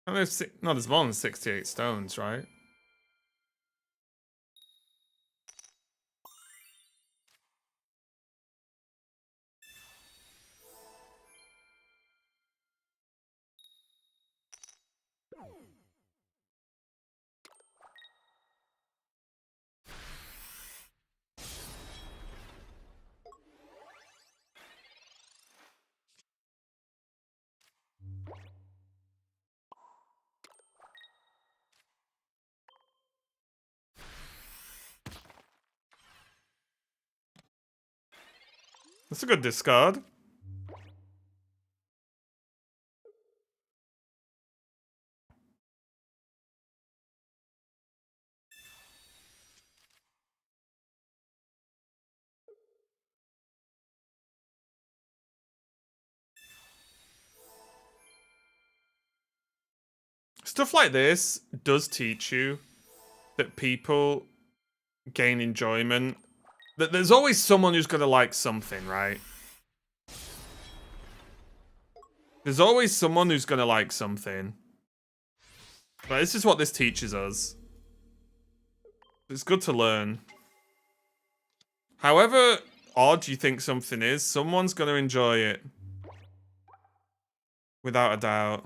Oh, no, there's more than 68 stones, right? That's a good discard. Stuff like this does teach you that people gain enjoyment. That there's always someone who's gonna like something, right? There's always someone who's gonna like something. But this is what this teaches us. It's good to learn. However odd you think something is, someone's gonna enjoy it. Without a doubt.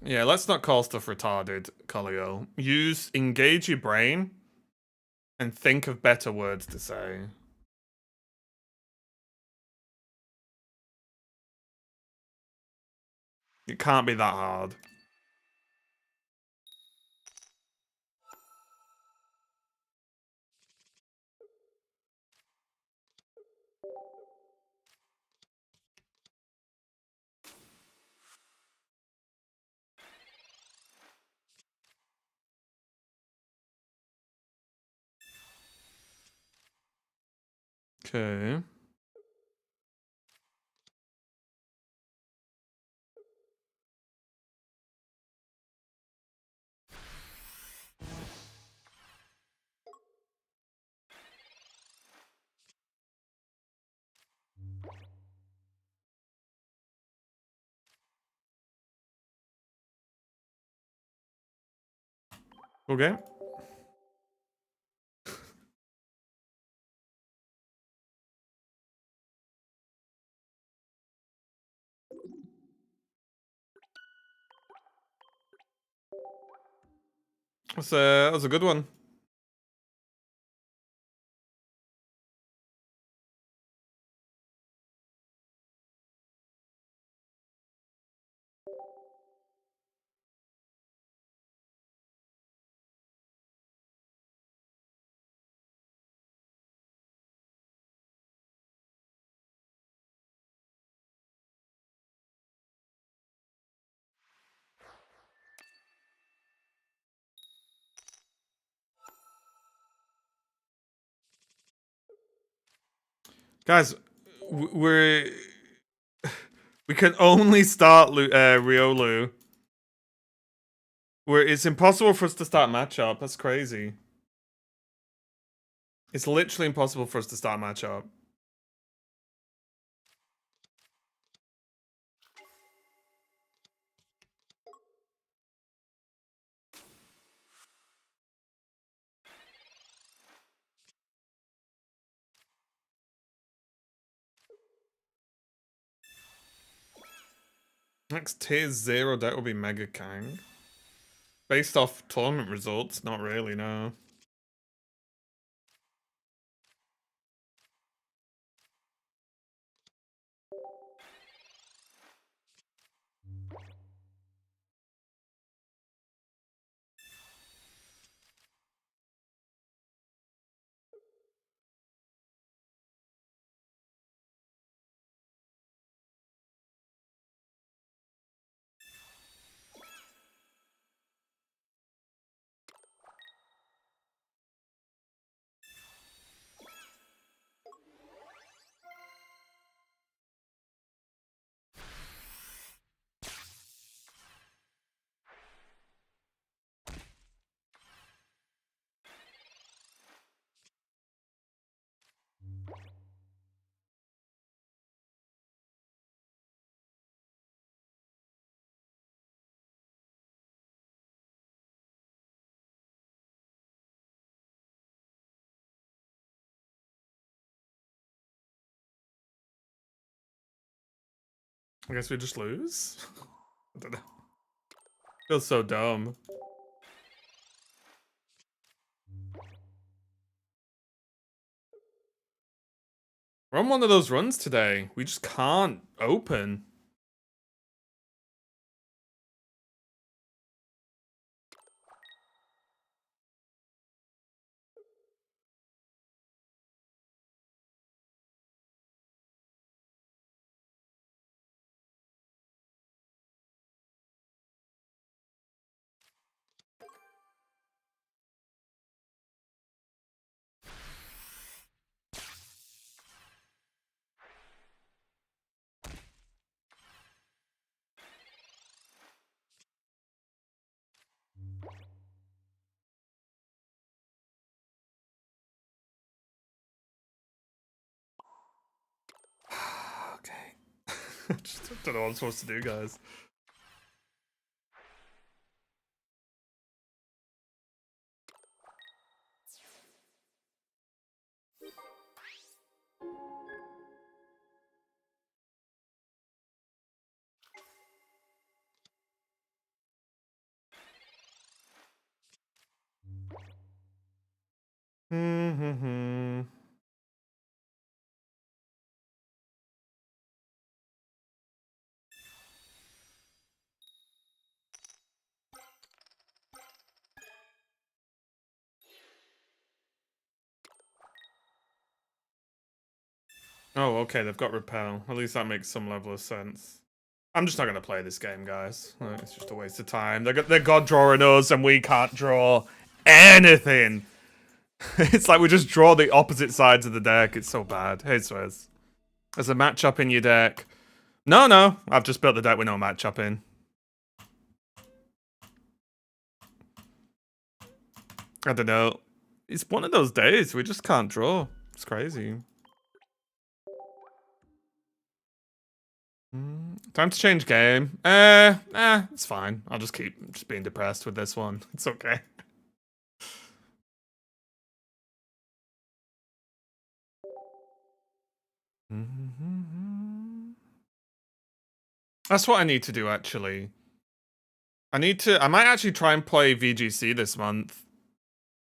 Yeah, let's not call stuff retarded, Colio. Engage your brain and think of better words to say. It can't be that hard. Okay. Okay. That was a good one. Guys, we can only start Riolu. It's impossible for us to start matchup. That's crazy. It's literally impossible for us to start matchup. Next tier 0 deck will be Mega Kang. Based off tournament results, not really, no. I guess we just lose? I don't know. Feels so dumb. We're on one of those runs today. We just can't open. Okay. Just don't know what I'm supposed to do, guys. Hmm. Oh, okay, they've got repel. At least that makes some level of sense. I'm just not gonna play this game, guys. It's just a waste of time. They're god drawing us, and we can't draw anything. It's like we just draw the opposite sides of the deck. It's so bad. Hey, Swez. There's a matchup in your deck. No, I've just built the deck with no matchup in. I don't know. It's one of those days we just can't draw. It's crazy. Time to change game. It's fine. I'll just keep just being depressed with this one. It's okay. That's what I need to do, actually. I might actually try and play VGC this month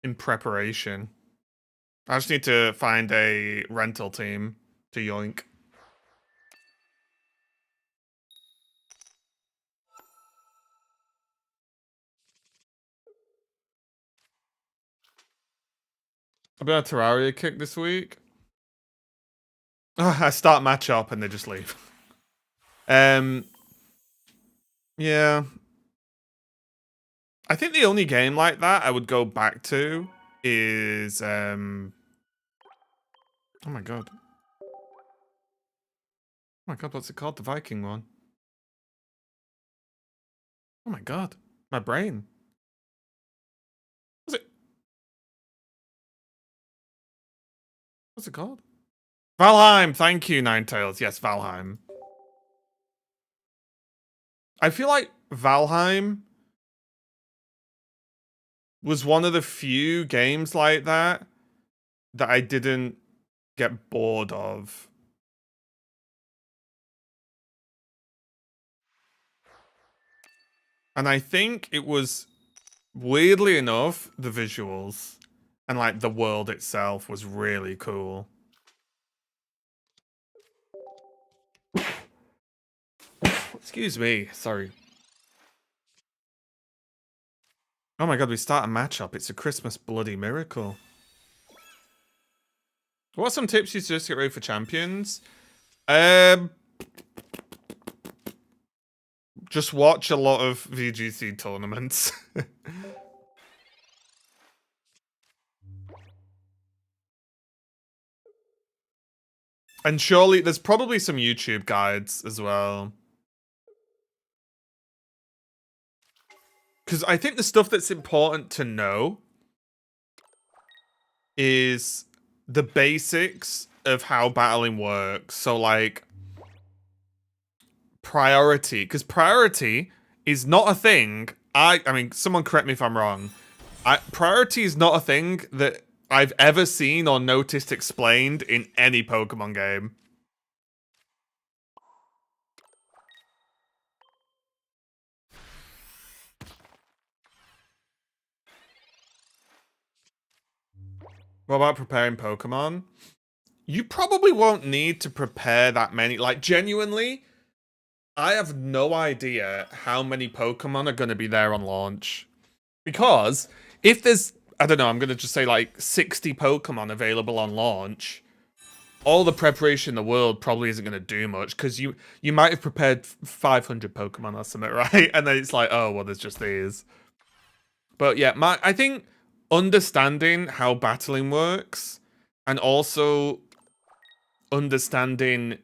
in preparation. I just need to find a rental team to yoink. I've been on a Terraria kick this week. I start match up and they just leave. Yeah. I think the only game like that I would go back to is oh my god. Oh my god, what's it called? The Viking one. Oh my god. My brain. What's it? What's it called? Valheim. Thank you, Ninetales. Yes, Valheim. I feel like Valheim was one of the few games like that I didn't get bored of. And I think it was, weirdly enough, the visuals and like the world itself was really cool. Excuse me, sorry. Oh my god, we start a matchup. It's a Christmas bloody miracle. What are some tips you suggest to get ready for champions? Just watch a lot of VGC tournaments. And surely there's probably some YouTube guides as well. Because I think the stuff that's important to know is the basics of how battling works. So, like, priority. Because priority is not a thing. I mean, someone correct me if I'm wrong. Priority is not a thing that I've ever seen or noticed explained in any Pokemon game. What about preparing Pokemon? you probably won't need to prepare that many. Like, genuinely, I have no idea how many Pokemon are going to be there on launch. Because if there's, I don't know, I'm going to just say like 60 Pokemon available on launch, all the preparation in the world probably isn't going to do much, because you might have prepared 500 Pokemon or something, right? And then it's like, oh, well, there's just these. But yeah, I think understanding how battling works and also understanding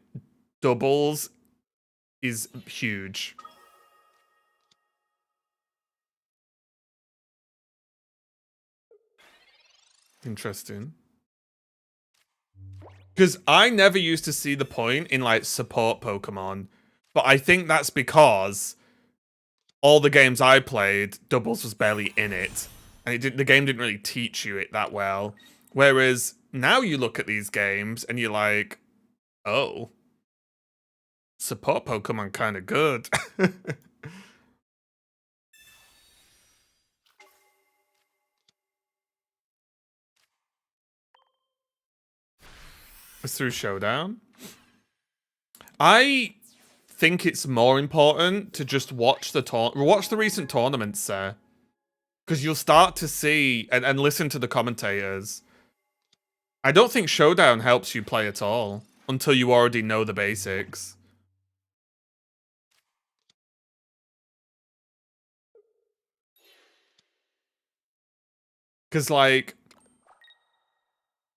doubles is huge. Interesting. Because I never used to see the point in, like, support Pokemon. But I think that's because all the games I played, doubles was barely in it. And the game didn't really teach you it that well. Whereas now you look at these games and you're like, oh, support Pokemon kind of good. It's through Showdown. I think it's more important to just watch the recent tournaments, sir. Because you'll start to see and listen to the commentators. I don't think Showdown helps you play at all until you already know the basics. Because, like,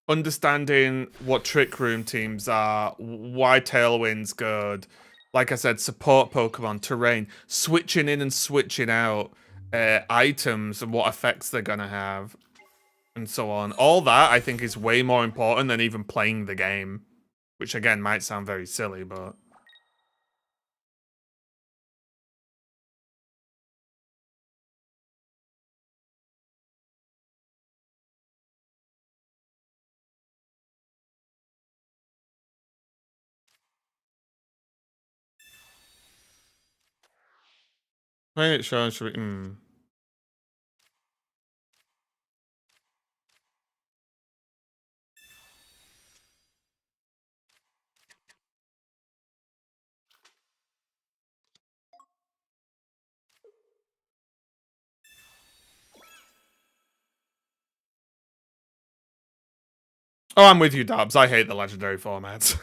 understanding what Trick Room teams are, why Tailwind's good, like I said, support Pokemon, terrain, switching in and switching out, items and what effects they're gonna have, and so on. All that, I think, is way more important than even playing the game. Which, again, might sound very silly, but... Maybe it should be... Oh, I'm with you, Dubs. I hate the legendary formats.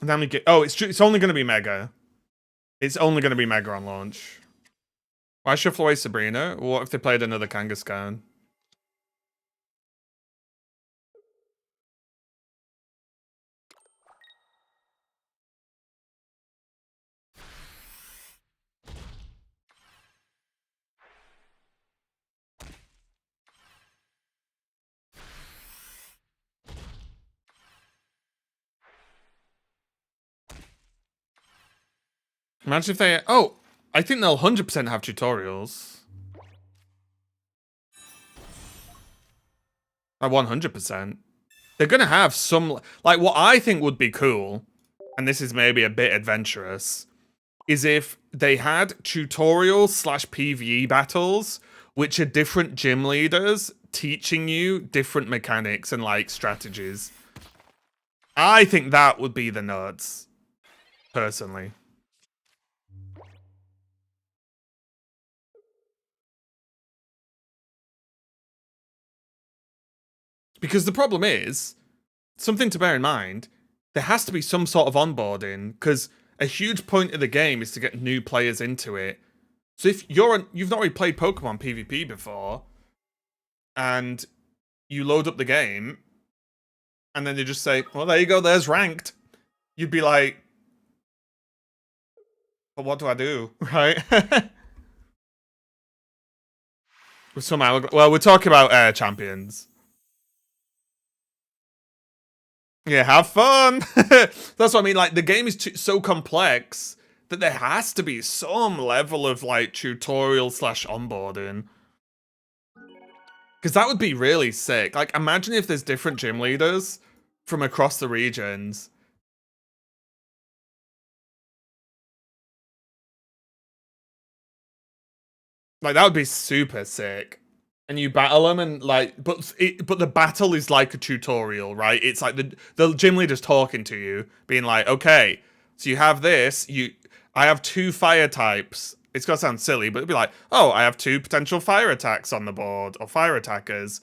And then we get... Oh, it's only going to be Mega. It's only going to be Mega on launch. Why shuffle away Sabrina? What if they played another Kangaskhan? Imagine if they... Oh, I think they'll 100% have tutorials. Like 100%. They're going to have some... Like, what I think would be cool, and this is maybe a bit adventurous, is if they had tutorials / PvE battles, which are different gym leaders teaching you different mechanics and, like, strategies. I think that would be the nuts, personally. Because the problem is, something to bear in mind, there has to be some sort of onboarding, because a huge point of the game is to get new players into it. So if you've not really played Pokemon PvP before, and you load up the game, and then they just say, well, there you go, there's ranked. You'd be like, but what do I do, right? With some well, we're talking about champions. Yeah, have fun. That's what I mean. Like, the game is so complex that there has to be some level of like tutorial slash onboarding. Because that would be really sick. Like, imagine if there's different gym leaders from across the regions. Like, that would be super sick. And you battle them, and like, but the battle is like a tutorial, right? It's like the gym leader's talking to you, being like, okay, so you have this, I have 2 fire types. It's gonna sound silly, but it'd be like, oh, I have 2 potential fire attacks on the board, or fire attackers,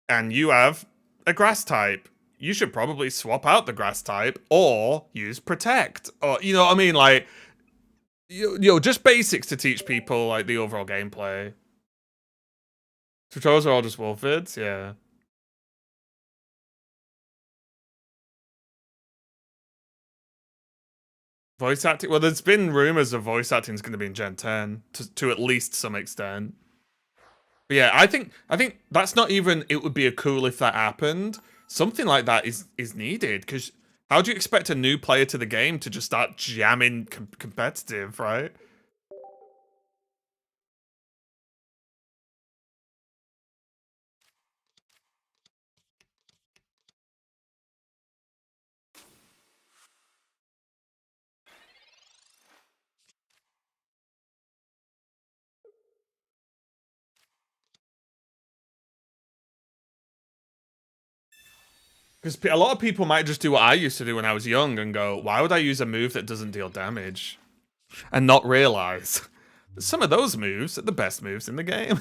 and you have a grass type. You should probably swap out the grass type or use protect, or you know what I mean, like, just basics to teach people like the overall gameplay. Tutorials are all just Wolfids, yeah. Voice acting. Well, there's been rumors of voice acting is going to be in Gen 10 to at least some extent. But yeah, I think that's not even. It would be a cool if that happened. Something like that is needed, because how do you expect a new player to the game to just start jamming competitive, right? Because a lot of people might just do what I used to do when I was young and go, why would I use a move that doesn't deal damage? And not realize some of those moves are the best moves in the game.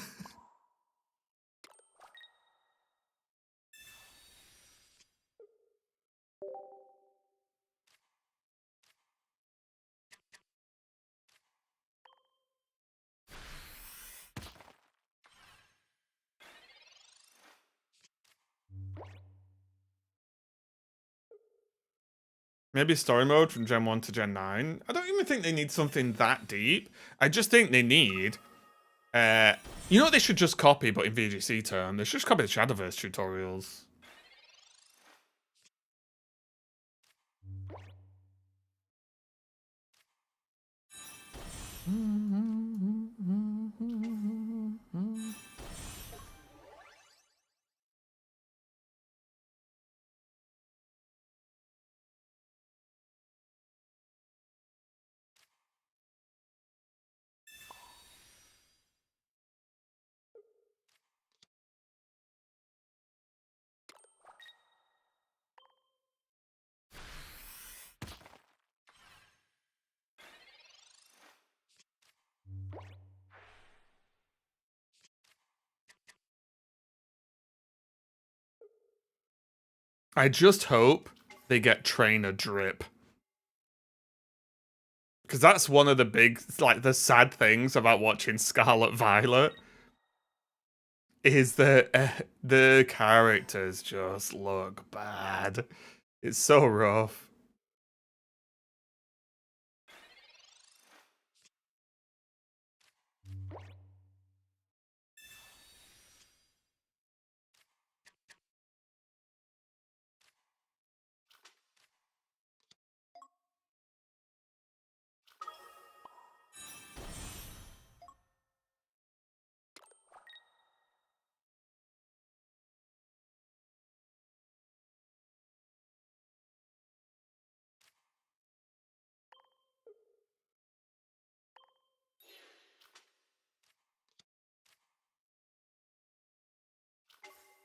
Maybe story mode from Gen 1 to Gen 9. I don't even think they need something that deep. I just think they need... you know what they should just copy, but in VGC term? They should just copy the Shadowverse tutorials. I just hope they get trainer drip. Because that's one of the big, like, the sad things about watching Scarlet Violet is that the characters just look bad. It's so rough.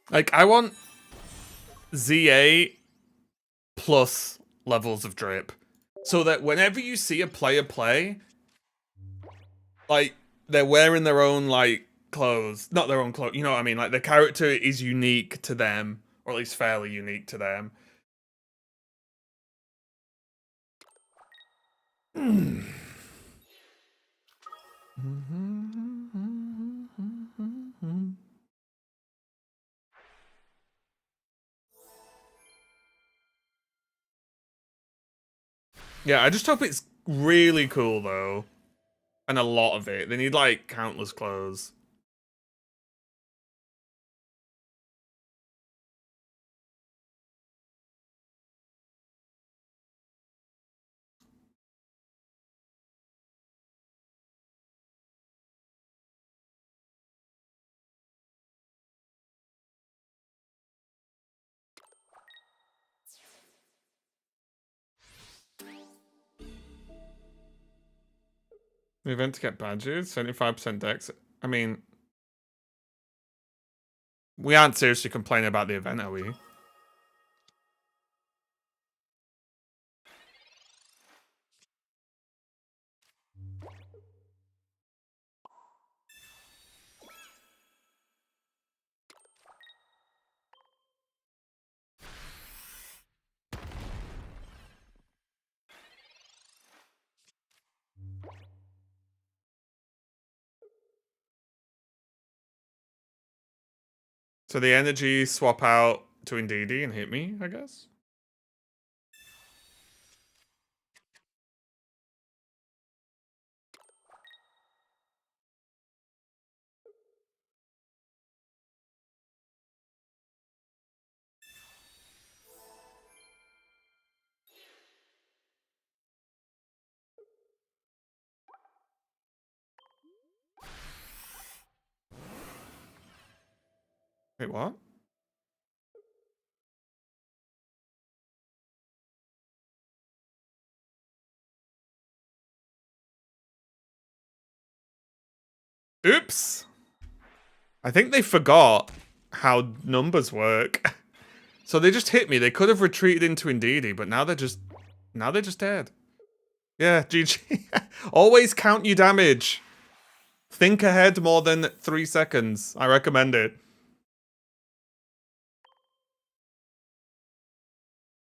Like, I want ZA plus levels of drip, so that whenever you see a player play, like, they're wearing their own, like, clothes. Not their own clothes, you know what I mean? Like, the character is unique to them, or at least fairly unique to them. Yeah, I just hope it's really cool, though. And a lot of it. They need, like, countless clothes. The event to get badges, 75% dex. I mean, we aren't seriously complaining about the event, are we? So the energy swap out to Indeedee and hit me, I guess? Wait, what? Oops! I think they forgot how numbers work. So they just hit me. They could have retreated into Indeedee, but now they're just dead. Yeah, GG. Always count your damage. Think ahead more than 3 seconds. I recommend it.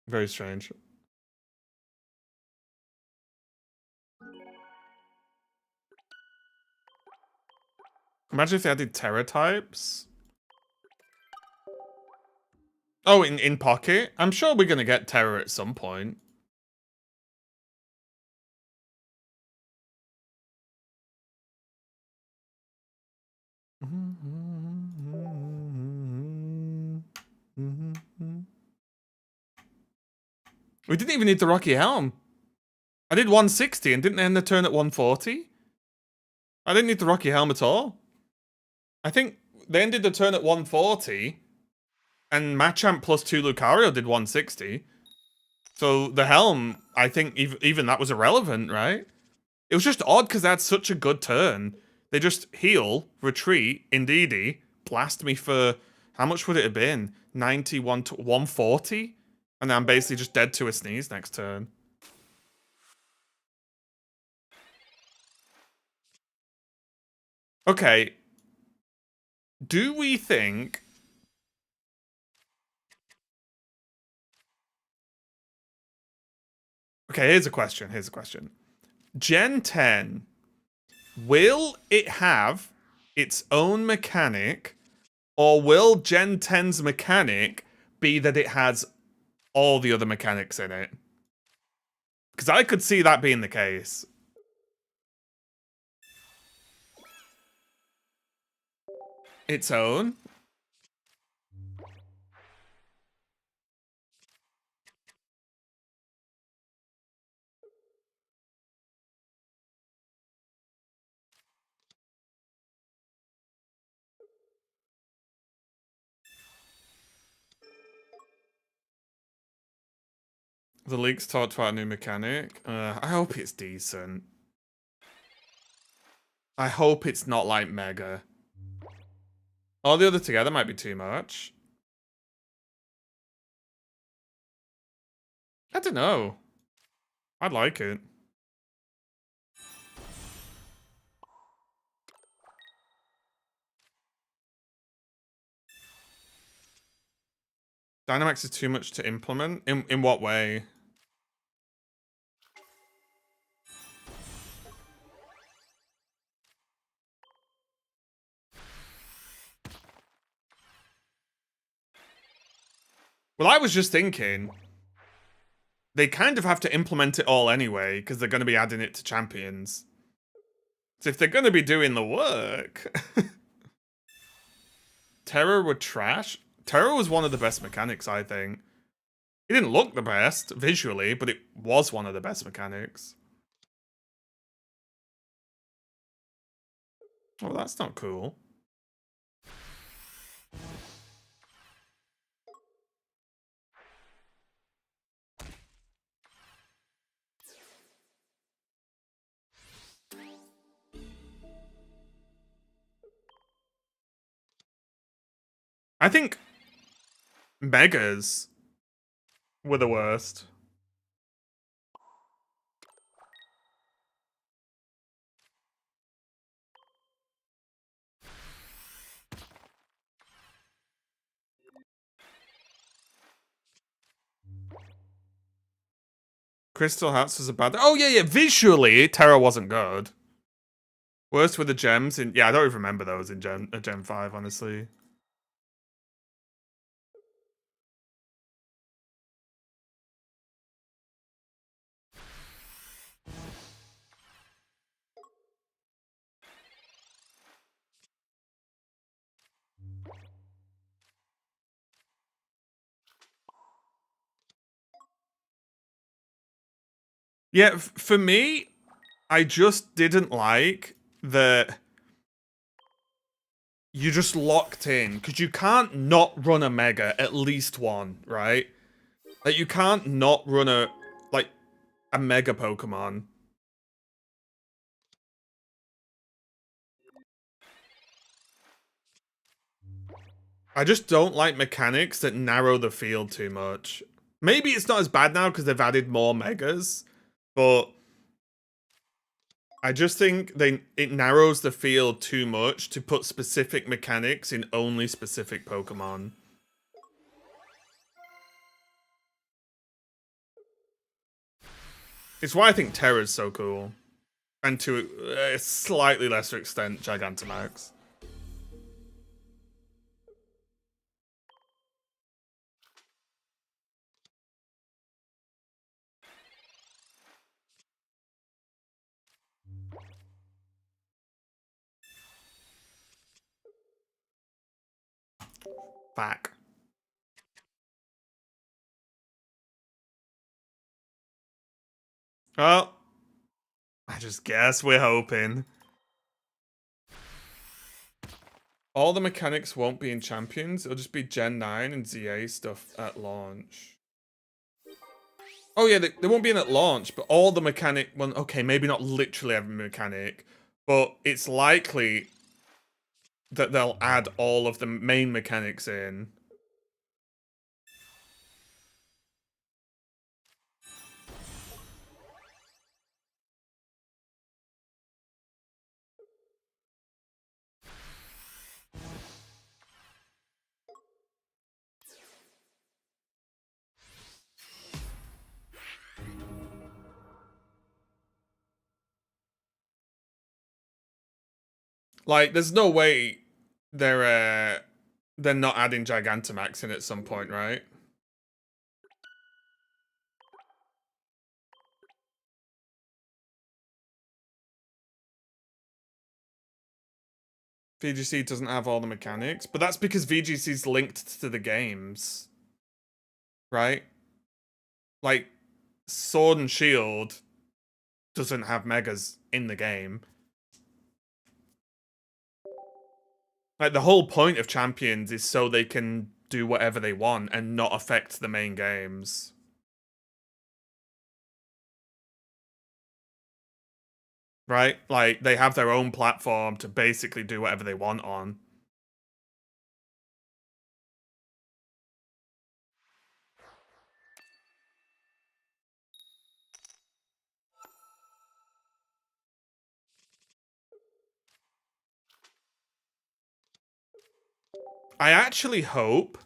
Very strange. Imagine if they added terror types. Oh, in Pocket? I'm sure we're gonna get terror at some point. We didn't even need the Rocky Helm. I did 160 and didn't end the turn at 140. I didn't need the Rocky Helm at all. I think they ended the turn at 140 and Machamp plus 2 Lucario did 160. So the Helm, I think even that was irrelevant, right? It was just odd because they had such a good turn. They just heal, retreat, Indeedee, blast me for, how much would it have been? 91 to 140? And then I'm basically just dead to a sneeze next turn. Okay. Do we think... Okay, here's a question. Gen 10, will it have its own mechanic, or will Gen 10's mechanic be that it has all the other mechanics in it? Because I could see that being the case. Its own? The leaks talked about a new mechanic. I hope it's decent. I hope it's not like Mega. All the other together might be too much. I don't know. I'd like it. Dynamax is too much to implement? In what way? Well, I was just thinking, they kind of have to implement it all anyway, because they're going to be adding it to champions. So if they're going to be doing the work... Terror were trash? Terror was one of the best mechanics, I think. It didn't look the best, visually, but it was one of the best mechanics. Oh, that's not cool. I think megas were the worst. Crystal Hearts was about. Oh yeah. Visually, Terra wasn't good. Worst with the gems in. Yeah, I don't even remember those in Gen 5, honestly. Yeah, for me, I just didn't like that you just locked in because you can't not run a mega at least one, right? Like you can't not run a mega Pokemon. I just don't like mechanics that narrow the field too much. Maybe it's not as bad now because they've added more megas, but I just think it narrows the field too much to put specific mechanics in only specific Pokemon. It's why I think Terra's so cool. And to a slightly lesser extent, Gigantamax. Fuck. Well, I just guess we're hoping. All the mechanics won't be in Champions. It'll just be Gen 9 and ZA stuff at launch. Oh yeah, they won't be in at launch, but all the mechanic... Well, okay, maybe not literally every mechanic, but it's likely that they'll add all of the main mechanics in. Like, there's no way they're not adding Gigantamax in at some point, right? VGC doesn't have all the mechanics, but that's because VGC's linked to the games, right? Like, Sword and Shield doesn't have megas in the game. Like, the whole point of Champions is so they can do whatever they want and not affect the main games. Right? Like, they have their own platform to basically do whatever they want on. I actually hope...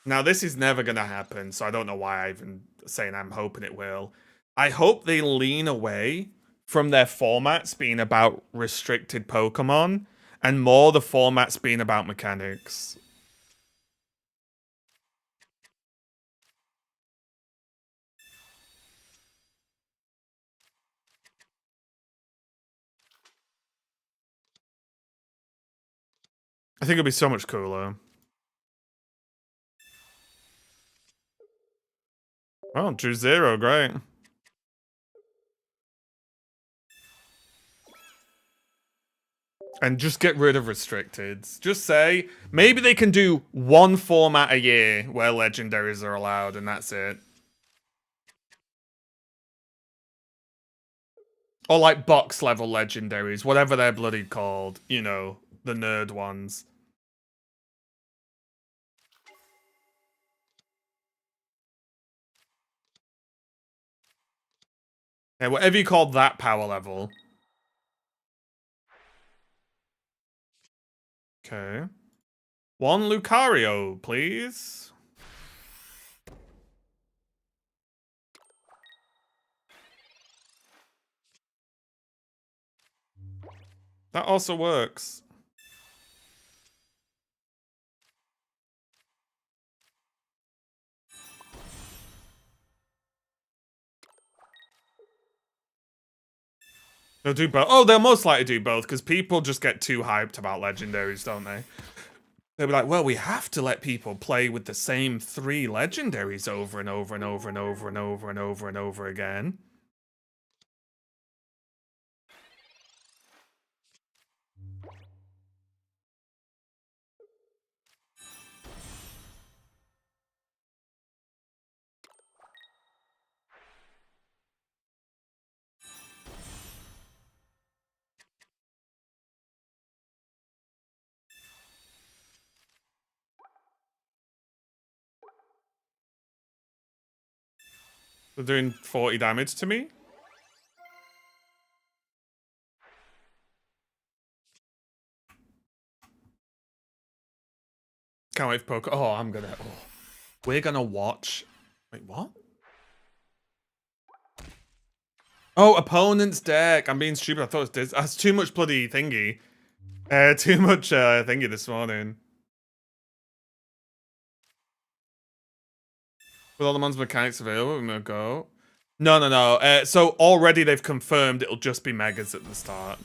Now, this is never going to happen, so I don't know why I'm even saying I'm hoping it will. I hope they lean away from their formats being about restricted Pokemon and more the formats being about mechanics. I think it'd be so much cooler. Oh, drew 0, great. And just get rid of restricteds. Just say, maybe they can do one format a year where legendaries are allowed, and that's it. Or like box level legendaries, whatever they're bloody called. You know, the nerd ones. Yeah, whatever you call that power level. Okay. One Lucario, please. That also works. They'll do both. Oh, they'll most likely do both because people just get too hyped about legendaries, don't they? They'll be like, well, we have to let people play with the same 3 legendaries over and over and over and over and over and over and over again. They're doing 40 damage to me. Can't wait for Poke. Oh, I'm gonna. Oh. We're gonna watch. Wait, what? Oh, opponent's deck. I'm being stupid. I thought it was this. That's too much bloody thingy. Too much thingy this morning. With all the monster mechanics available, we're gonna go. No, no, no. So already they've confirmed it'll just be megas at the start.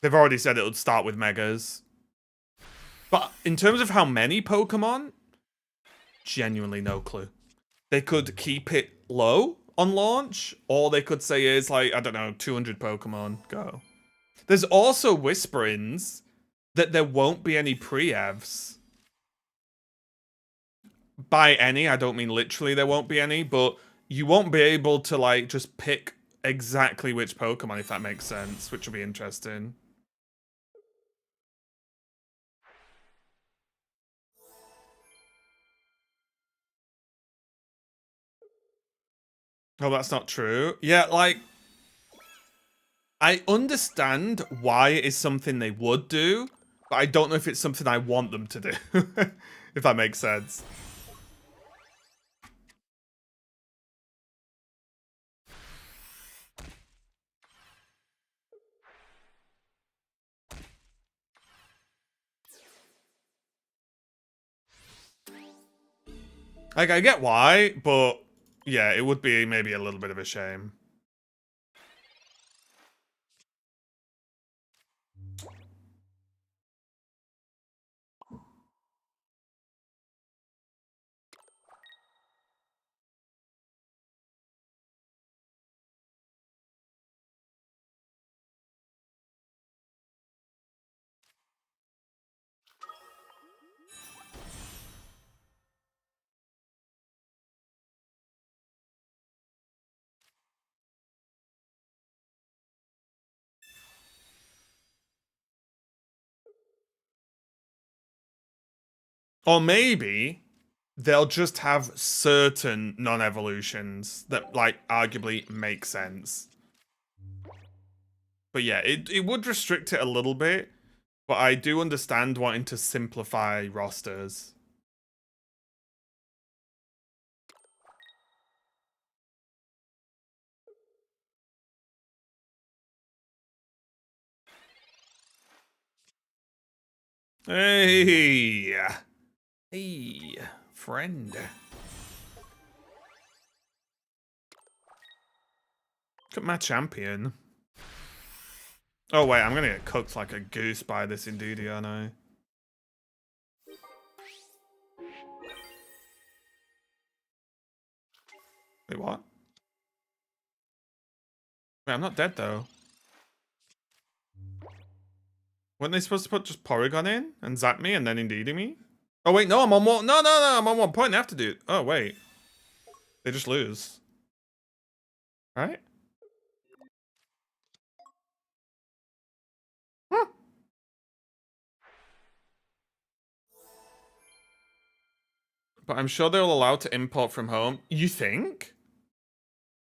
They've already said it'll start with megas. But in terms of how many Pokemon, genuinely no clue. They could keep it low on launch, or they could say is like, I don't know, 200 Pokemon, go. There's also whisperings that there won't be any pre-evs. By any, I don't mean literally there won't be any, but you won't be able to like just pick exactly which Pokemon, if that makes sense, which will be interesting. Oh, that's not true. Yeah, like, I understand why it is something they would do, but I don't know if it's something I want them to do, if that makes sense. Like, I get why, but yeah, it would be maybe a little bit of a shame. Or maybe they'll just have certain non-evolutions that, like, arguably make sense. But yeah, it would restrict it a little bit, but I do understand wanting to simplify rosters. Hey! Hey, friend. Look at my champion. Oh wait, I'm gonna get cooked like a goose by this Indeedee, aren't I? Wait, what? Wait, I'm not dead though. Weren't they supposed to put just Porygon in and zap me and then Indeedee me? Oh wait, no, I'm on one. No, no, no, I'm on 1 point. They have to do it. Oh wait, they just lose. Right? Huh. But I'm sure they're all allowed to import from home. You think?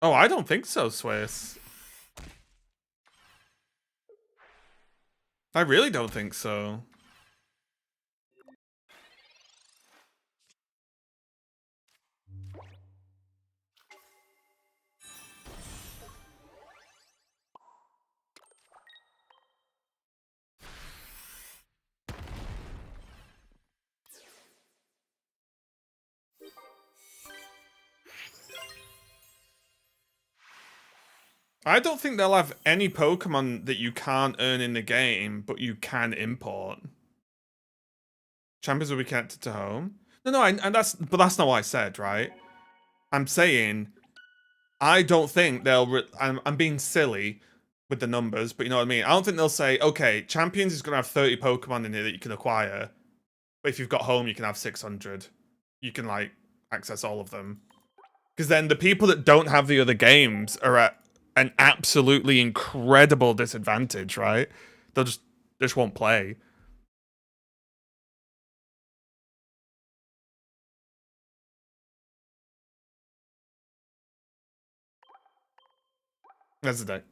Oh, I don't think so, Swiss. I really don't think so. I don't think they'll have any Pokemon that you can't earn in the game, but you can import. Champions will be kept to home. No, and but that's not what I said, right? I'm saying I don't think they'll. I'm being silly with the numbers, but you know what I mean. I don't think they'll say, okay, Champions is gonna have 30 Pokemon in here that you can acquire, but if you've got home, you can have 600. You can like access all of them. Because then the people that don't have the other games are at an absolutely incredible disadvantage, right? They'll just won't play. That's the day.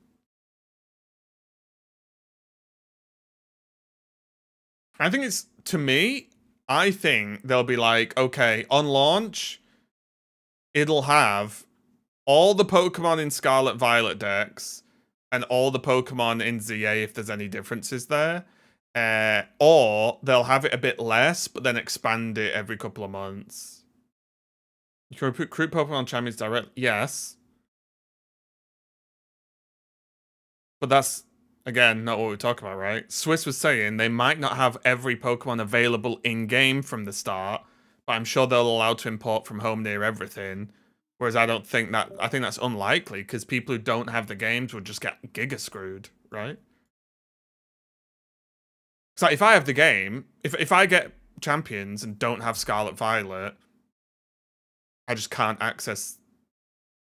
I think it's to me. I think they'll be like, okay, on launch, it'll have all the Pokemon in Scarlet Violet decks and all the Pokemon in ZA if there's any differences there. Or they'll have it a bit less, but then expand it every couple of months. You can recruit Pokemon champions directly. Yes. But that's, again, not what we're talking about, right? Swiss was saying they might not have every Pokemon available in-game from the start, but I'm sure they'll allow to import from home near everything. Whereas I don't think that, I think that's unlikely, because people who don't have the games would just get giga screwed, right? So if I have the game, if I get champions and don't have Scarlet Violet, I just can't access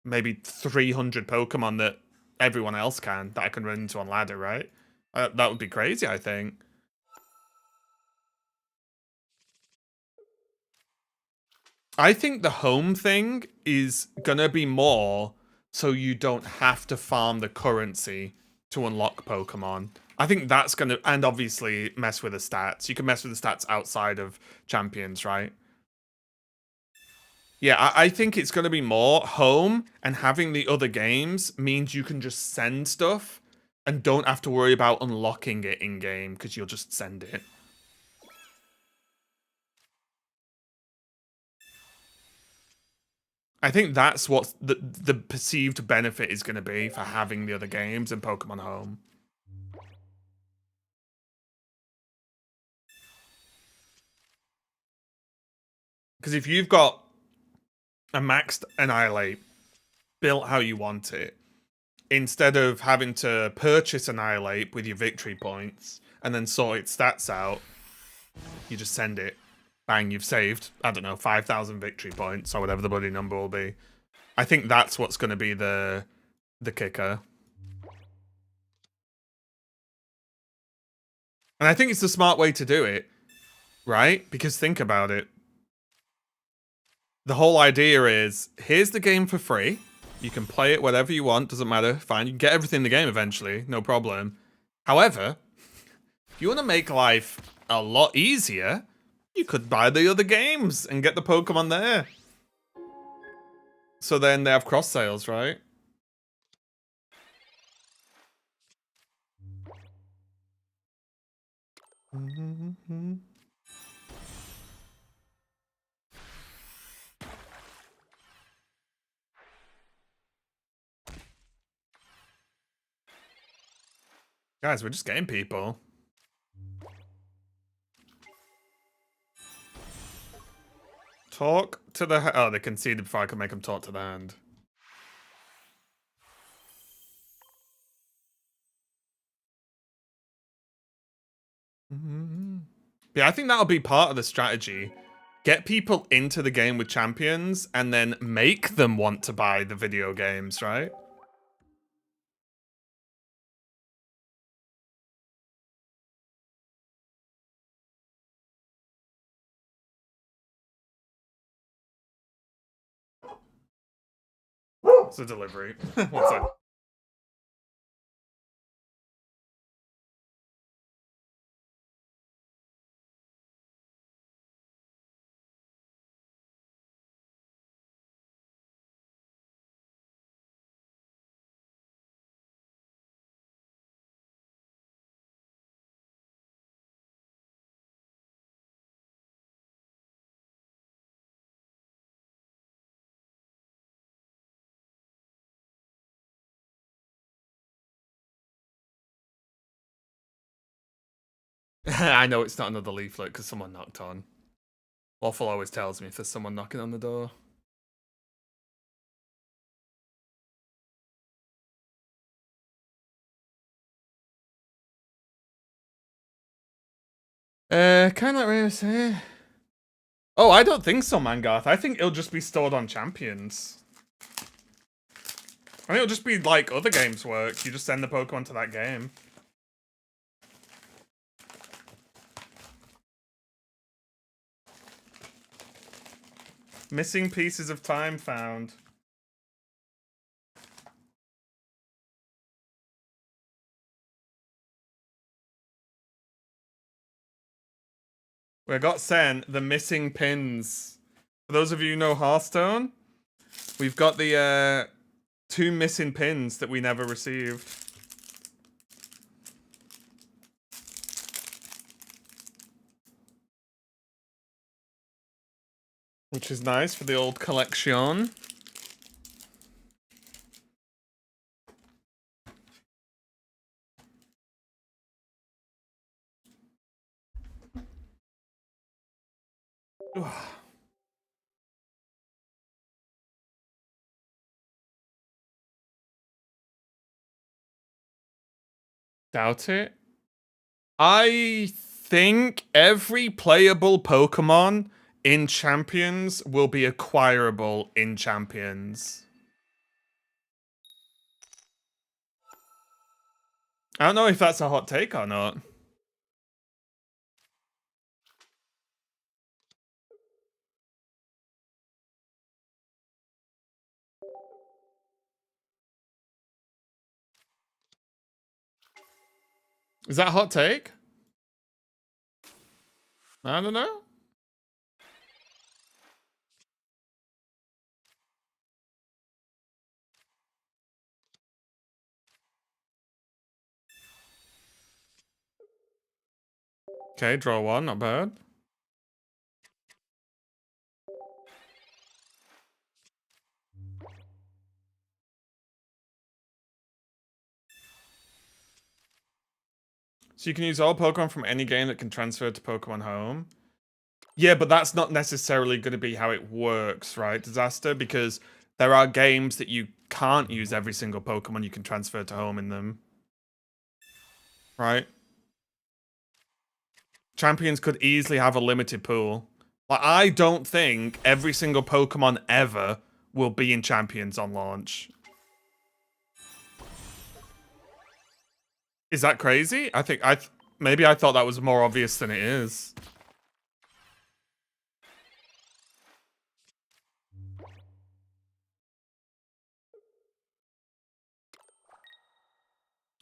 maybe 300 Pokemon that everyone else can, that I can run into on ladder, right? That would be crazy, I think. I think the home thing is gonna be more so you don't have to farm the currency to unlock Pokemon. I think that's gonna, and obviously mess with the stats. You can mess with the stats outside of champions, right? Yeah, I think it's gonna be more home, and having the other games means you can just send stuff and don't have to worry about unlocking it in game because you'll just send it. I think that's what the perceived benefit is going to be for having the other games and Pokemon Home. Because if you've got a maxed Annihilate built how you want it, instead of having to purchase Annihilate with your victory points and then sort its stats out, you just send it. Bang, you've saved, I don't know, 5,000 victory points or whatever the bloody number will be. I think that's what's going to be the kicker. And I think it's the smart way to do it, right? Because think about it. The whole idea is, here's the game for free. You can play it whatever you want, doesn't matter. Fine, you can get everything in the game eventually, no problem. However, if you want to make life a lot easier, you could buy the other games and get the Pokemon there. So then they have cross sales, right? Guys, we're just getting people. Talk to the... Oh, they conceded before I could make them talk to the hand. Yeah, I think that'll be part of the strategy. Get people into the game with champions and then make them want to buy the video games, right? It's a delivery. What's that? I know it's not another leaflet because someone knocked on. Waffle always tells me if there's someone knocking on the door. Kind of really say. Oh, I don't think so, Mangarth. I think it'll just be stored on Champions. I think it'll just be like other games work. You just send the Pokemon to that game. Missing pieces of time found. We got sent the missing pins. For those of you who know Hearthstone, we've got the 2 missing pins that we never received. Which is nice for the old collection. Doubt it. I think every playable Pokemon in Champions will be acquirable in Champions. I don't know if that's a hot take or not. Is that a hot take? I don't know. Okay, draw 1, not bad. So you can use all Pokemon from any game that can transfer to Pokemon Home. Yeah, but that's not necessarily going to be how it works, right, Disaster? Because there are games that you can't use every single Pokemon you can transfer to Home in them. Right? Champions could easily have a limited pool. Like, I don't think every single Pokemon ever will be in Champions on launch. Is that crazy? I think maybe I thought that was more obvious than it is.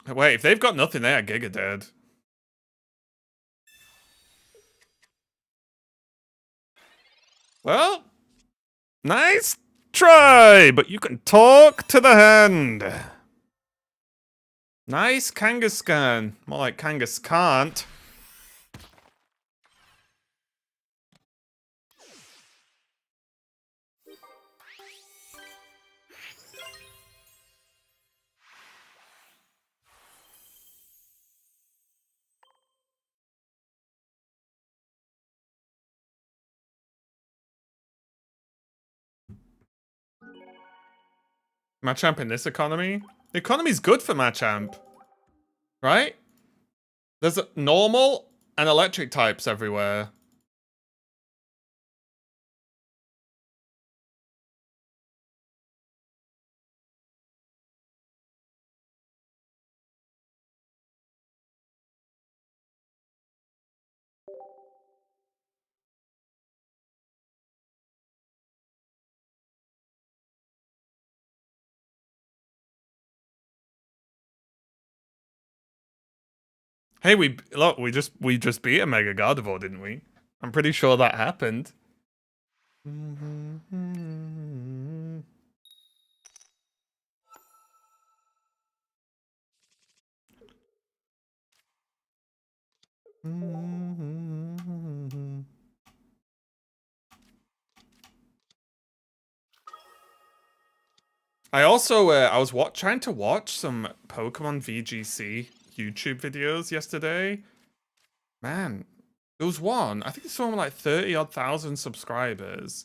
Wait, if they've got nothing there, Giga dead. Well, nice try, but you can talk to the hand. Nice Kangaskhan. More like Kangaskhan't. Machamp in this economy? The economy's good for Machamp. Right? There's normal and electric types everywhere. Hey, we just beat a Mega Gardevoir, didn't we? I'm pretty sure that happened. I also I was trying to watch some Pokemon VGC YouTube videos yesterday. Man, there was one. I think it's something like 30-odd thousand subscribers.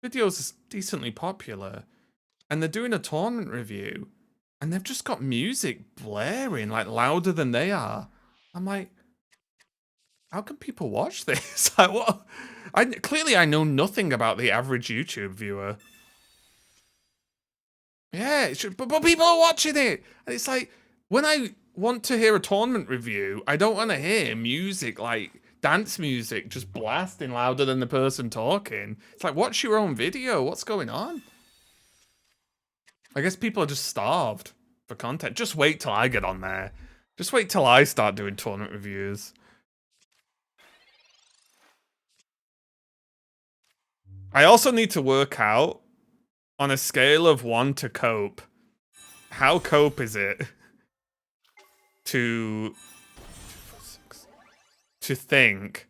Videos is decently popular, and they're doing a tournament review, and they've just got music blaring like louder than they are. I'm like, how can people watch this? Like, what? Clearly I know nothing about the average YouTube viewer. Yeah, it should, but people are watching it. And it's like, when I want to hear a tournament review, I don't want to hear music like dance music just blasting louder than the person talking. It's like, watch your own video. What's going on? I guess people are just starved for content. Just wait till I get on there. Just wait till I start doing tournament reviews. I also need to work out, on a scale of 1 to cope, how cope is it to think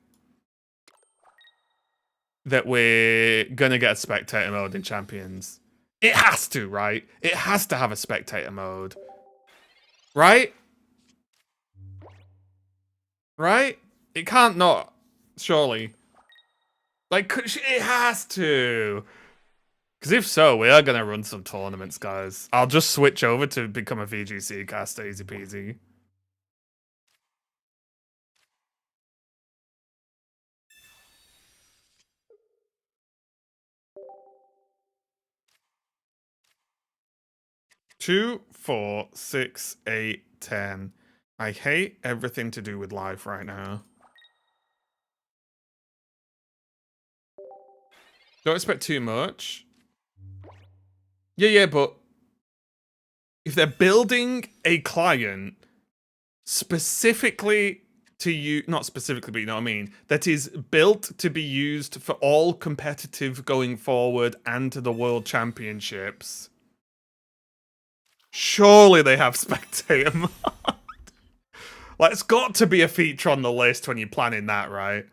that we're gonna get a spectator mode in Champions? It has to, right? It has to have a spectator mode. Right? Right? It can't not, surely. Like, it has to. Because if so, we are going to run some tournaments, guys. I'll just switch over to become a VGC caster, easy peasy. Two, 4, 6, 8, 10. I hate everything to do with life right now. Don't expect too much. Yeah, but if they're building a client specifically to you, not specifically, but you know what I mean, that is built to be used for all competitive going forward and to the World Championships, surely they have spectator mode. Like, it's got to be a feature on the list when you're planning that, right?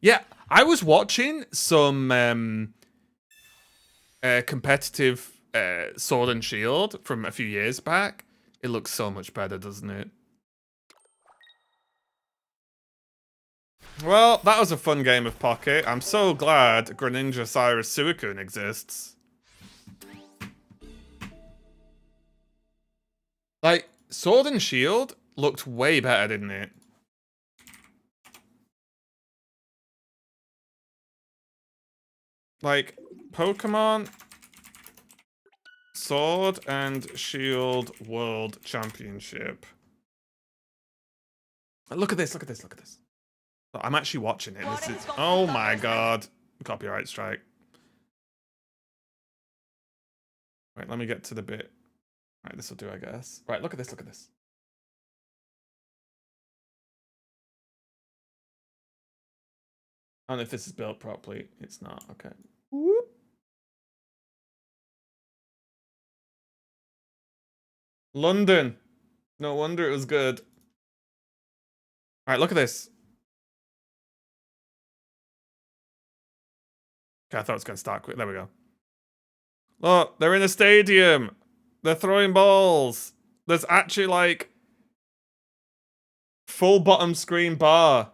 Yeah, I was watching some competitive Sword and Shield from a few years back. It looks so much better, doesn't it? Well, that was a fun game of Pocket. I'm so glad Greninja Cyrus Suicune exists. Like, Sword and Shield looked way better, didn't it? Like, Pokemon Sword and Shield World Championship. Look at this, look at this, look at this. I'm actually watching it. This is, oh my god. Copyright strike. Right, let me get to the bit. Right, this will do, I guess. Right, look at this, look at this. I don't know if this is built properly. It's not, okay. Whoop. London. No wonder it was good. Alright, look at this. Okay, I thought it was gonna start quick. There we go. Look, they're in a stadium. They're throwing balls. There's actually like full bottom screen bar.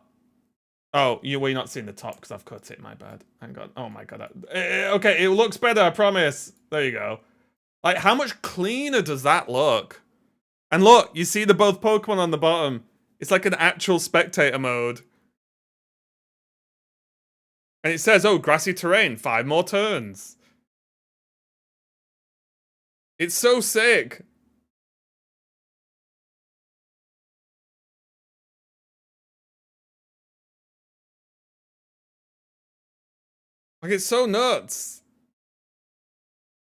Oh, you're not seeing the top because I've cut it. My bad. Hang on. Oh my god. Okay, it looks better. I promise. There you go. Like, how much cleaner does that look? And look, you see the both Pokemon on the bottom. It's like an actual spectator mode. And it says, oh, grassy terrain, 5 more turns. It's so sick. Like, it's so nuts.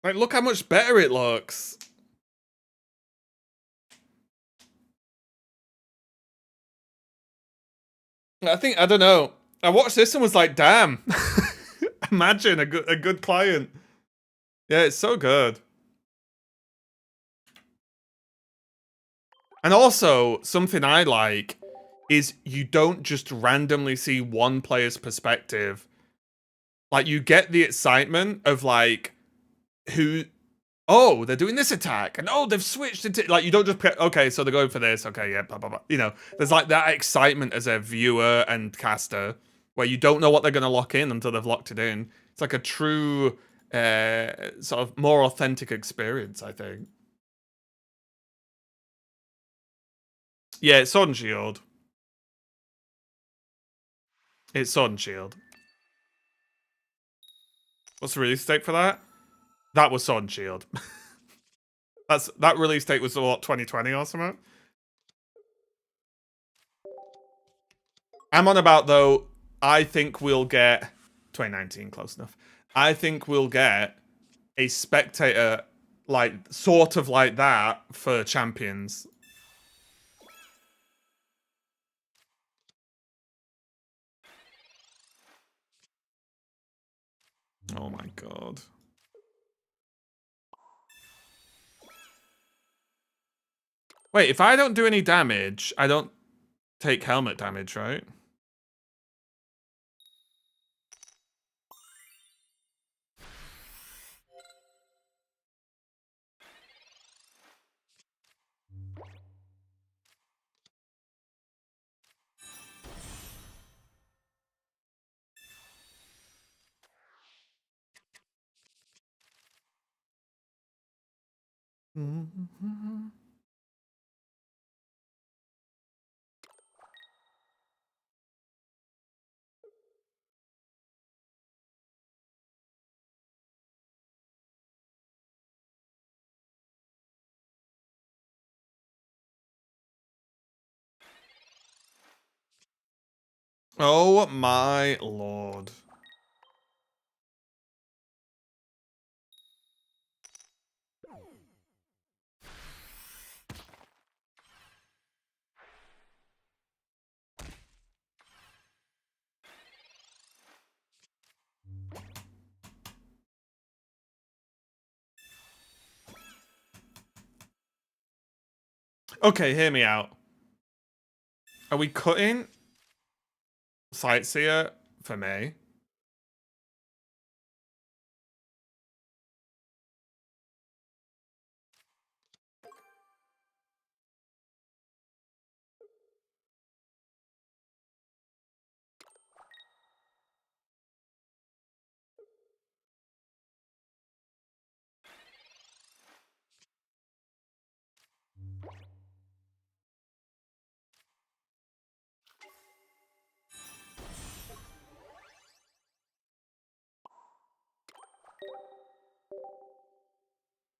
Like, look how much better it looks. I don't know. I watched this and was like, damn. Imagine a good client. Yeah, it's so good. And also, something I like is you don't just randomly see one player's perspective. Like, you get the excitement of, like, who... Oh, they're doing this attack. And, oh, they've switched into... Like, you don't just... Okay, so they're going for this. Okay, yeah, blah, blah, blah. You know, there's, like, that excitement as a viewer and caster where you don't know what they're going to lock in until they've locked it in. It's like a true, sort of more authentic experience, I think. Yeah, it's Sword and Shield. It's Sword and Shield. What's the release date for that? That was Sword and Shield. That release date was what, 2020 or something? I'm on about though. I think we'll get 2019 close enough. I think we'll get a spectator like sort of like that for Champions. Oh my god. Wait, if I don't do any damage, I don't take helmet damage, right? Oh my lord. Okay, hear me out. Are we cutting Sightseer for me?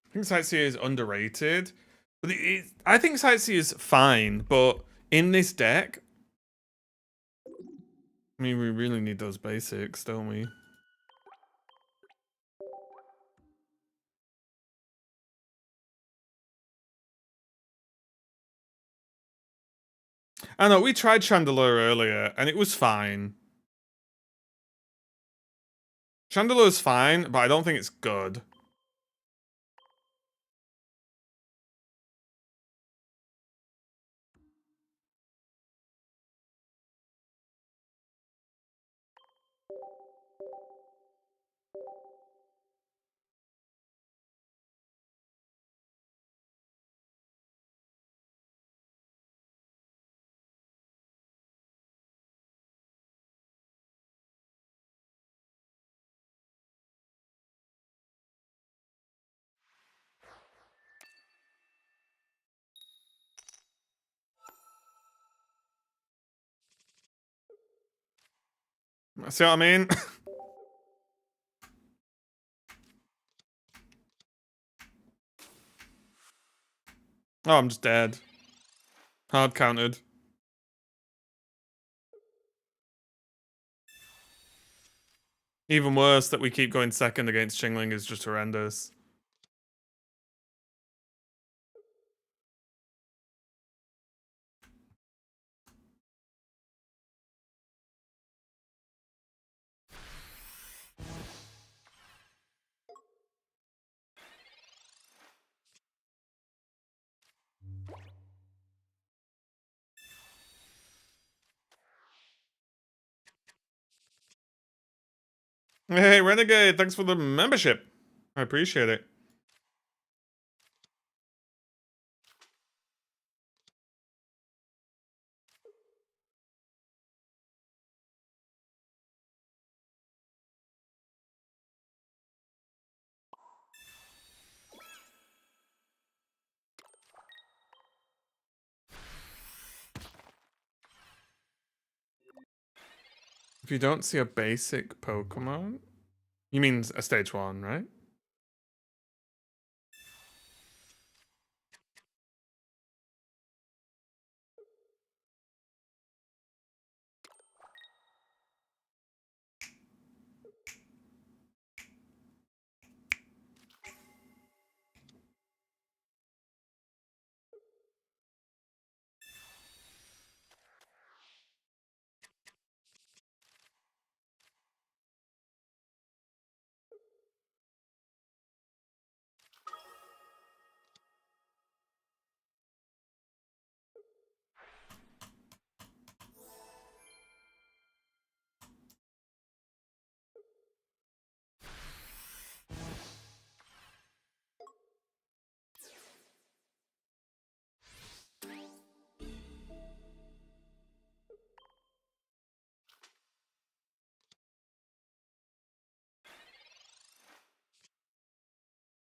I think Sightseer is underrated. But I think Sightseer is fine, but in this deck, I mean, we really need those basics, don't we? I know, we tried Chandelure earlier, and it was fine. Chandelure's fine, but I don't think it's good. See what I mean? Oh, I'm just dead. Hard counted. Even worse that we keep going second against Chingling is just horrendous. Hey, Renegade, thanks for the membership. I appreciate it. If you don't see a basic Pokemon, you mean a stage 1, right?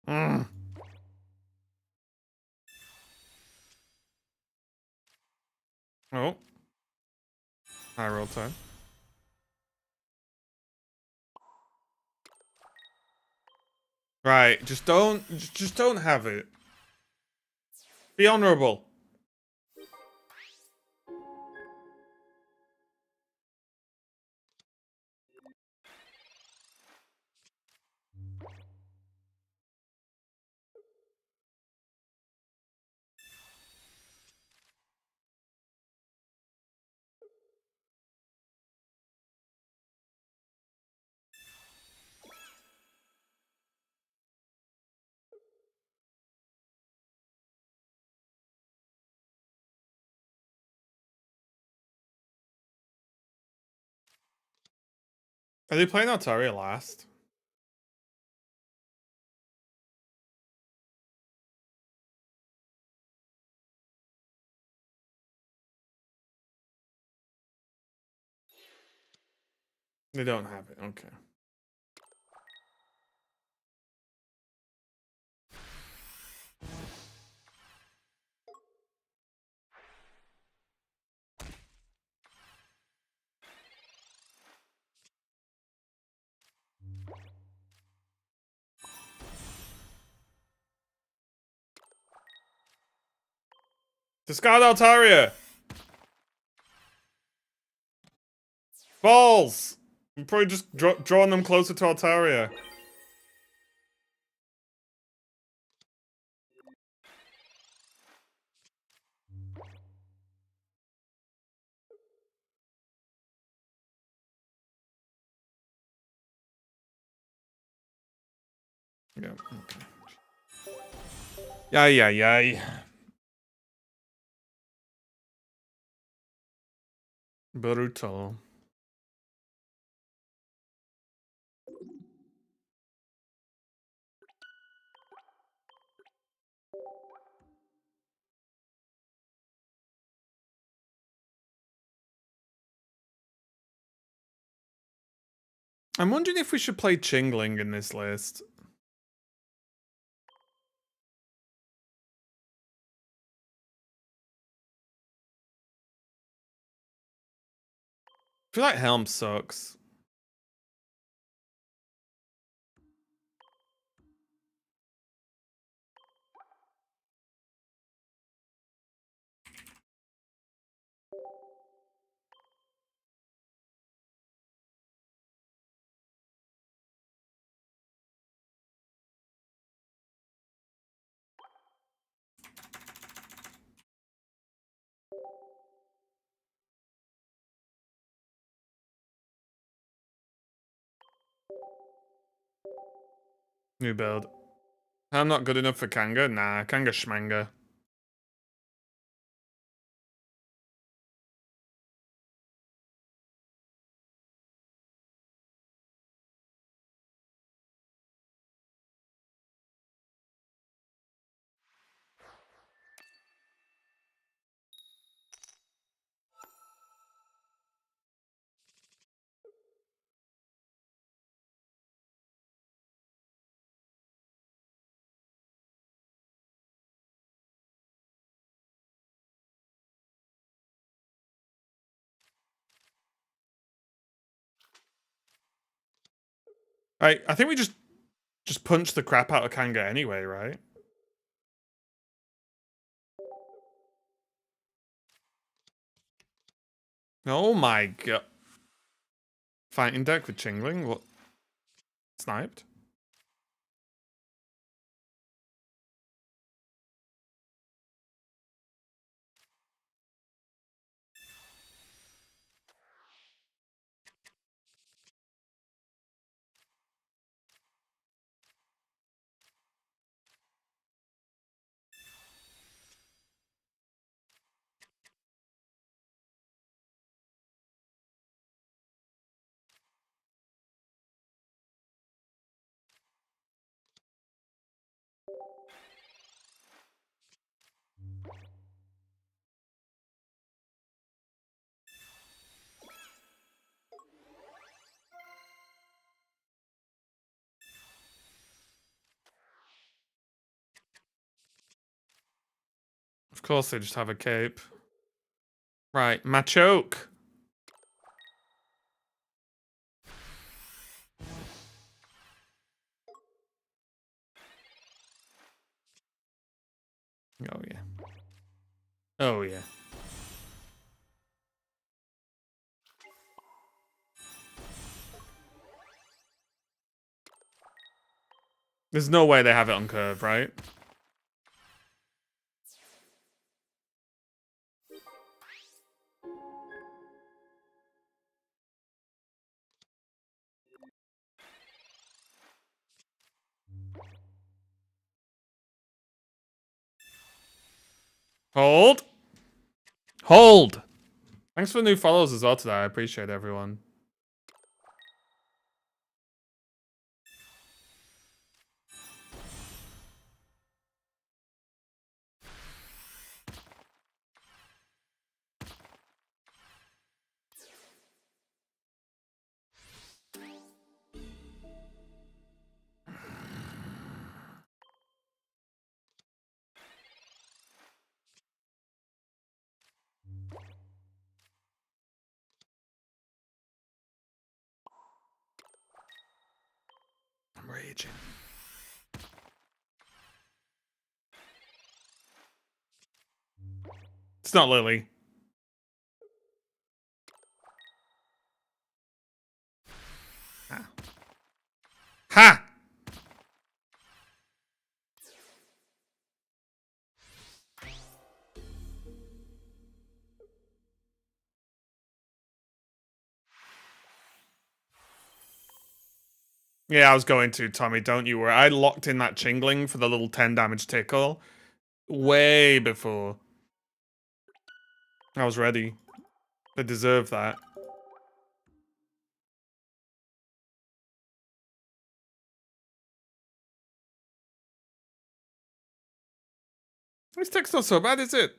Mm. Oh, high roll time. Right, just don't have it. Be honorable. Are they playing Altaria last? They don't have it. Okay. Discard Altaria. Balls. I'm probably just drawing them closer to Altaria. Yeah. Okay. Yay, yay, yay. Brutal. I'm wondering if we should play Chingling in this list. I feel like Helm sucks. New build. I'm not good enough for Kanga? Nah, Kanga Schmanga. I think we just punch the crap out of Kanga anyway, right? Oh my god. Fighting deck with Chingling? What? Sniped? Of course they just have a cape. Right, Machoke. Oh yeah. Oh yeah. There's no way they have it on curve, right? Hold. Hold. Thanks for the new follows as well today. I appreciate everyone. I'm raging. It's not Lily. Ha! Ha! Yeah, I was going to, Tommy, don't you worry. I locked in that Chingling for the little 10 damage tickle way before. I was ready. They deserve that. This tech's not so bad, is it?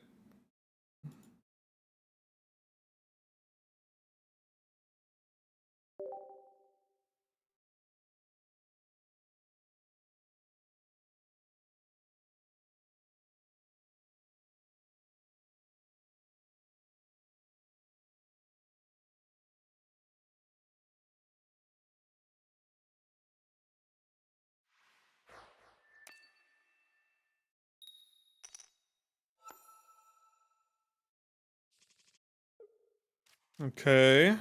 Okay.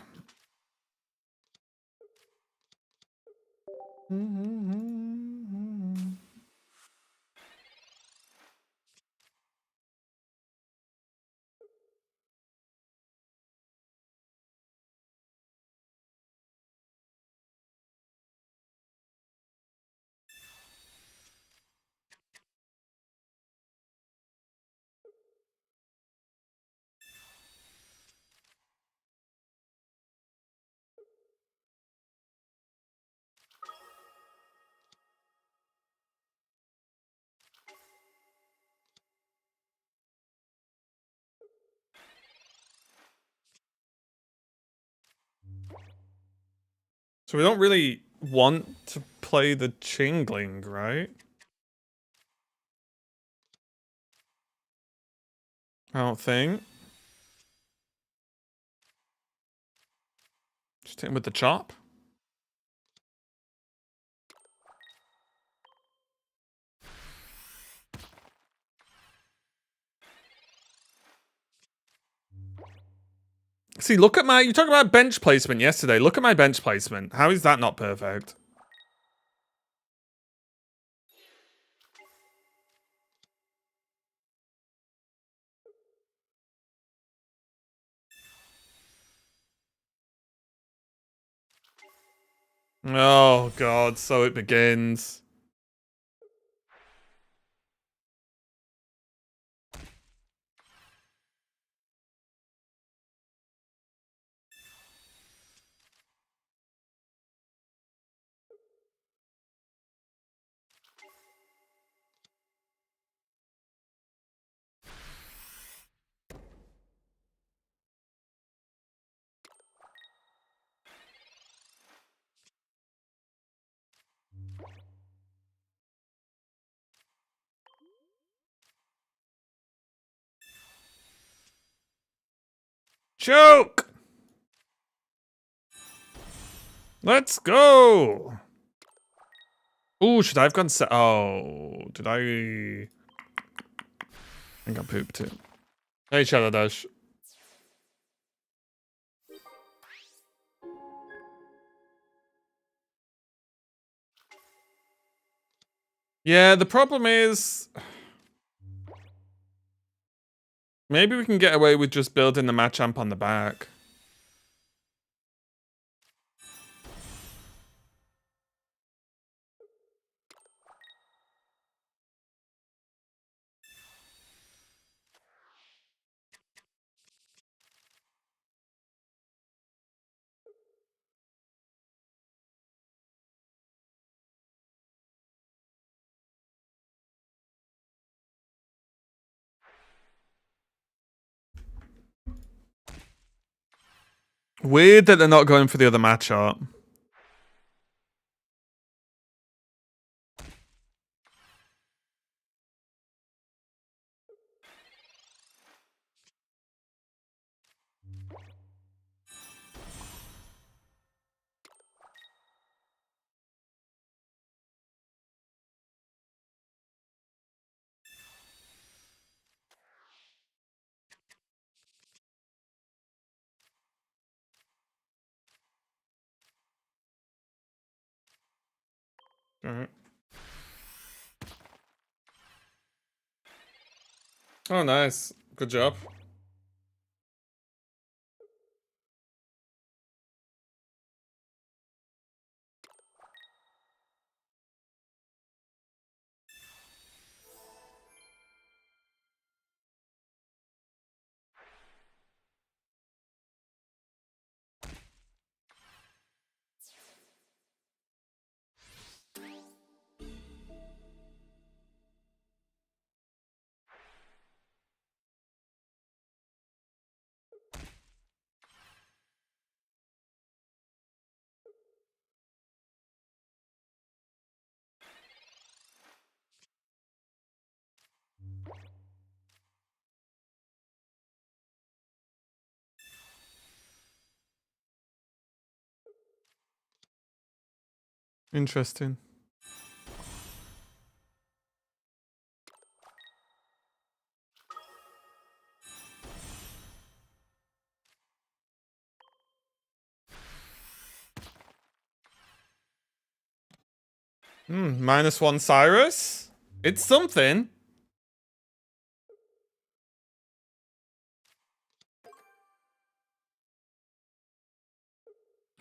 So we don't really want to play the Chingling, right? I don't think. Just hit him with the chop. See, look at my... You talked about bench placement yesterday. Look at my bench placement. How is that not perfect? Oh, God. So it begins. Choke! Let's go! Ooh, should I have gone oh, did I think I pooped it. Hey, Shadow Dash. Yeah, the problem is... Maybe we can get away with just building the Machamp on the back. Weird that they're not going for the other matchup. Alright. Oh, nice. Good job. Interesting. -1 Cyrus? It's something.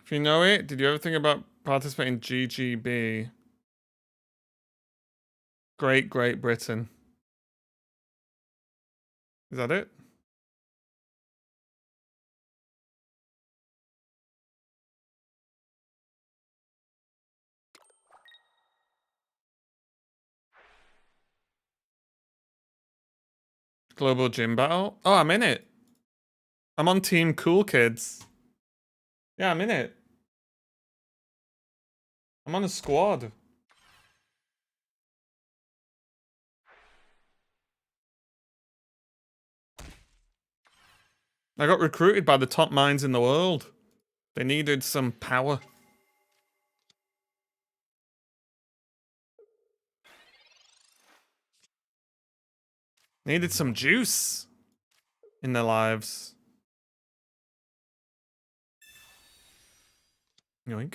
If you know it, did you ever think about participating in GGB? Great Britain. Is that it? Global Gym Battle? Oh, I'm in it. I'm on Team Cool Kids. Yeah, I'm in it. I'm on a squad. I got recruited by the top minds in the world. They needed some power. Needed some juice in their lives. Yoink.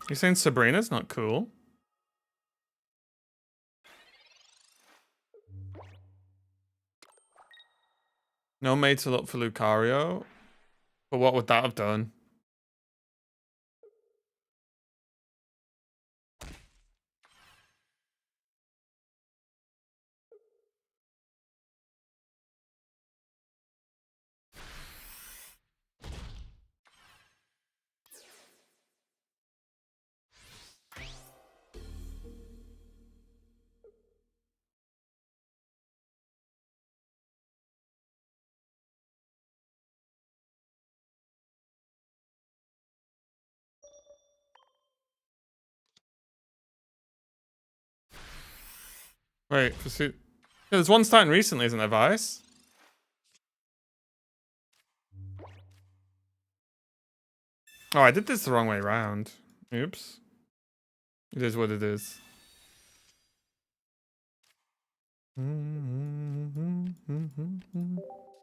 You saying Sabrina's not cool? No mate to look for Lucario? But what would that have done? Wait, pursuit. Yeah, there's one starting recently, isn't there, Vice? Oh, I did this the wrong way around. Oops. It is what it is.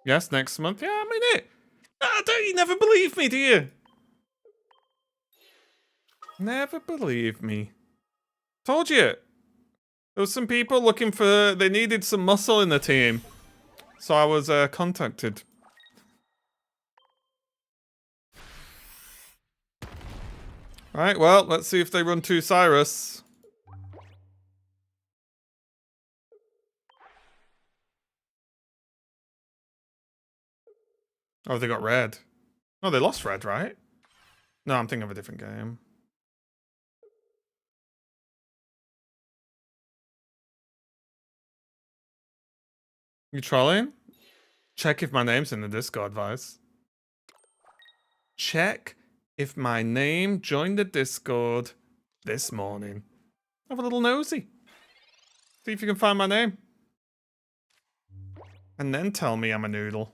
Yes, next month. Yeah, I mean it. Don't you never believe me, do you? Never believe me. Told you. There was some people looking for. They needed some muscle in the team, so I was contacted. All right. Well, let's see if they run to Cyrus. Oh, they got red. Oh, they lost red, right? No, I'm thinking of a different game. You trolling? Check if my name's in the Discord, Vice. Check if my name joined the Discord this morning. Have a little nosy. See if you can find my name. And then tell me I'm a noodle.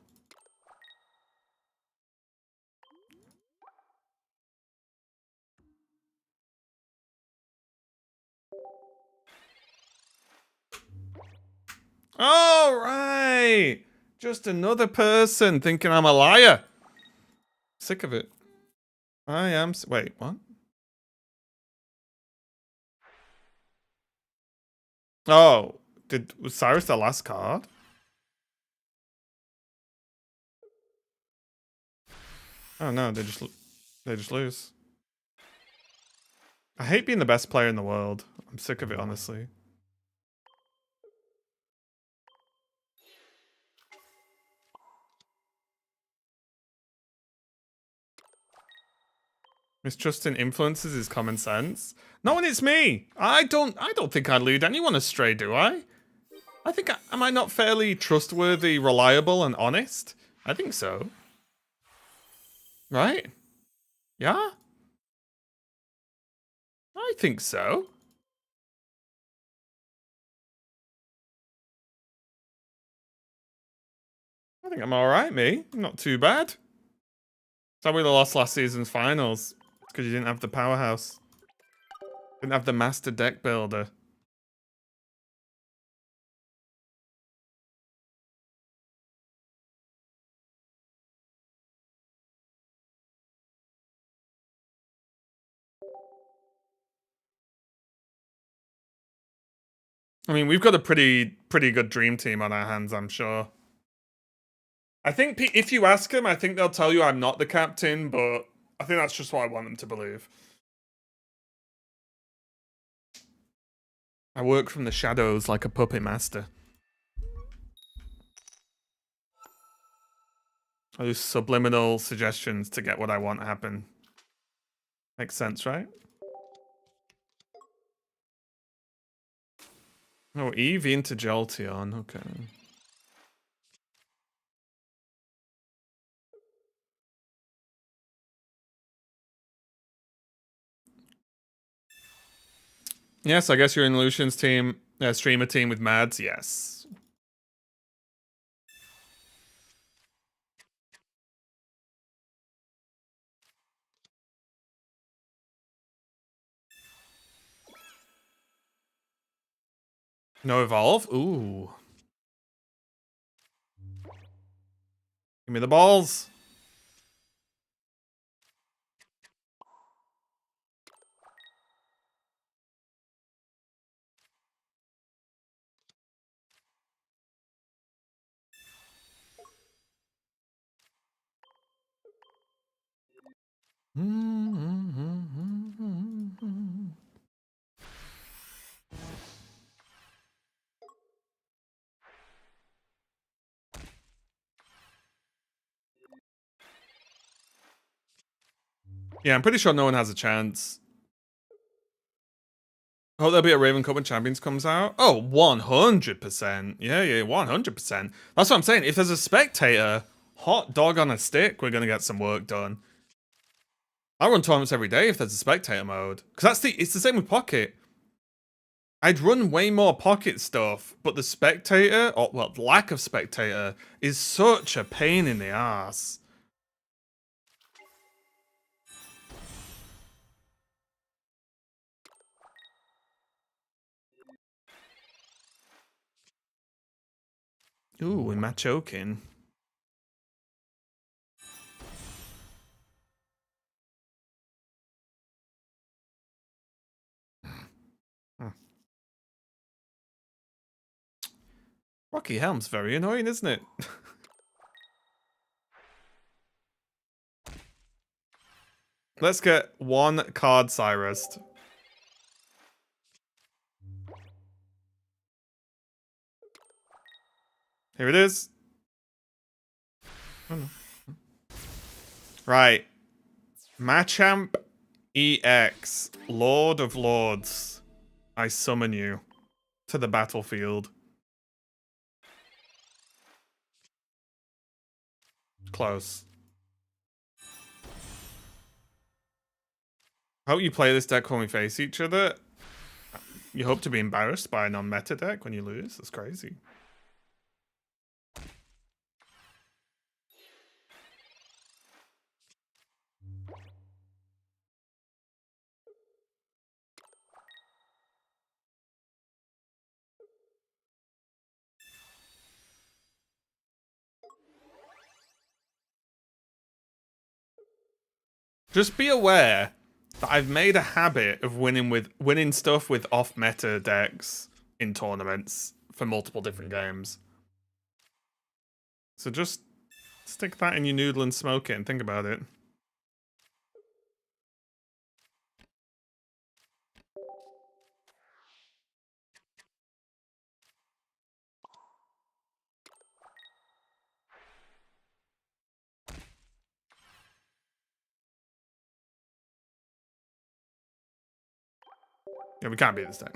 All right. Just another person thinking I'm a liar. Sick of it. I am. Wait, what? Oh, was Cyrus the last card? Oh no, they just lose. I hate being the best player in the world. I'm sick of it, honestly. Mistrusting influences is common sense. No, and it's me. I don't think I lead anyone astray, do I? I think am I not fairly trustworthy, reliable, and honest? I think so. Right? Yeah? I think so. I think I'm alright, me. Not too bad. So we lost last season's finals. Because you didn't have the powerhouse. Didn't have the master deck builder. I mean, we've got a pretty good dream team on our hands, I'm sure. I think if you ask them, I think they'll tell you I'm not the captain, but I think that's just what I want them to believe. I work from the shadows like a puppet master. I use subliminal suggestions to get what I want to happen. Makes sense, right? Oh, Eevee into Jolteon, okay. Yes, I guess you're in Lucian's team, streamer team with Mads, yes. No evolve? Ooh. Give me the balls. Yeah, I'm pretty sure no one has a chance. I hope there'll be a Raven Cup when Champions comes out. Oh, 100%. Yeah, 100%. That's what I'm saying. If there's a spectator, hot dog on a stick, we're going to get some work done. I run tournaments every day if there's a spectator mode. Because it's the same with Pocket. I'd run way more Pocket stuff, but the spectator, or well, lack of spectator, is such a pain in the ass. Ooh, am I choking? Rocky Helm's very annoying, isn't it? Let's get one card Cyrus. Here it is. Oh, no. Right. Machamp EX, Lord of Lords. I summon you to the battlefield. Close. I hope you play this deck when we face each other. You hope to be embarrassed by a non-meta deck when you lose. That's crazy. Just be aware that I've made a habit of winning stuff with off-meta decks in tournaments for multiple different games. So just stick that in your noodle and smoke it and think about it. Yeah, we can't beat this deck.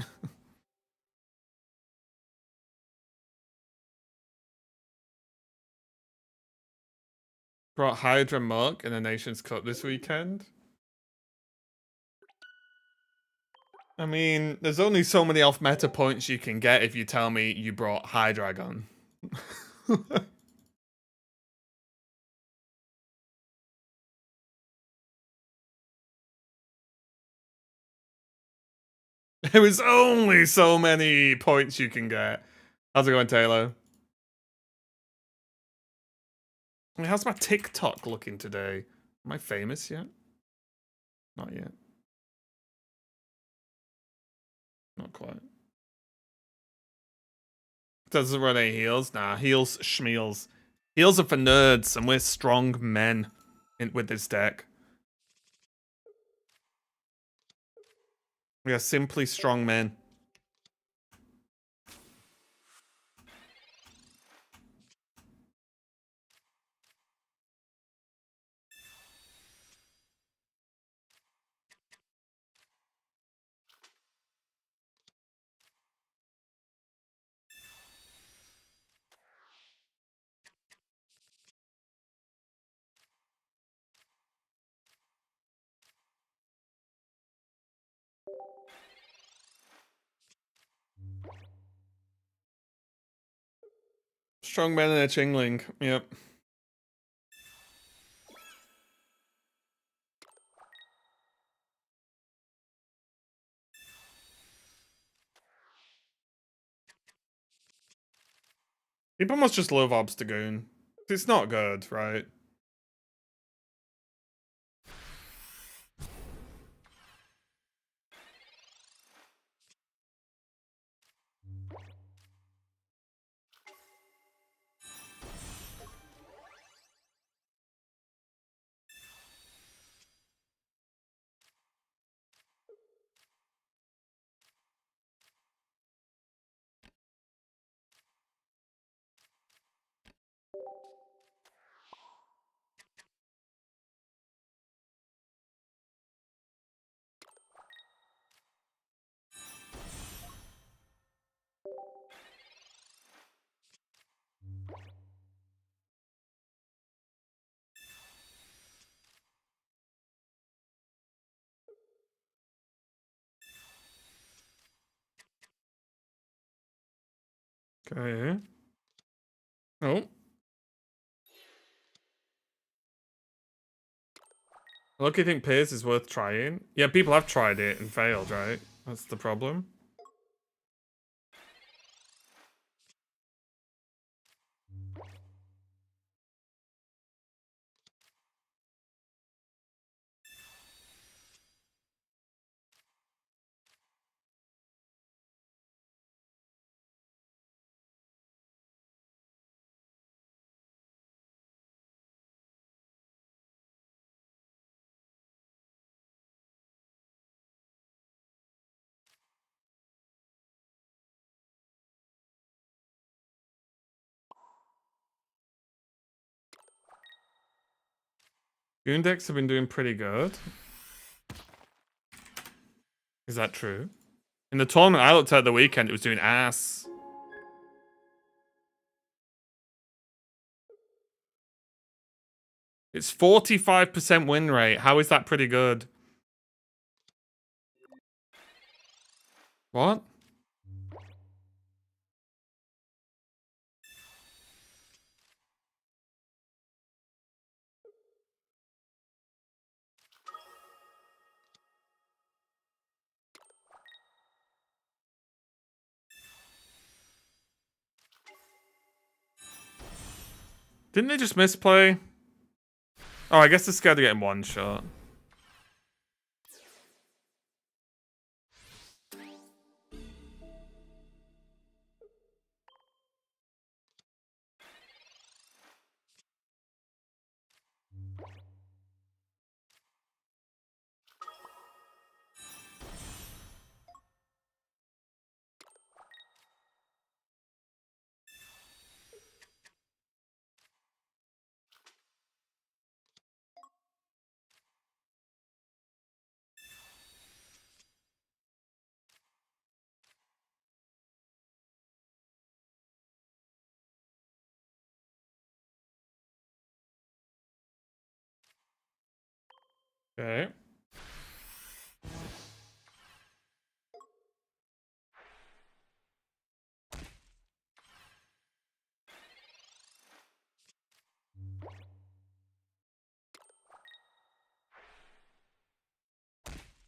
Brought Hydra Muck in the Nations Cup this weekend. I mean, there's only so many off-meta points you can get if you tell me you brought Hydreigon. There was only so many points you can get. How's it going, Taylor? I mean, how's my TikTok looking today? Am I famous yet? Not yet. Not quite. Doesn't run any heals? Nah, heals schmeals. Heals are for nerds, and we're strong men with this deck. We are simply strong men. Strong men and a chingling. Yep. People must just love Obstagoon. It's not good, right? Okay. Oh. Look, you think Pierce is worth trying? Yeah, people have tried it and failed, right? That's the problem. Goon decks have been doing pretty good. Is that true? In the tournament I looked at the weekend, it was doing ass. It's 45% win rate. How is that pretty good? What? Didn't they just misplay? Oh, I guess they're scared of getting one shot. Okay.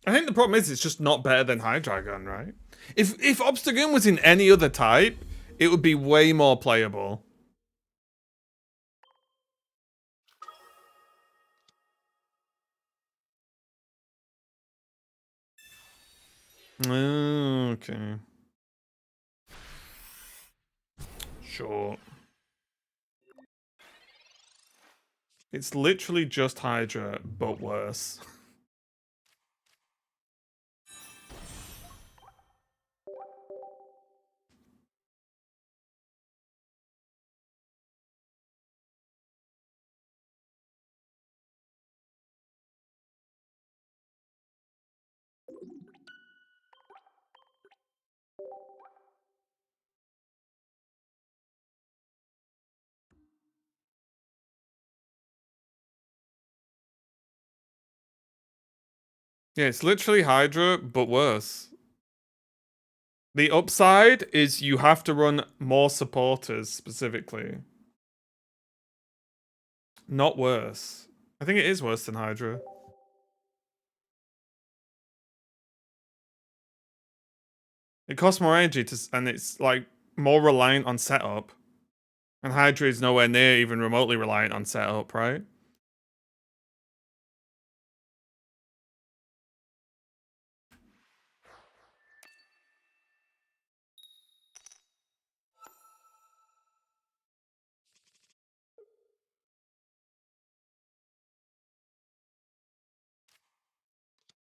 I think the problem is it's just not better than Hydreigon, right? If Obstagoon was in any other type, it would be way more playable. Okay. Sure. It's literally just Hydra, but worse. Yeah, it's literally Hydra, but worse. The upside is you have to run more supporters specifically. Not worse. I think it is worse than Hydra. It costs more energy to, and it's like more reliant on setup. And Hydra is nowhere near even remotely reliant on setup, right?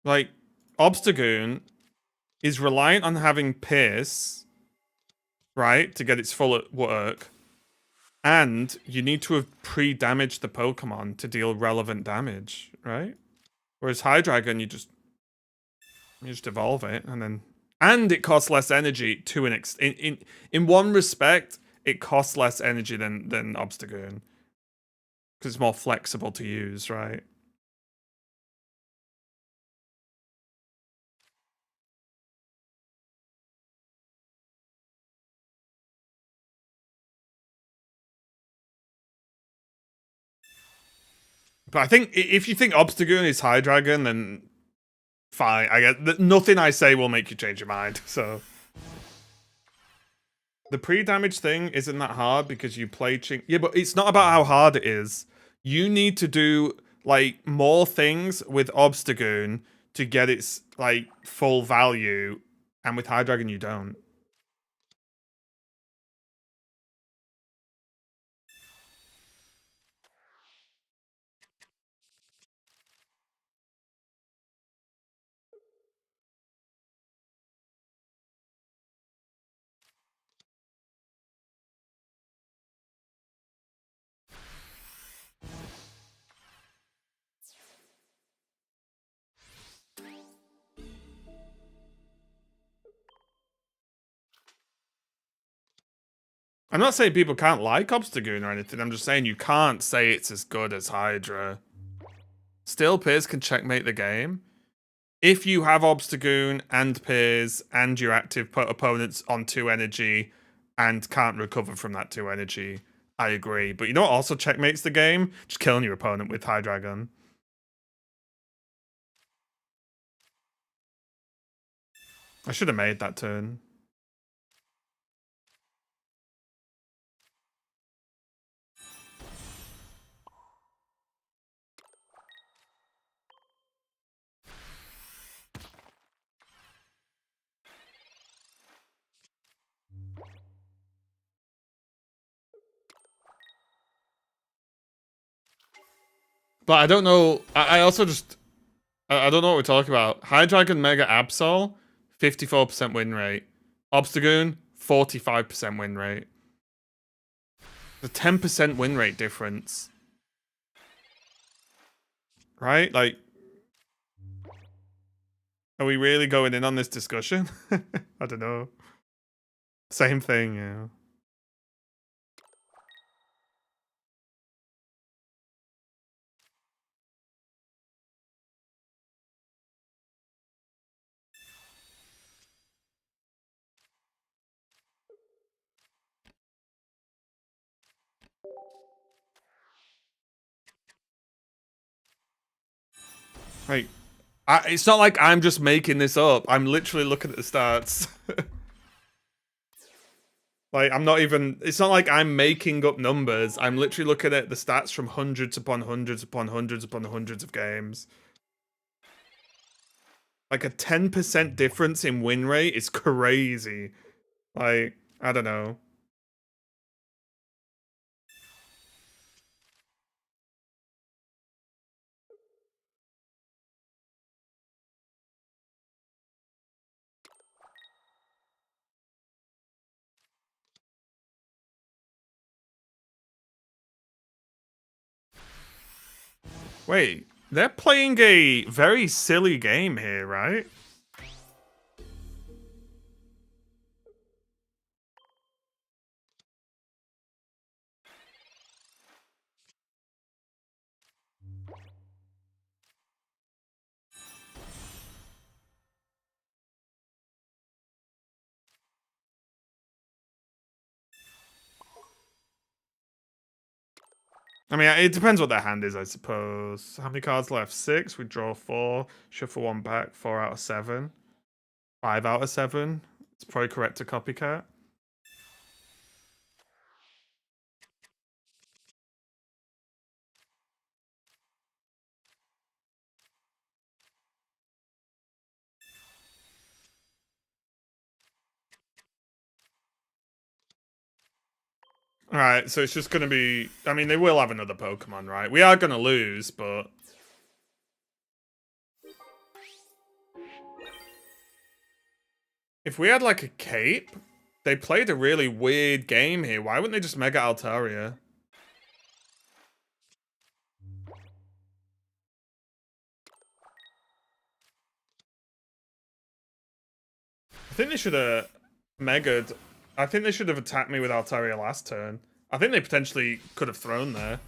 Like, Obstagoon is reliant on having Pierce, right, to get its full work. And you need to have pre-damaged the Pokemon to deal relevant damage, right? Whereas Hydreigon, you just evolve it, and it costs less energy to an in one respect, it costs less energy than Obstagoon because it's more flexible to use, right? But I think if you think Obstagoon is Hydreigon, then fine. I get nothing I say will make you change your mind. So the pre-damage thing isn't that hard because you play Ching. Yeah, but it's not about how hard it is. You need to do like more things with Obstagoon to get its like full value, and with Hydreigon you don't. I'm not saying people can't like Obstagoon or anything. I'm just saying you can't say it's as good as Hydra. Still, Piers can checkmate the game. If you have Obstagoon and Piers and your active opponents on 2 energy and can't recover from that 2 energy, I agree. But you know what also checkmates the game? Just killing your opponent with Hydreigon. I should have made that turn. But I don't know. I also just... I don't know what we're talking about. Hydreigon Mega Absol, 54% win rate. Obstagoon, 45% win rate. The 10% win rate difference. Right? Like, are we really going in on this discussion? I don't know. Same thing, yeah. Like, it's not like I'm just making this up. I'm literally looking at the stats. Like, I'm not even... It's not like I'm making up numbers. I'm literally looking at the stats from hundreds upon hundreds upon hundreds upon hundreds of games. Like, a 10% difference in win rate is crazy. Like, I don't know. Wait, they're playing a very silly game here, right? I mean, it depends what their hand is, I suppose. How many cards left? 6. We draw 4. Shuffle 1 back. 4 out of 7. 5 out of 7. It's probably correct to copycat. Alright, so it's just gonna be... I mean, they will have another Pokemon, right? We are gonna lose, but... If we had, like, a cape, they played a really weird game here. Why wouldn't they just Mega Altaria? I think they should have Mega'd. I think they should have attacked me with Altaria last turn. I think they potentially could have thrown there.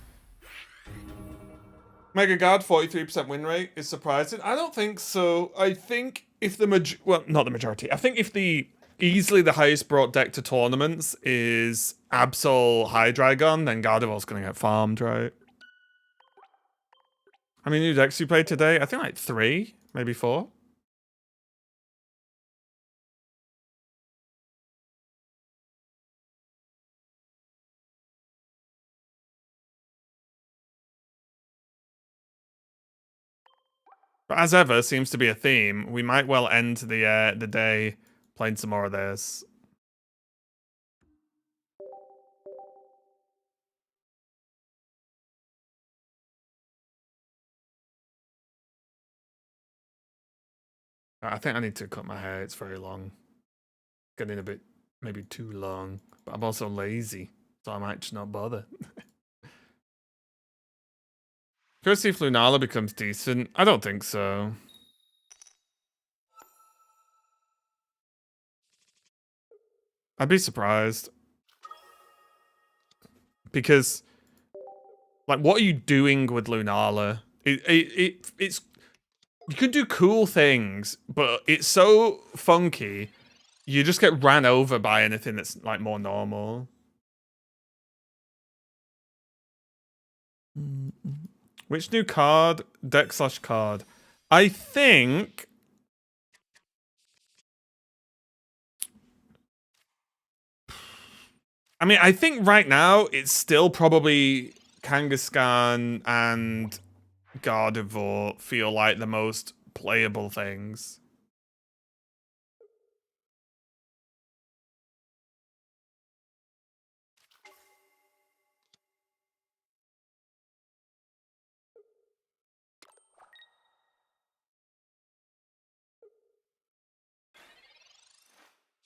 Mega Guard, 43% win rate is surprising. I don't think so. I think if the well, not the majority. I think if the easily the highest brought deck to tournaments is Absol Hydreigon, then Gardevoir's gonna get farmed, right? How many new decks you played today? I think like 3, maybe 4. But as ever, seems to be a theme. We might well end the day playing some more of this. I think I need to cut my hair. It's very long. Getting a bit, maybe too long. But I'm also lazy, so I might just not bother. Could see if Lunala becomes decent. I don't think so. I'd be surprised. Because, like, what are you doing with Lunala? It's... You can do cool things, but it's so funky, you just get ran over by anything that's, like, more normal. Which new card? Deck / card. I think... I mean, I think right now it's still probably Kangaskhan and Gardevoir feel like the most playable things.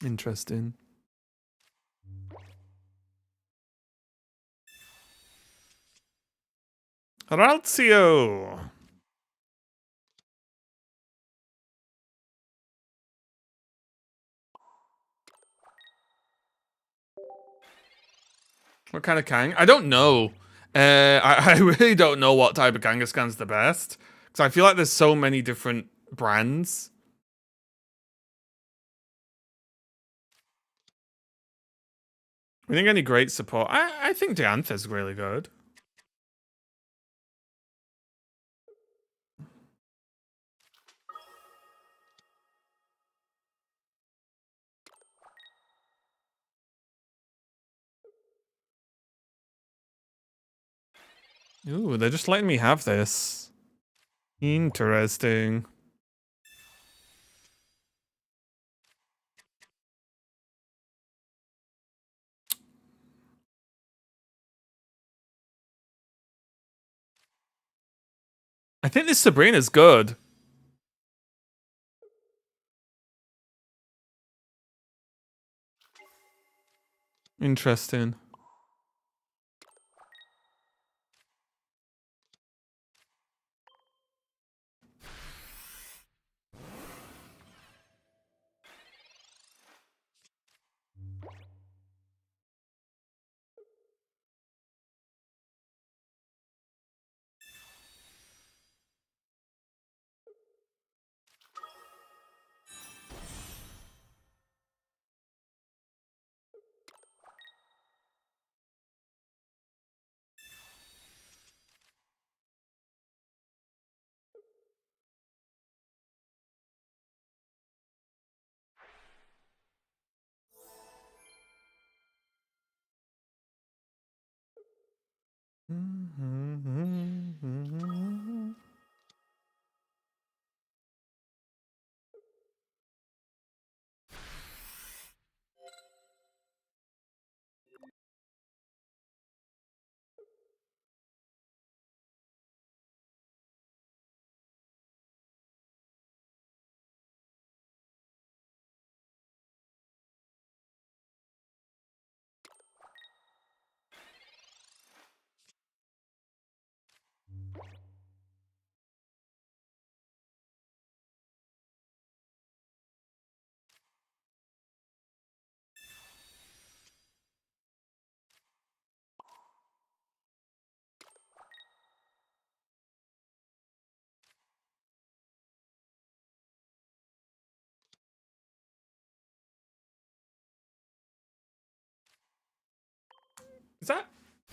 Interesting. Ralzio. What kind of Kang? I don't know. I really don't know what type of Kangaskhan's the best. Because I feel like there's so many different brands. We think any great support? I think Dianthe's really good. Ooh, they're just letting me have this. Interesting. I think this Sabrina's good. Interesting.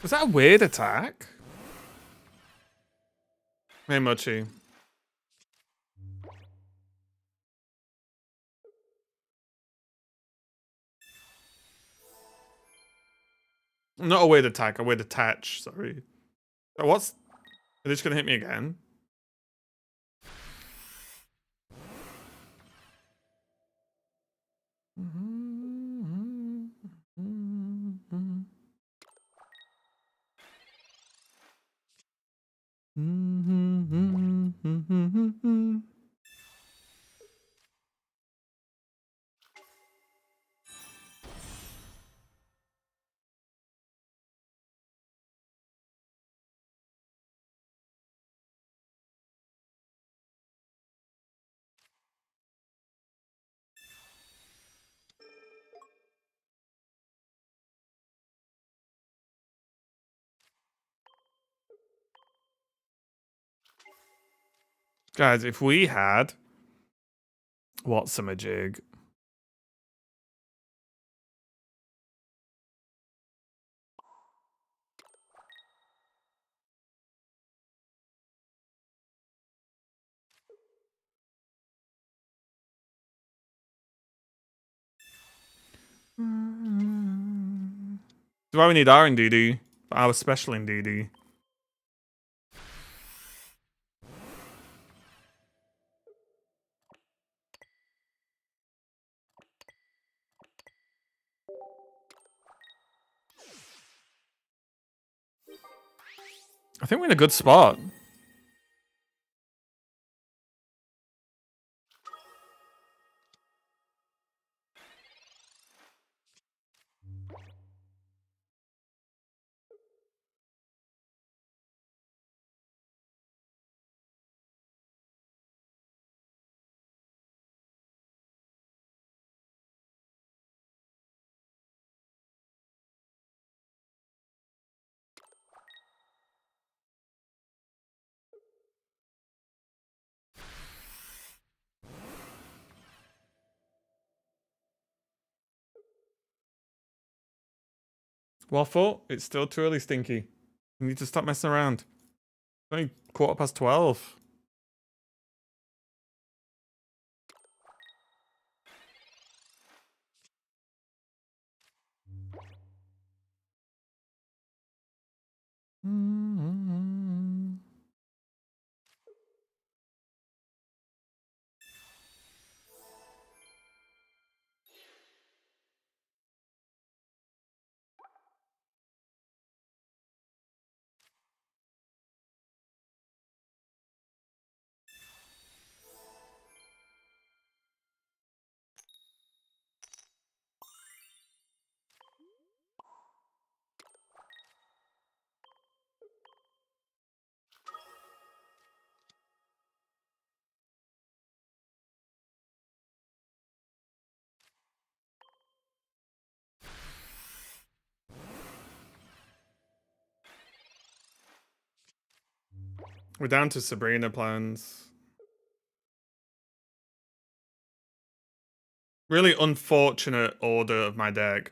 Was that a weird attack? Hey, Mochi. Not a weird attack, a weird attach, sorry. Oh, what's... Are they just gonna hit me again? Guys, if we had... What's a jig? That's why we need our Indeedee. Our special Indeedee. I think we're in a good spot. Waffle, it's still too early, Stinky. You need to stop messing around. It's only 12:15. We're down to Sabrina plans. Really unfortunate order of my deck.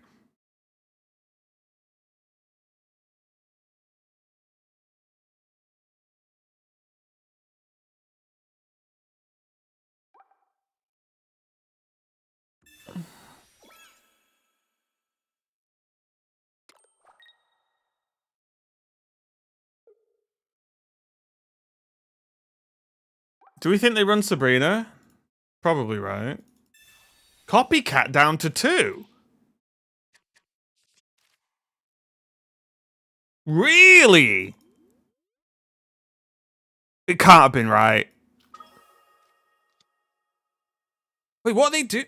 Do we think they run Sabrina? Probably right. Copycat down to 2. Really? It can't have been right. Wait, what they do?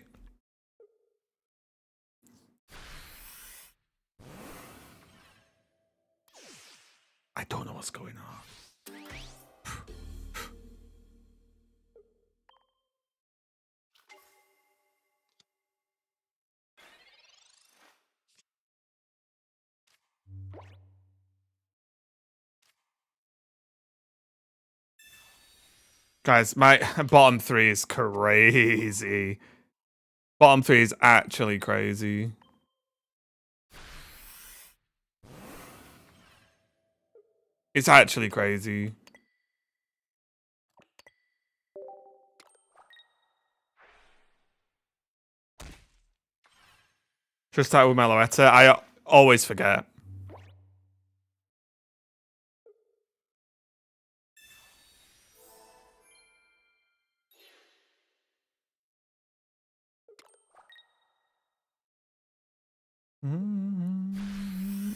I don't know what's going on. Guys, my bottom 3 is crazy. Bottom 3 is actually crazy. It's actually crazy. Just out with Meloetta. I always forget.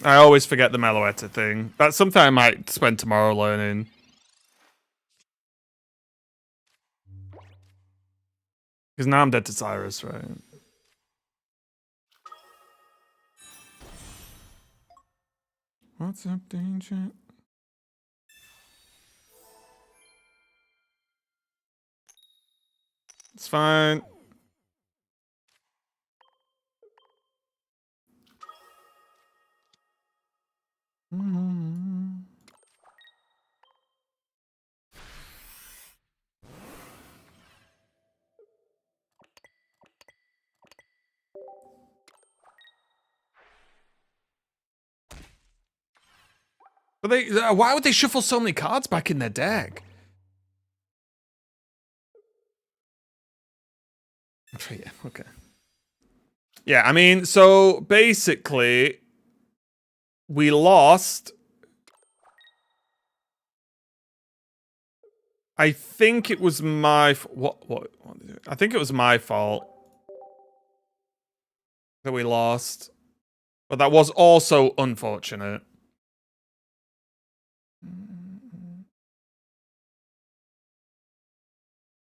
I always forget the Meloetta thing. That's something I might spend tomorrow learning. Because now I'm dead to Cyrus, right? What's up, danger? It's fine. But why would they shuffle so many cards back in their deck? Yeah, okay. Yeah, I mean, so basically, we lost. I think it was my what? I think it was my fault that we lost, but that was also unfortunate.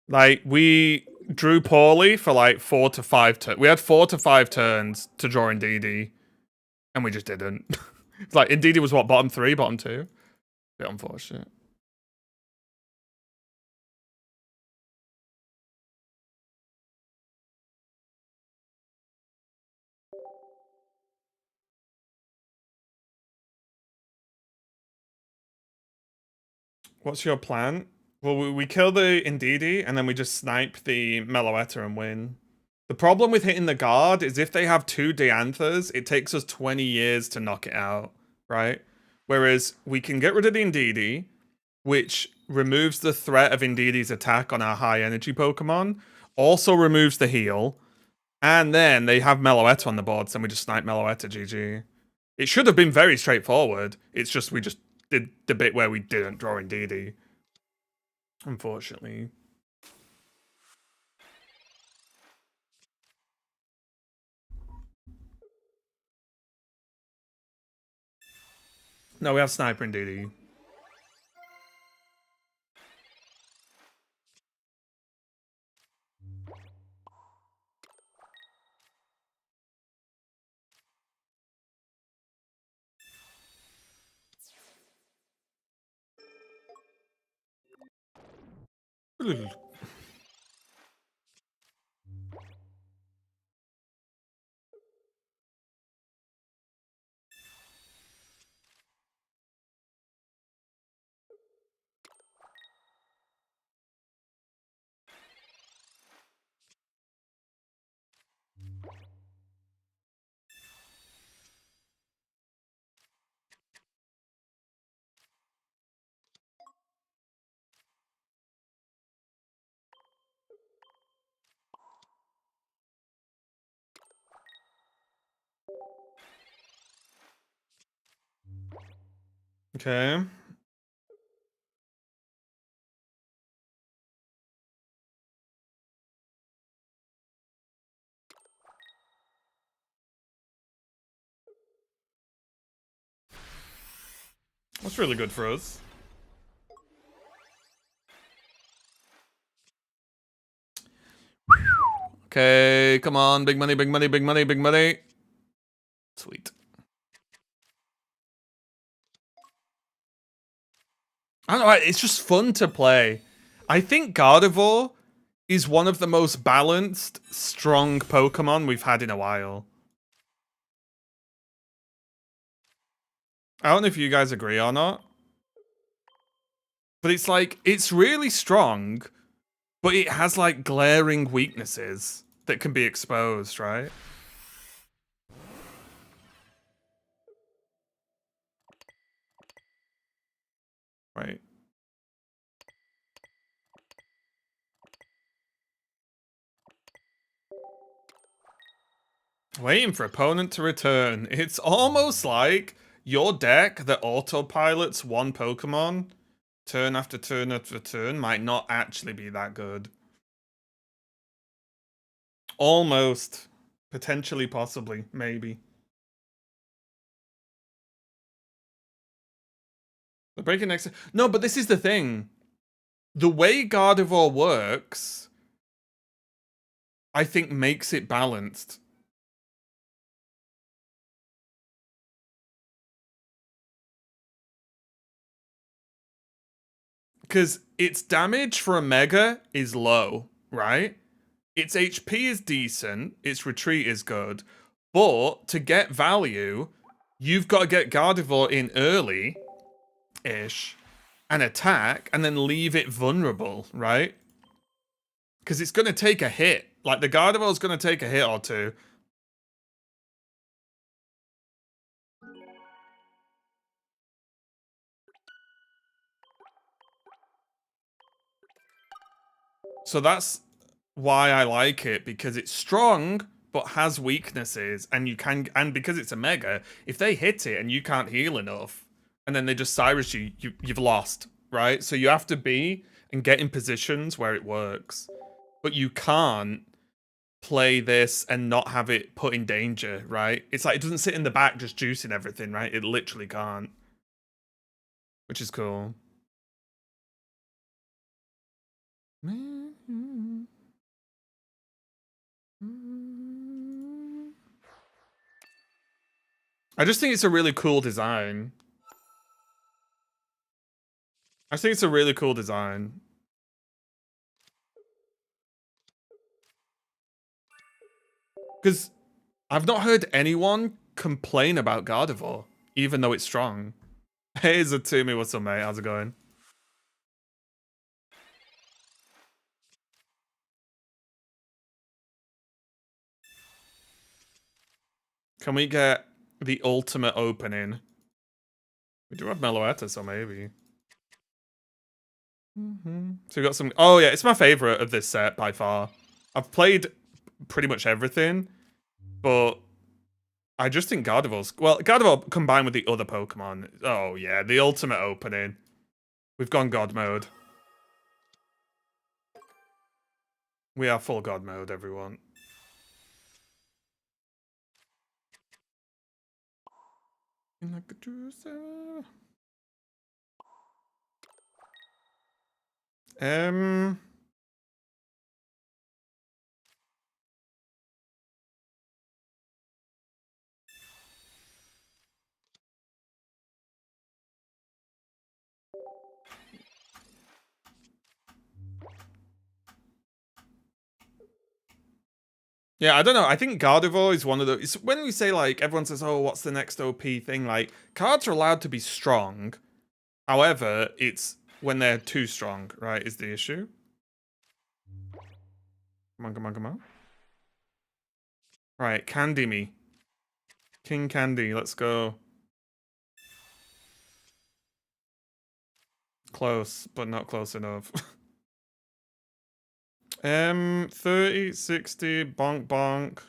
Like, we drew poorly for like 4 to 5 turns. We had 4 to 5 turns to draw Indeedee, and we just didn't. It's like, Indeedee was what, bottom 3, bottom 2? Bit unfortunate. What's your plan? Well, we kill the Indeedee, and then we just snipe the Meloetta and win. The problem with hitting the guard is if they have 2 Dianthas, it takes us 20 years to knock it out, right? Whereas we can get rid of the Indeedee, which removes the threat of Indeedee's attack on our high energy Pokemon, also removes the heal, and then they have Meloetta on the board, so we just snipe Meloetta, GG. It should have been very straightforward. It's just we just did the bit where we didn't draw Indeedee. Unfortunately. No, we have Sniper Indeedee. Okay. That's really good for us. Okay, come on. Big money, big money, big money, big money. Sweet. I don't know, it's just fun to play. I think Gardevoir is one of the most balanced, strong Pokemon we've had in a while. I don't know if you guys agree or not, but it's like, it's really strong, but it has like glaring weaknesses that can be exposed, right? Right. Waiting for opponent to return. It's almost like your deck that autopilots one Pokemon turn after turn after turn might not actually be that good. Almost. Potentially, possibly, maybe. The breaking next. No, but this is the thing. The way Gardevoir works, I think, makes it balanced. Because its damage for a Mega is low, right? Its HP is decent, its retreat is good, but to get value, you've got to get Gardevoir in early-ish and attack, and then leave it vulnerable, right? Because it's going to take a hit. Like, the Gardevoir's going to take a hit or two. So that's why I like it, because it's strong but has weaknesses, and you can, and because it's a Mega, if they hit it and you can't heal enough, and then they just Cyrus you've lost, right? So you have to be and get in positions where it works, but you can't play this and not have it put in danger, right? It's like it doesn't sit in the back just juicing everything, right? It literally can't, which is cool. I just think it's a really cool design. I think it's a really cool design. Because I've not heard anyone complain about Gardevoir, even though it's strong. Hey, Zatumi, what's up, mate? How's it going? Can we get the ultimate opening? We do have Meloetta, so maybe. So we got some... Oh, yeah, it's my favorite of this set by far. I've played pretty much everything, but I just think Gardevoir's... Well, Gardevoir combined with the other Pokemon. Oh, yeah, the ultimate opening. We've gone God mode. We are full God mode, everyone. Um... Yeah, I don't know. I think Gardevoir is one of the... When we say, like, everyone says, oh, what's the next OP thing? Like, cards are allowed to be strong. However, it's when they're too strong, right, is the issue. Come on, come on, come on. Right, Candy me. King Candy, let's go. Close, but not close enough. 30, 60, bonk, bonk.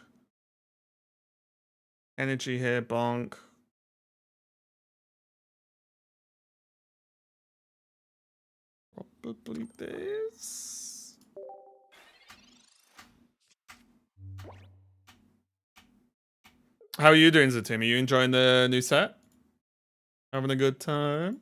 Energy here, bonk. Probably this. How are you doing, Zatim? Are you enjoying the new set? Having a good time?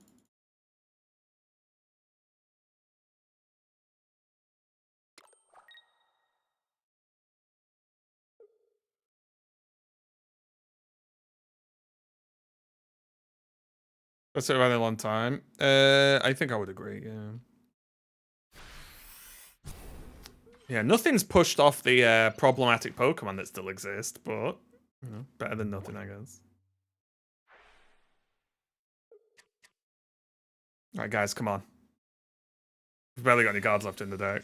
That's it around a long time. I think I would agree, yeah. Yeah, nothing's pushed off the problematic Pokemon that still exist, but, you know, better than nothing, I guess. Alright, guys, come on. We've barely got any cards left in the deck.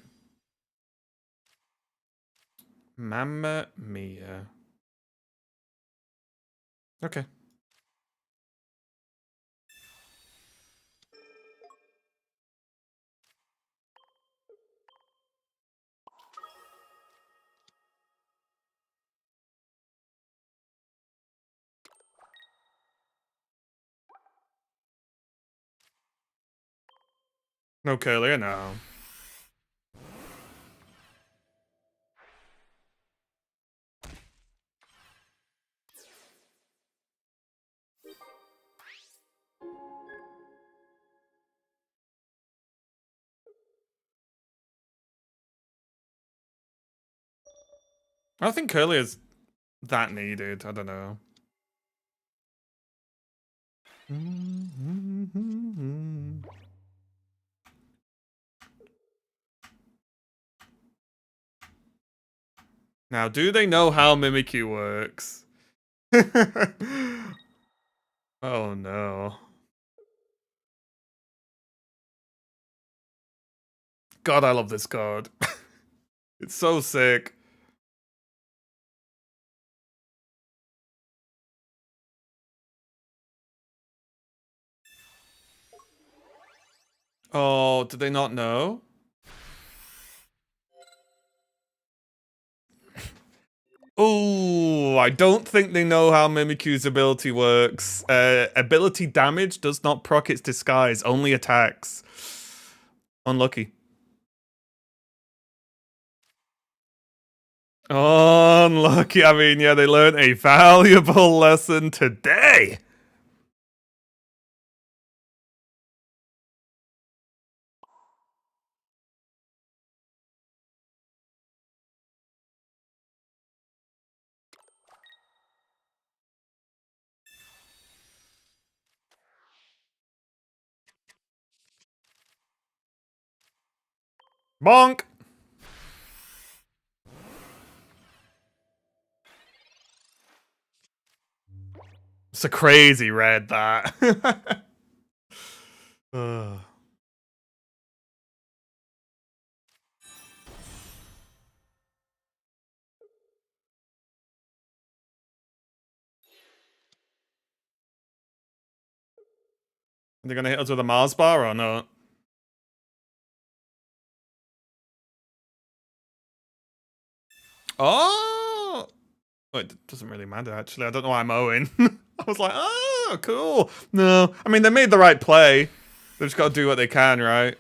Mamma mia. Okay. No Curlier, no. I don't think Curlier's that needed. I don't know. Now, do they know how Mimikyu works? Oh no. God, I love this card. It's so sick. Oh, did they not know? Oh, I don't think they know how Mimikyu's ability works. Ability damage does not proc its disguise, only attacks. Unlucky. Unlucky. I mean, yeah, they learned a valuable lesson today. Bonk. It's a crazy red, that. They're gonna hit us with a Mars bar or not? Oh! Well, it doesn't really matter, actually. I don't know why I'm owing. I was like, oh, cool. No. I mean, they made the right play. They've just got to do what they can, right?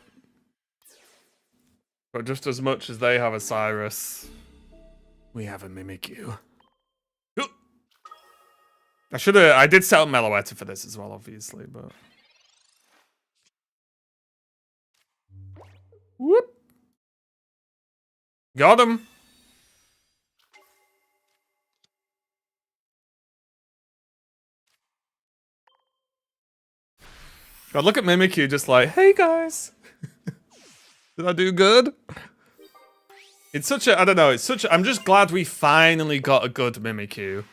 But just as much as they have a Cyrus, we have a Mimikyu. I did set up Meloetta for this as well, obviously, but... Whoop. Got him. God, look at Mimikyu just like, hey guys. Did I do good? It's such a, I don't know, it's such a, I'm just glad we finally got a good Mimikyu.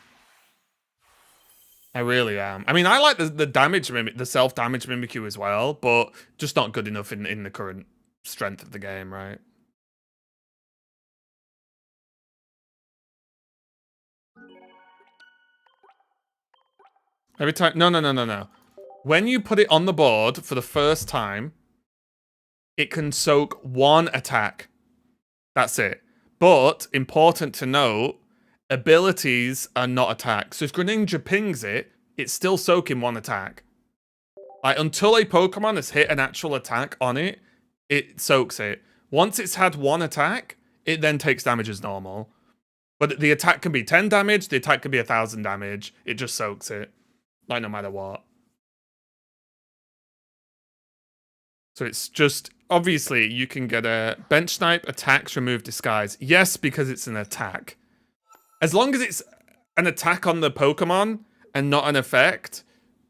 I really am. I mean, I like the damage Mimic, the self-damage Mimikyu as well, but just not good enough in the current strength of the game, right? Every time, no. When you put it on the board for the first time, it can soak one attack. That's it. But, important to note, abilities are not attacks. So if Greninja pings it, it's still soaking one attack. Like, until a Pokemon has hit an actual attack on it, it soaks it. Once it's had one attack, it then takes damage as normal. But the attack can be 10 damage, the attack can be 1,000 damage. It just soaks it. Like, no matter what. So it's just, obviously, you can get a bench snipe, attacks, remove disguise. Yes, because it's an attack. As long as it's an attack on the Pokemon and not an effect,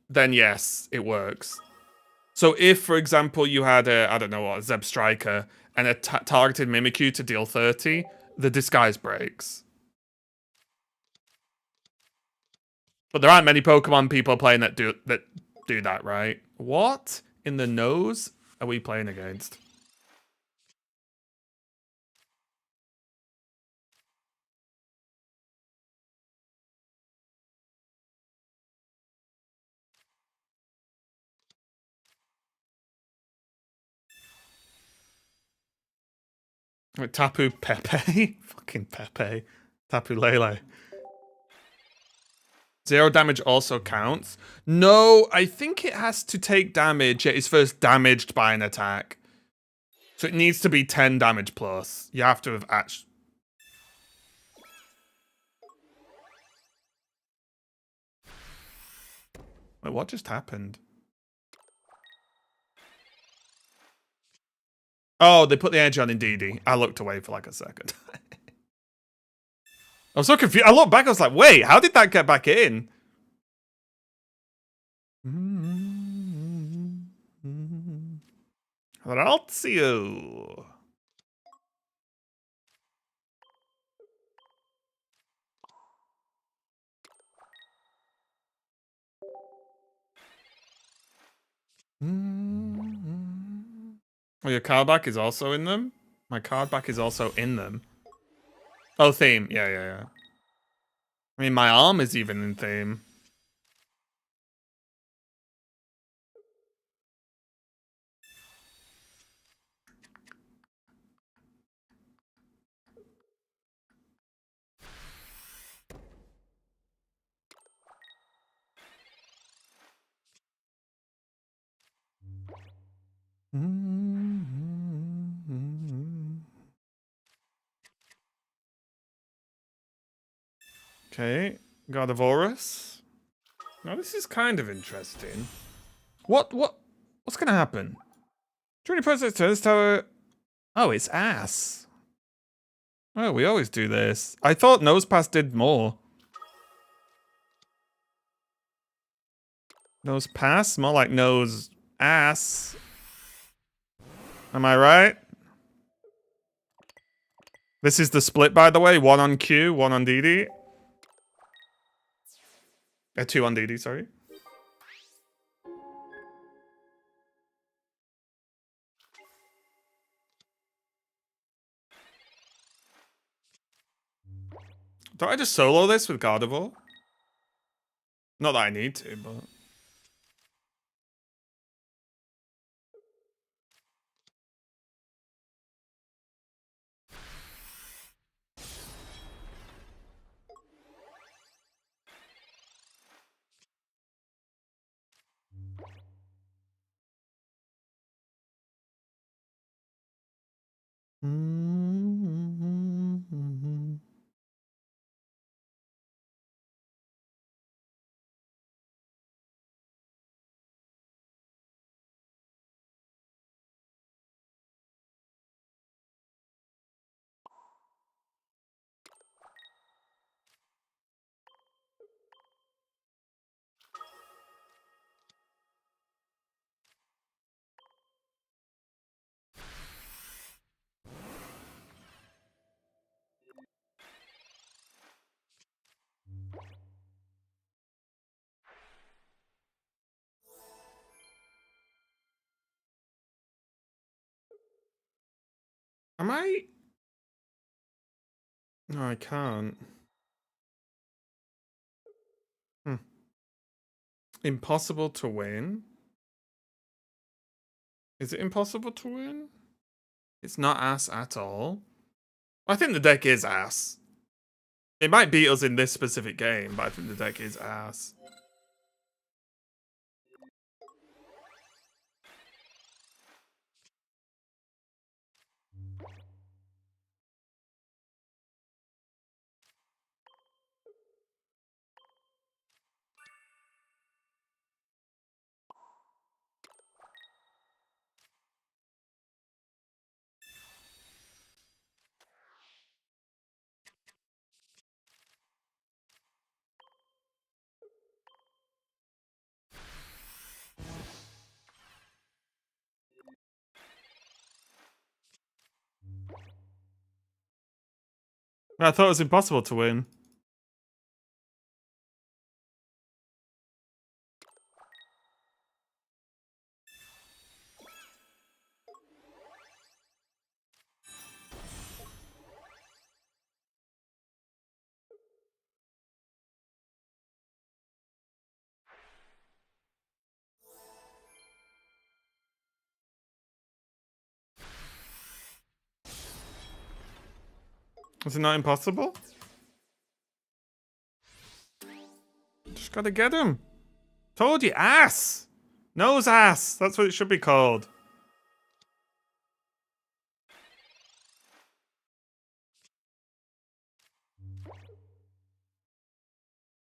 then yes, it works. So if, for example, you had a, I don't know what, a Zeb Striker and a targeted Mimikyu to deal 30, the disguise breaks. But there aren't many Pokemon people playing that do that, right? What in the nose are we playing against? Wait, Tapu Pepe? Fucking Pepe. Tapu Lele. 0 damage also counts. No, I think it has to take damage. It is first damaged by an attack. So it needs to be 10 damage plus. You have to have actually... Wait, what just happened? Oh, they put the edge on in DD. I looked away for like a second. I was so confused. I looked back, I was like, wait, how did that get back in? Razio. Oh, your card back is also in them? My card back is also in them. Oh, theme. Yeah. I mean, my arm is even in theme. Okay, God of Horus. Now this is kind of interesting. What's gonna happen? 20% to this tower. Oh, it's ass. Oh, we always do this. I thought Nose Pass did more. Nose Pass? More like Nose Ass. Am I right? This is the split, by the way. 1 on Q, 1 on DD. 2 on DD, sorry. Don't I just solo this with Gardevoir? Not that I need to, but... Am I? No, I can't. Impossible to win? Is it impossible to win? It's not ass at all. I think the deck is ass. It might beat us in this specific game, but I think the deck is ass. I thought it was impossible to win. Is it not impossible? Just gotta get him. Told you, ass! Nose ass! That's what it should be called.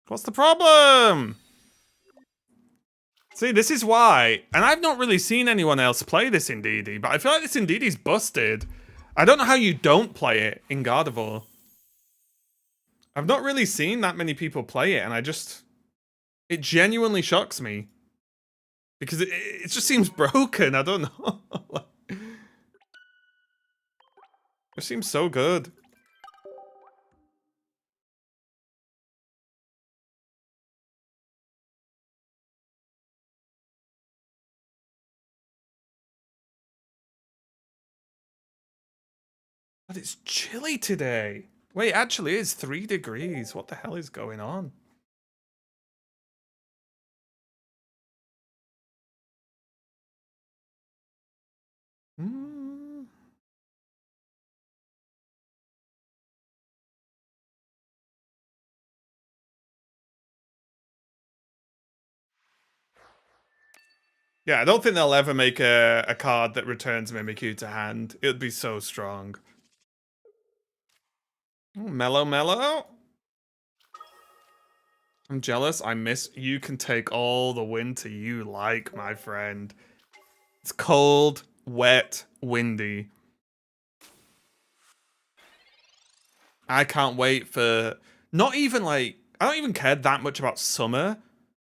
What's the problem? See, this is why, and I've not really seen anyone else play this Indeedee, but I feel like this Indeedee's busted. I don't know how you don't play it in Gardevoir. I've not really seen that many people play it, and it genuinely shocks me. Because it just seems broken, I don't know. It seems so good. But it's chilly today. Wait, actually, it's 3 degrees. What the hell is going on? Yeah, I don't think they'll ever make a card that returns Mimikyu to hand. It would be so strong. Mellow, mellow. I'm jealous. I miss. You can take all the winter you like, my friend. It's cold, wet, windy. I can't wait for. Not even like. I don't even care that much about summer.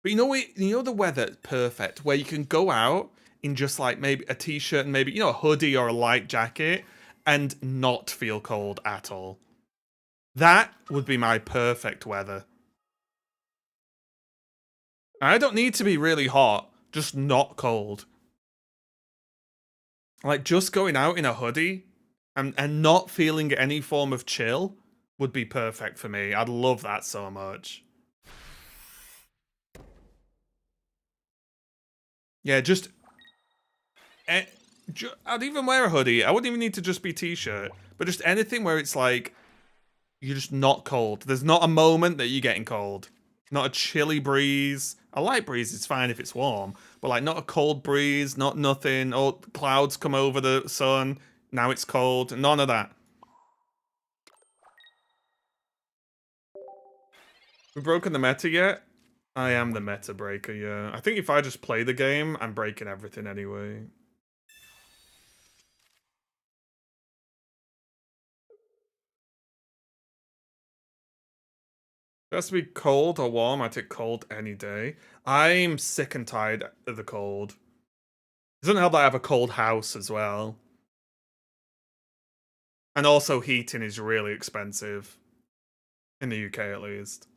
But you know the weather's perfect, where you can go out in just like maybe a t-shirt and maybe, a hoodie or a light jacket and not feel cold at all. That would be my perfect weather. I don't need to be really hot, just not cold. Like just going out in a hoodie and not feeling any form of chill would be perfect for me. I'd love that so much. Yeah, I'd even wear a hoodie. I wouldn't even need to just be t-shirt, but just anything where it's like you're just not cold. There's not a moment that you're getting cold. Not a chilly breeze. A light breeze is fine if it's warm, but like not a cold breeze, not nothing. Oh, clouds come over the sun. Now it's cold. None of that. We've broken the meta yet? I am the meta breaker, yeah. I think if I just play the game, I'm breaking everything anyway. It has to be cold or warm. I take cold any day. I'm sick and tired of the cold. It doesn't help that I have a cold house as well. And also heating is really expensive. In the UK at least.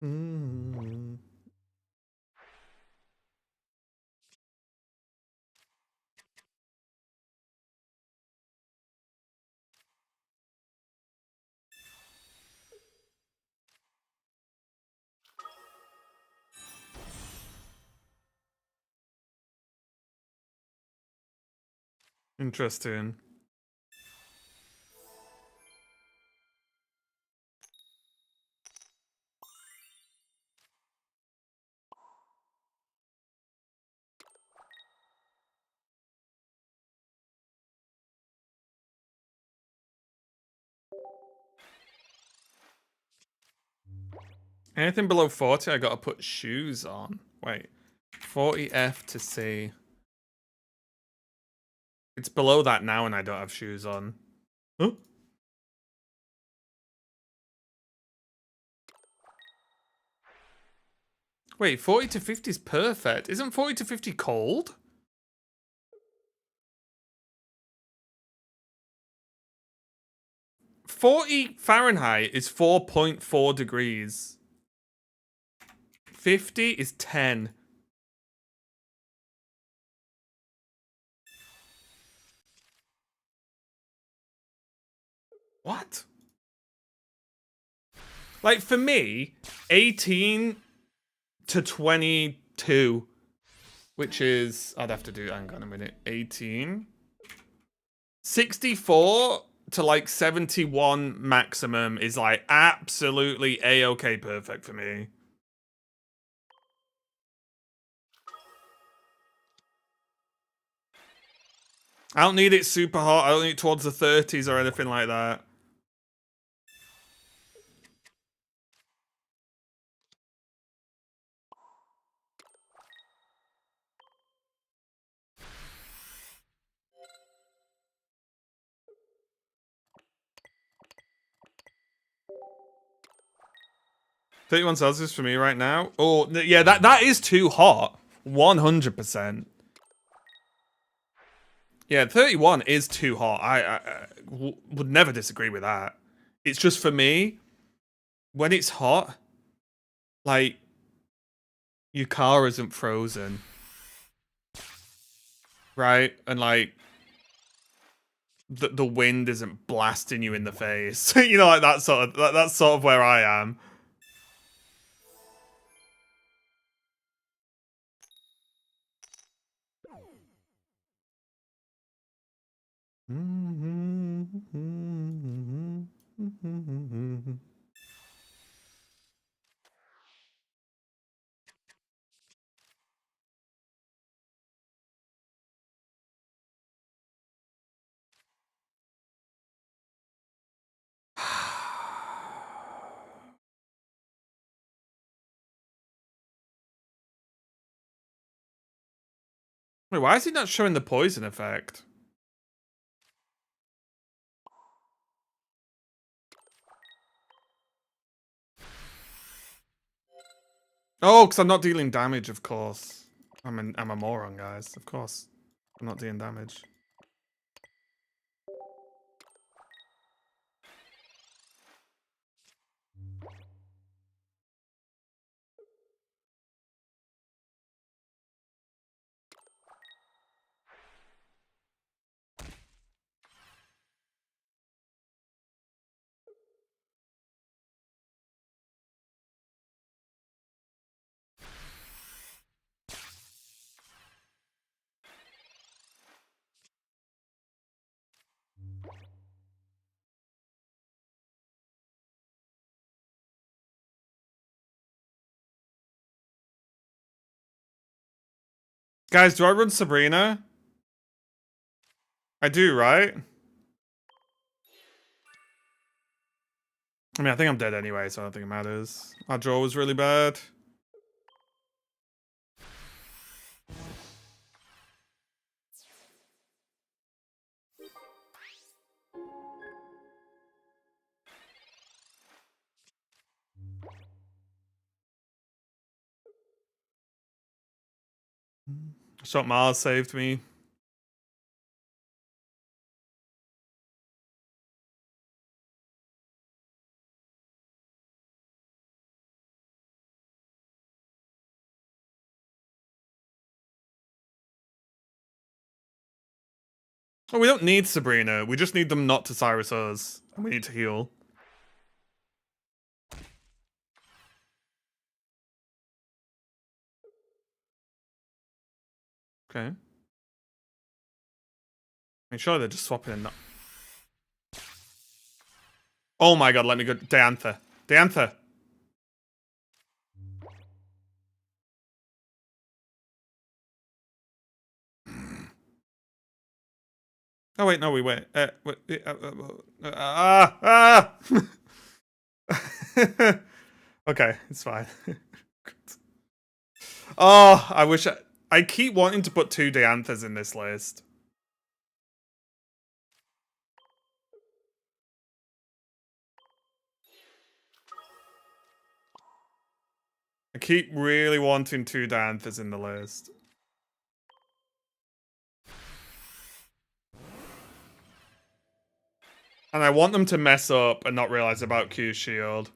Mm. Interesting. Anything below 40, I gotta put shoes on. Wait. 40F to C. It's below that now and I don't have shoes on. Huh? Wait, 40 to 50 is perfect. Isn't 40 to 50 cold? 40 Fahrenheit is 4.4 degrees. 50 is 10. What? Like, for me, 18 to 22, which is... I'd have to do... Hang on a minute. 18. 64 to, like, 71 maximum is, like, absolutely A-okay perfect for me. I don't need it super hot. I don't need it towards the 30s or anything like that. $31 for me right now. Oh, yeah, that is too hot. 100%. Yeah, 31 is too hot. I would never disagree with that. It's just for me, when it's hot, like, your car isn't frozen. Right? And, like, the wind isn't blasting you in the face. You know, like, that's sort of where I am. Wait, why is he not showing the poison effect? Oh, because I'm not dealing damage, of course. I'm a moron, guys. Of course. I'm not dealing damage. Guys, do I run Sabrina? I do, right? I mean, I think I'm dead anyway, so I don't think it matters. Our draw was really bad. Shot Mars saved me. Oh, we don't need Sabrina. We just need them not to Cyrus us. And we need to heal. Okay. I mean, sure, they're just swapping in. Oh my god, let me go. Diantha. Diantha. Oh wait, no, we wait. Okay, it's fine. Oh, I wish I keep wanting to put 2 Dianthas in this list. I keep really wanting 2 Dianthas in the list. And I want them to mess up and not realize about Q's shield.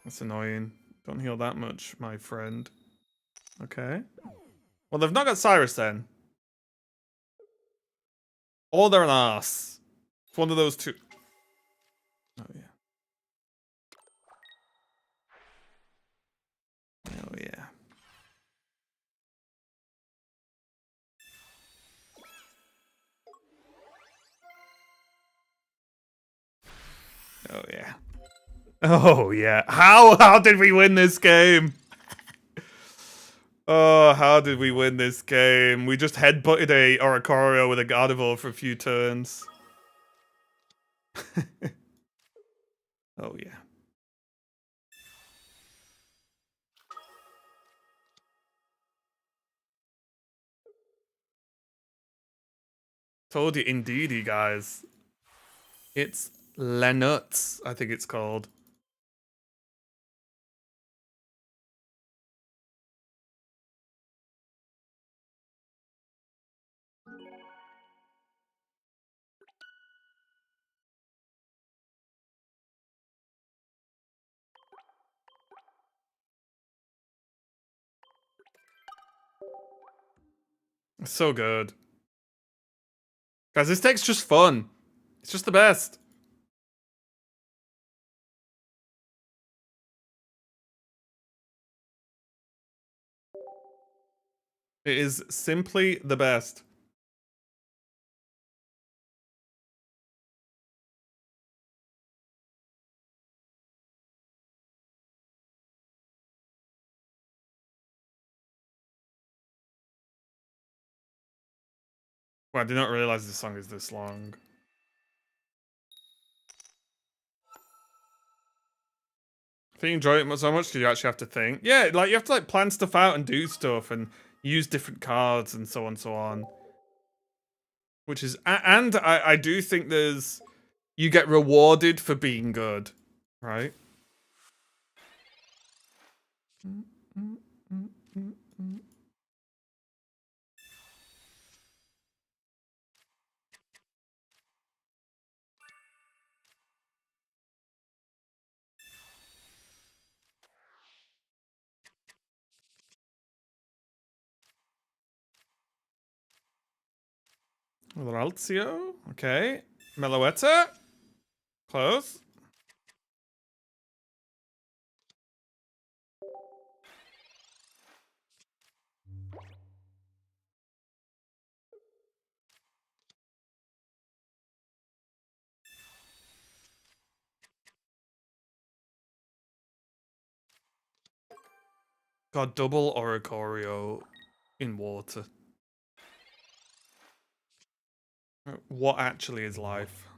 That's annoying. Don't heal that much, my friend. Okay. Well, they've not got Cyrus then. Or they're an ass. It's one of those two. Oh, yeah. Oh, yeah. Oh, yeah. Oh, yeah. How did we win this game? Oh, how did we win this game? We just headbutted a Oricorio with a Gardevoir for a few turns. Oh, yeah. Told you, indeedy, guys. It's Lenuts, I think it's called. It's so good. Guys, this deck's just fun. It's just the best. It is simply the best. Well, I did not realize this song is this long. I think you enjoy it so much because you actually have to think. Yeah, like you have to like plan stuff out and do stuff and use different cards and so on and so on. Which is, and I do think you get rewarded for being good, right? Ralzio, okay. Meloetta, close. Got double Oricorio in water. What actually is life?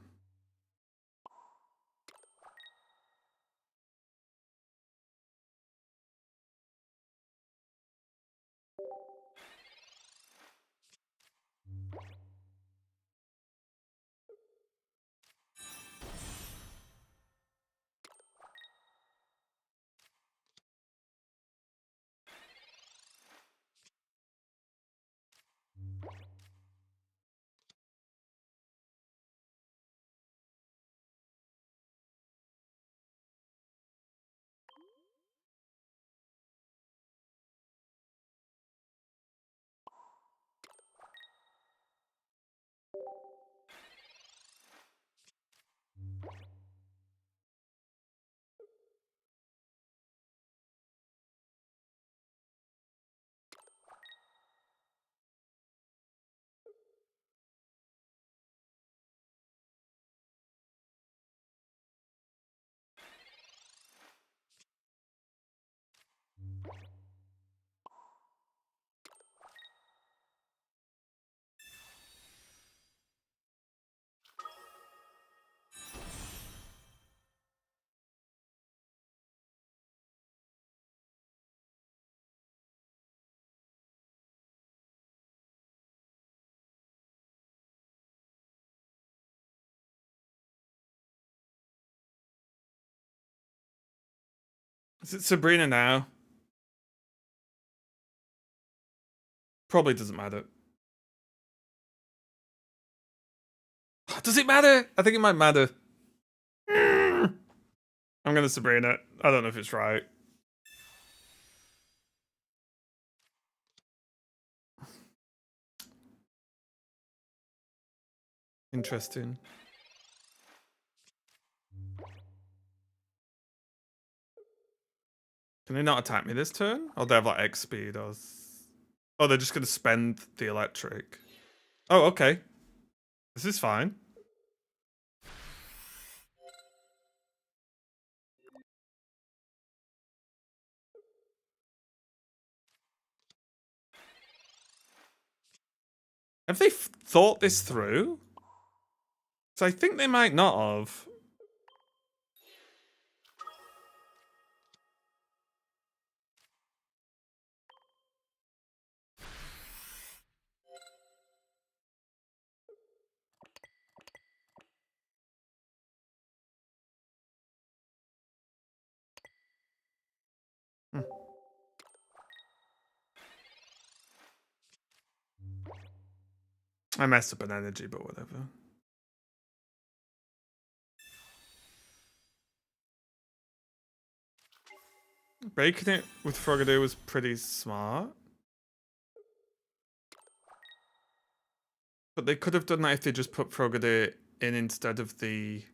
Is it Sabrina now? Probably doesn't matter. Does it matter? I think it might matter. I'm gonna Sabrina. I don't know if it's right. Interesting. Can they not attack me this turn? Or they have like X speed or... Oh, they're just gonna spend the electric. Oh, okay. This is fine. Have they thought this through? So I think they might not have. Hmm. I messed up an energy, but whatever. Breaking it with Frogadier was pretty smart. But they could have done that if they just put Frogadier in instead of the...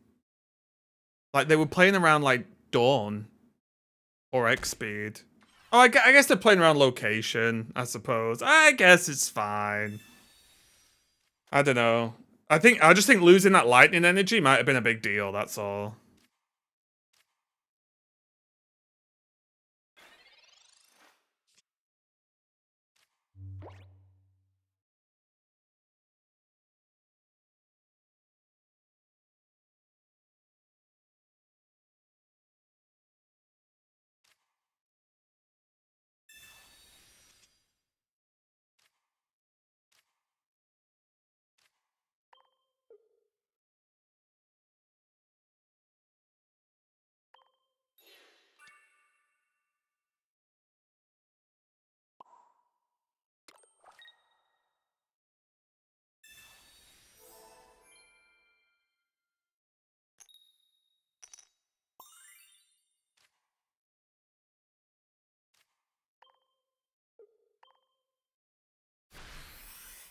Like, they were playing around, like, Dawn. Or X-Speed. Oh, I guess they're playing around location, I suppose. I guess it's fine. I don't know. I just think losing that lightning energy might have been a big deal, that's all.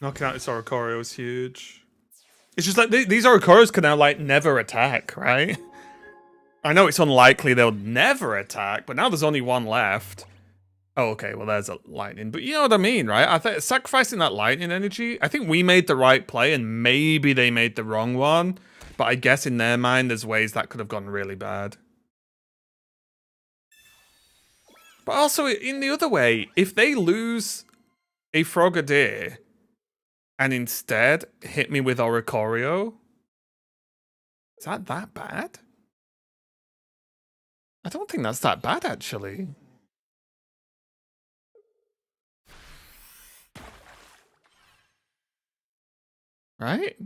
Knocking out this Oricorio is huge. It's just like, these Oricorios can now, like, never attack, right? I know it's unlikely they'll never attack, but now there's only one left. Oh, okay, well, there's a lightning. But you know what I mean, right? I think sacrificing that lightning energy, I think we made the right play, and maybe they made the wrong one. But I guess in their mind, there's ways that could have gone really bad. But also, in the other way, if they lose a Frogadier and instead hit me with Oricorio, is that bad? I don't think that's that bad, actually. Right?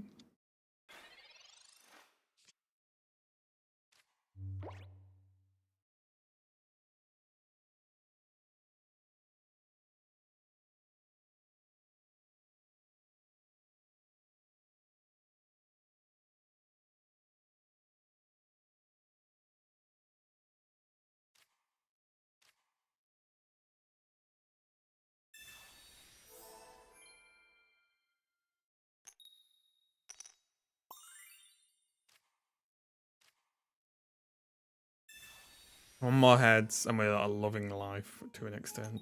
One more heads, and we are loving life to an extent.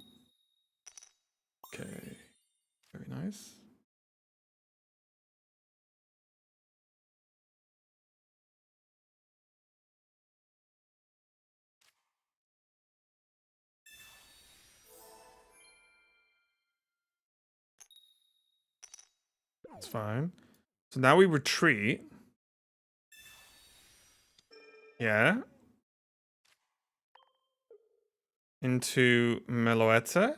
Okay. Very nice. That's fine. So now we retreat. Yeah. Into Meloetta.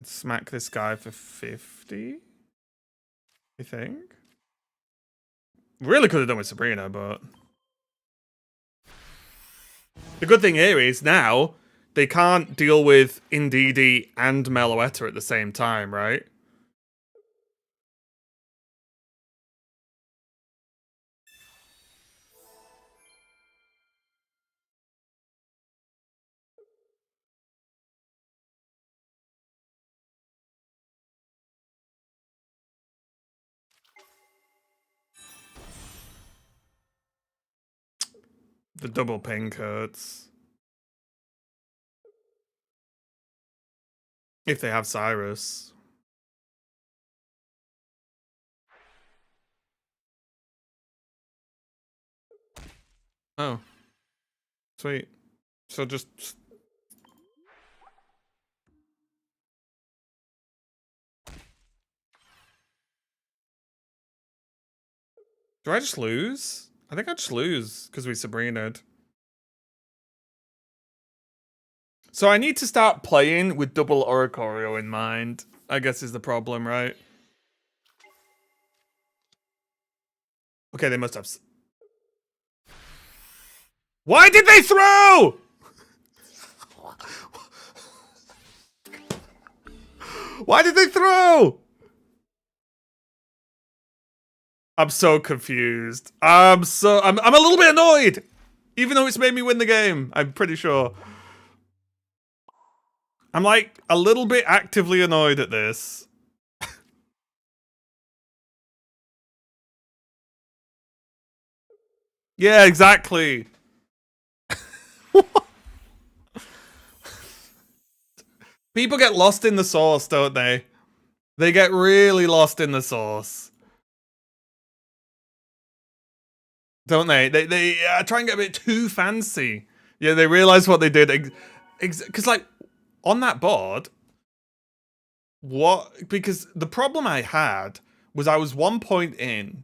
Smack this guy for 50. I think. Really could have done with Sabrina, but... The good thing here is now, they can't deal with Indeedee and Meloetta at the same time, right? The double ping hurts. If they have Cyrus. Oh. Sweet. So just... Do I just lose? I think I just lose because we Sabrina'd. So I need to start playing with double Oricorio in mind, I guess is the problem, right? Okay, they must have... Why did they throw? Why did they throw? I'm so confused. I'm a little bit annoyed. Even though it's made me win the game, I'm pretty sure. I'm like a little bit actively annoyed at this. Yeah, exactly. People get lost in the sauce, don't they? They get really lost in the sauce. Don't they? They try and get a bit too fancy. Yeah, they realize what they did. Because, like, on that board, because the problem I had was I was 1 point in.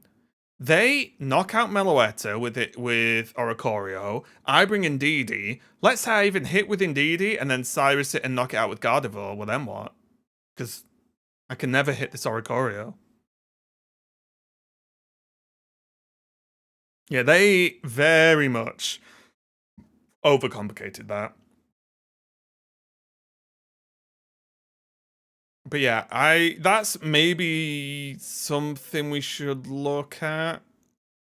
They knock out Meloetta with Oricorio. I bring Indeedee. Let's say I even hit with Indeedee and then Cyrus it and knock it out with Gardevoir. Well, then what? Because I can never hit this Oricorio. Yeah, they very much overcomplicated that. But yeah, that's maybe something we should look at.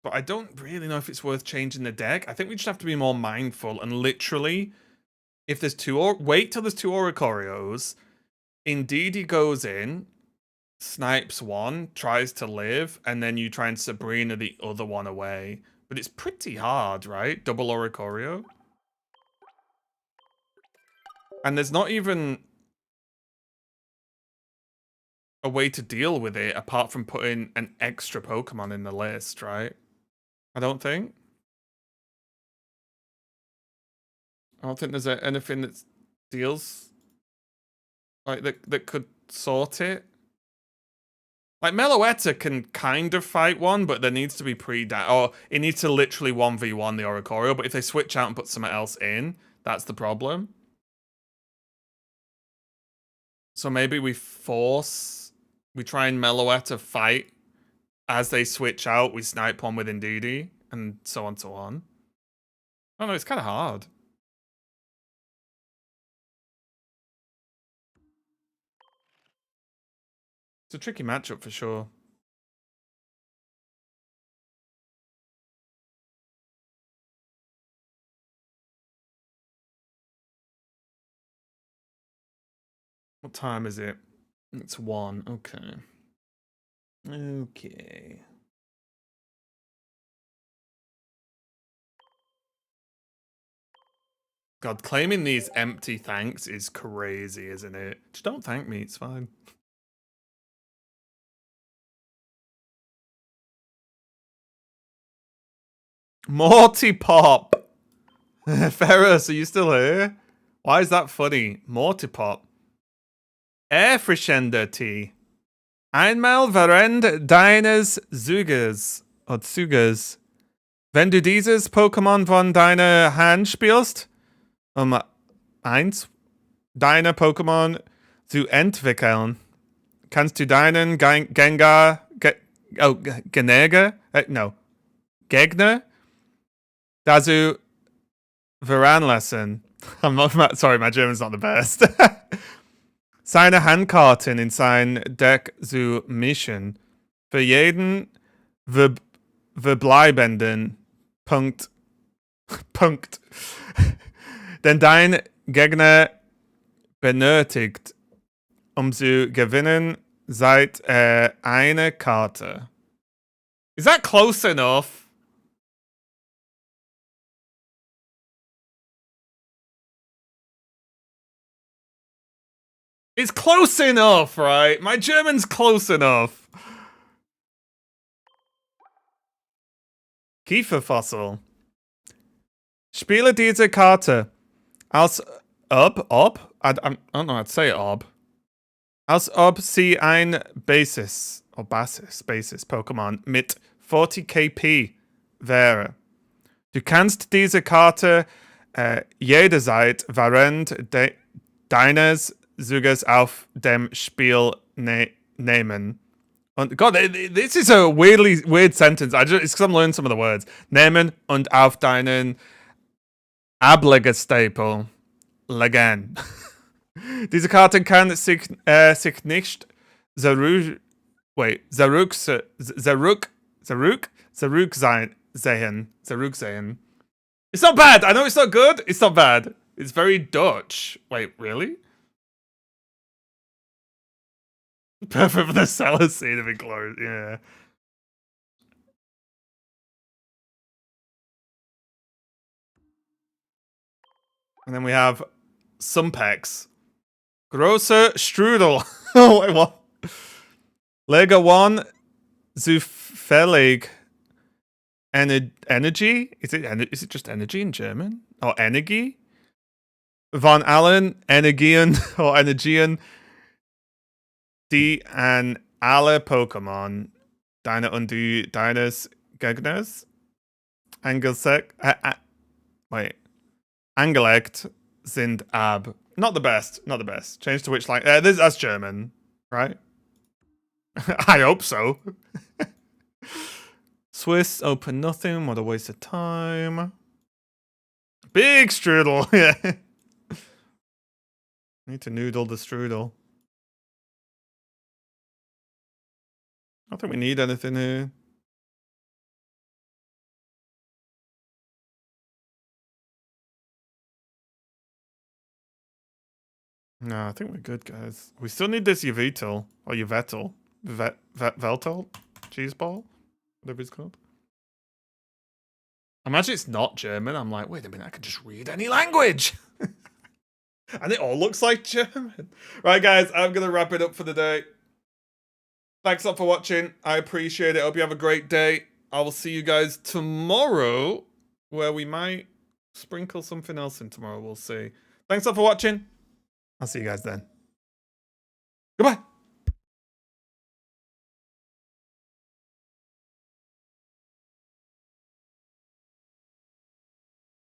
But I don't really know if it's worth changing the deck. I think we just have to be more mindful and literally, if there's wait till there's two Oricorios. Indeedee goes in, snipes one, tries to live, and then you try and Sabrina the other one away. But it's pretty hard, right? Double Oricorio. And there's not even a way to deal with it apart from putting an extra Pokemon in the list, right? I don't think. I don't think there's anything that deals like that could sort it. Like Meloetta can kind of fight one, but there needs to be or it needs to literally 1v1 the Oricorio. But if they switch out and put something else in, that's the problem. So maybe we try and Meloetta fight as they switch out. We snipe one with Indeedee and so on and so on. I don't know, it's kind of hard. It's a tricky matchup for sure. What time is it? It's 1. Okay. Okay. God, claiming these empty thanks is crazy, isn't it? Just don't thank me, it's fine. Morty Pop! Ferris, are you still here? Why is that funny? Morty Pop. Air Freshender tea. Einmal verend deines Zugers. Oder Zugers. Wenn du dieses Pokémon von deiner Hand spielst, eins deiner Pokémon zu entwickeln, kannst du deinen Gegner dazu veranlassen, I'm not sorry, my German's not the best. Seine Handkarten in sein Deck zu mischen. Für jeden verbleibenden Punkt. Punkt. Den dein Gegner benötigt, um zu gewinnen, seit eine Karte. Is that close enough? It's close enough, right? My German's close enough. Kieferfossil. Spiele diese Karte als I don't know how to say ob. Als ob sie ein Basis Pokémon mit 40 KP wäre. Du kannst diese Karte jederzeit während deines Zuges auf dem Spiel nehmen. Und God, this is a weird sentence. It's because I'm learning some of the words. Nehmen und auf deinen Ablegestapel legen. Diese Karte kann sich nicht sehen. It's not bad. I know it's not good. It's not bad. It's very Dutch. Wait, really? Perfect for the cellar scene of enclosed. Yeah. And then we have Sumpex. Großer Strudel. Oh, wait, what? Lega 1 zufällig Energy? Is it just energy in German? Or Energie? Von allen Energien or Energien, die an alle Pokémon deine und deines Gegners angelegt sind ab. Not the best. Not the best. Change to which line? That's German, right? I hope so. Swiss open nothing. What a waste of time. Big strudel. Yeah. Need to noodle the strudel. I don't think we need anything here. No, I think we're good, guys. We still need this Yveltal. Or Yvetal. Veltal? Cheese ball? Whatever it's called. Imagine it's not German. I'm like, wait a minute, I can just read any language. And it all looks like German. Right, guys, I'm going to wrap it up for the day. Thanks a lot for watching. I appreciate it. Hope you have a great day. I will see you guys tomorrow, where we might sprinkle something else in tomorrow. We'll see. Thanks a lot for watching. I'll see you guys then. Goodbye.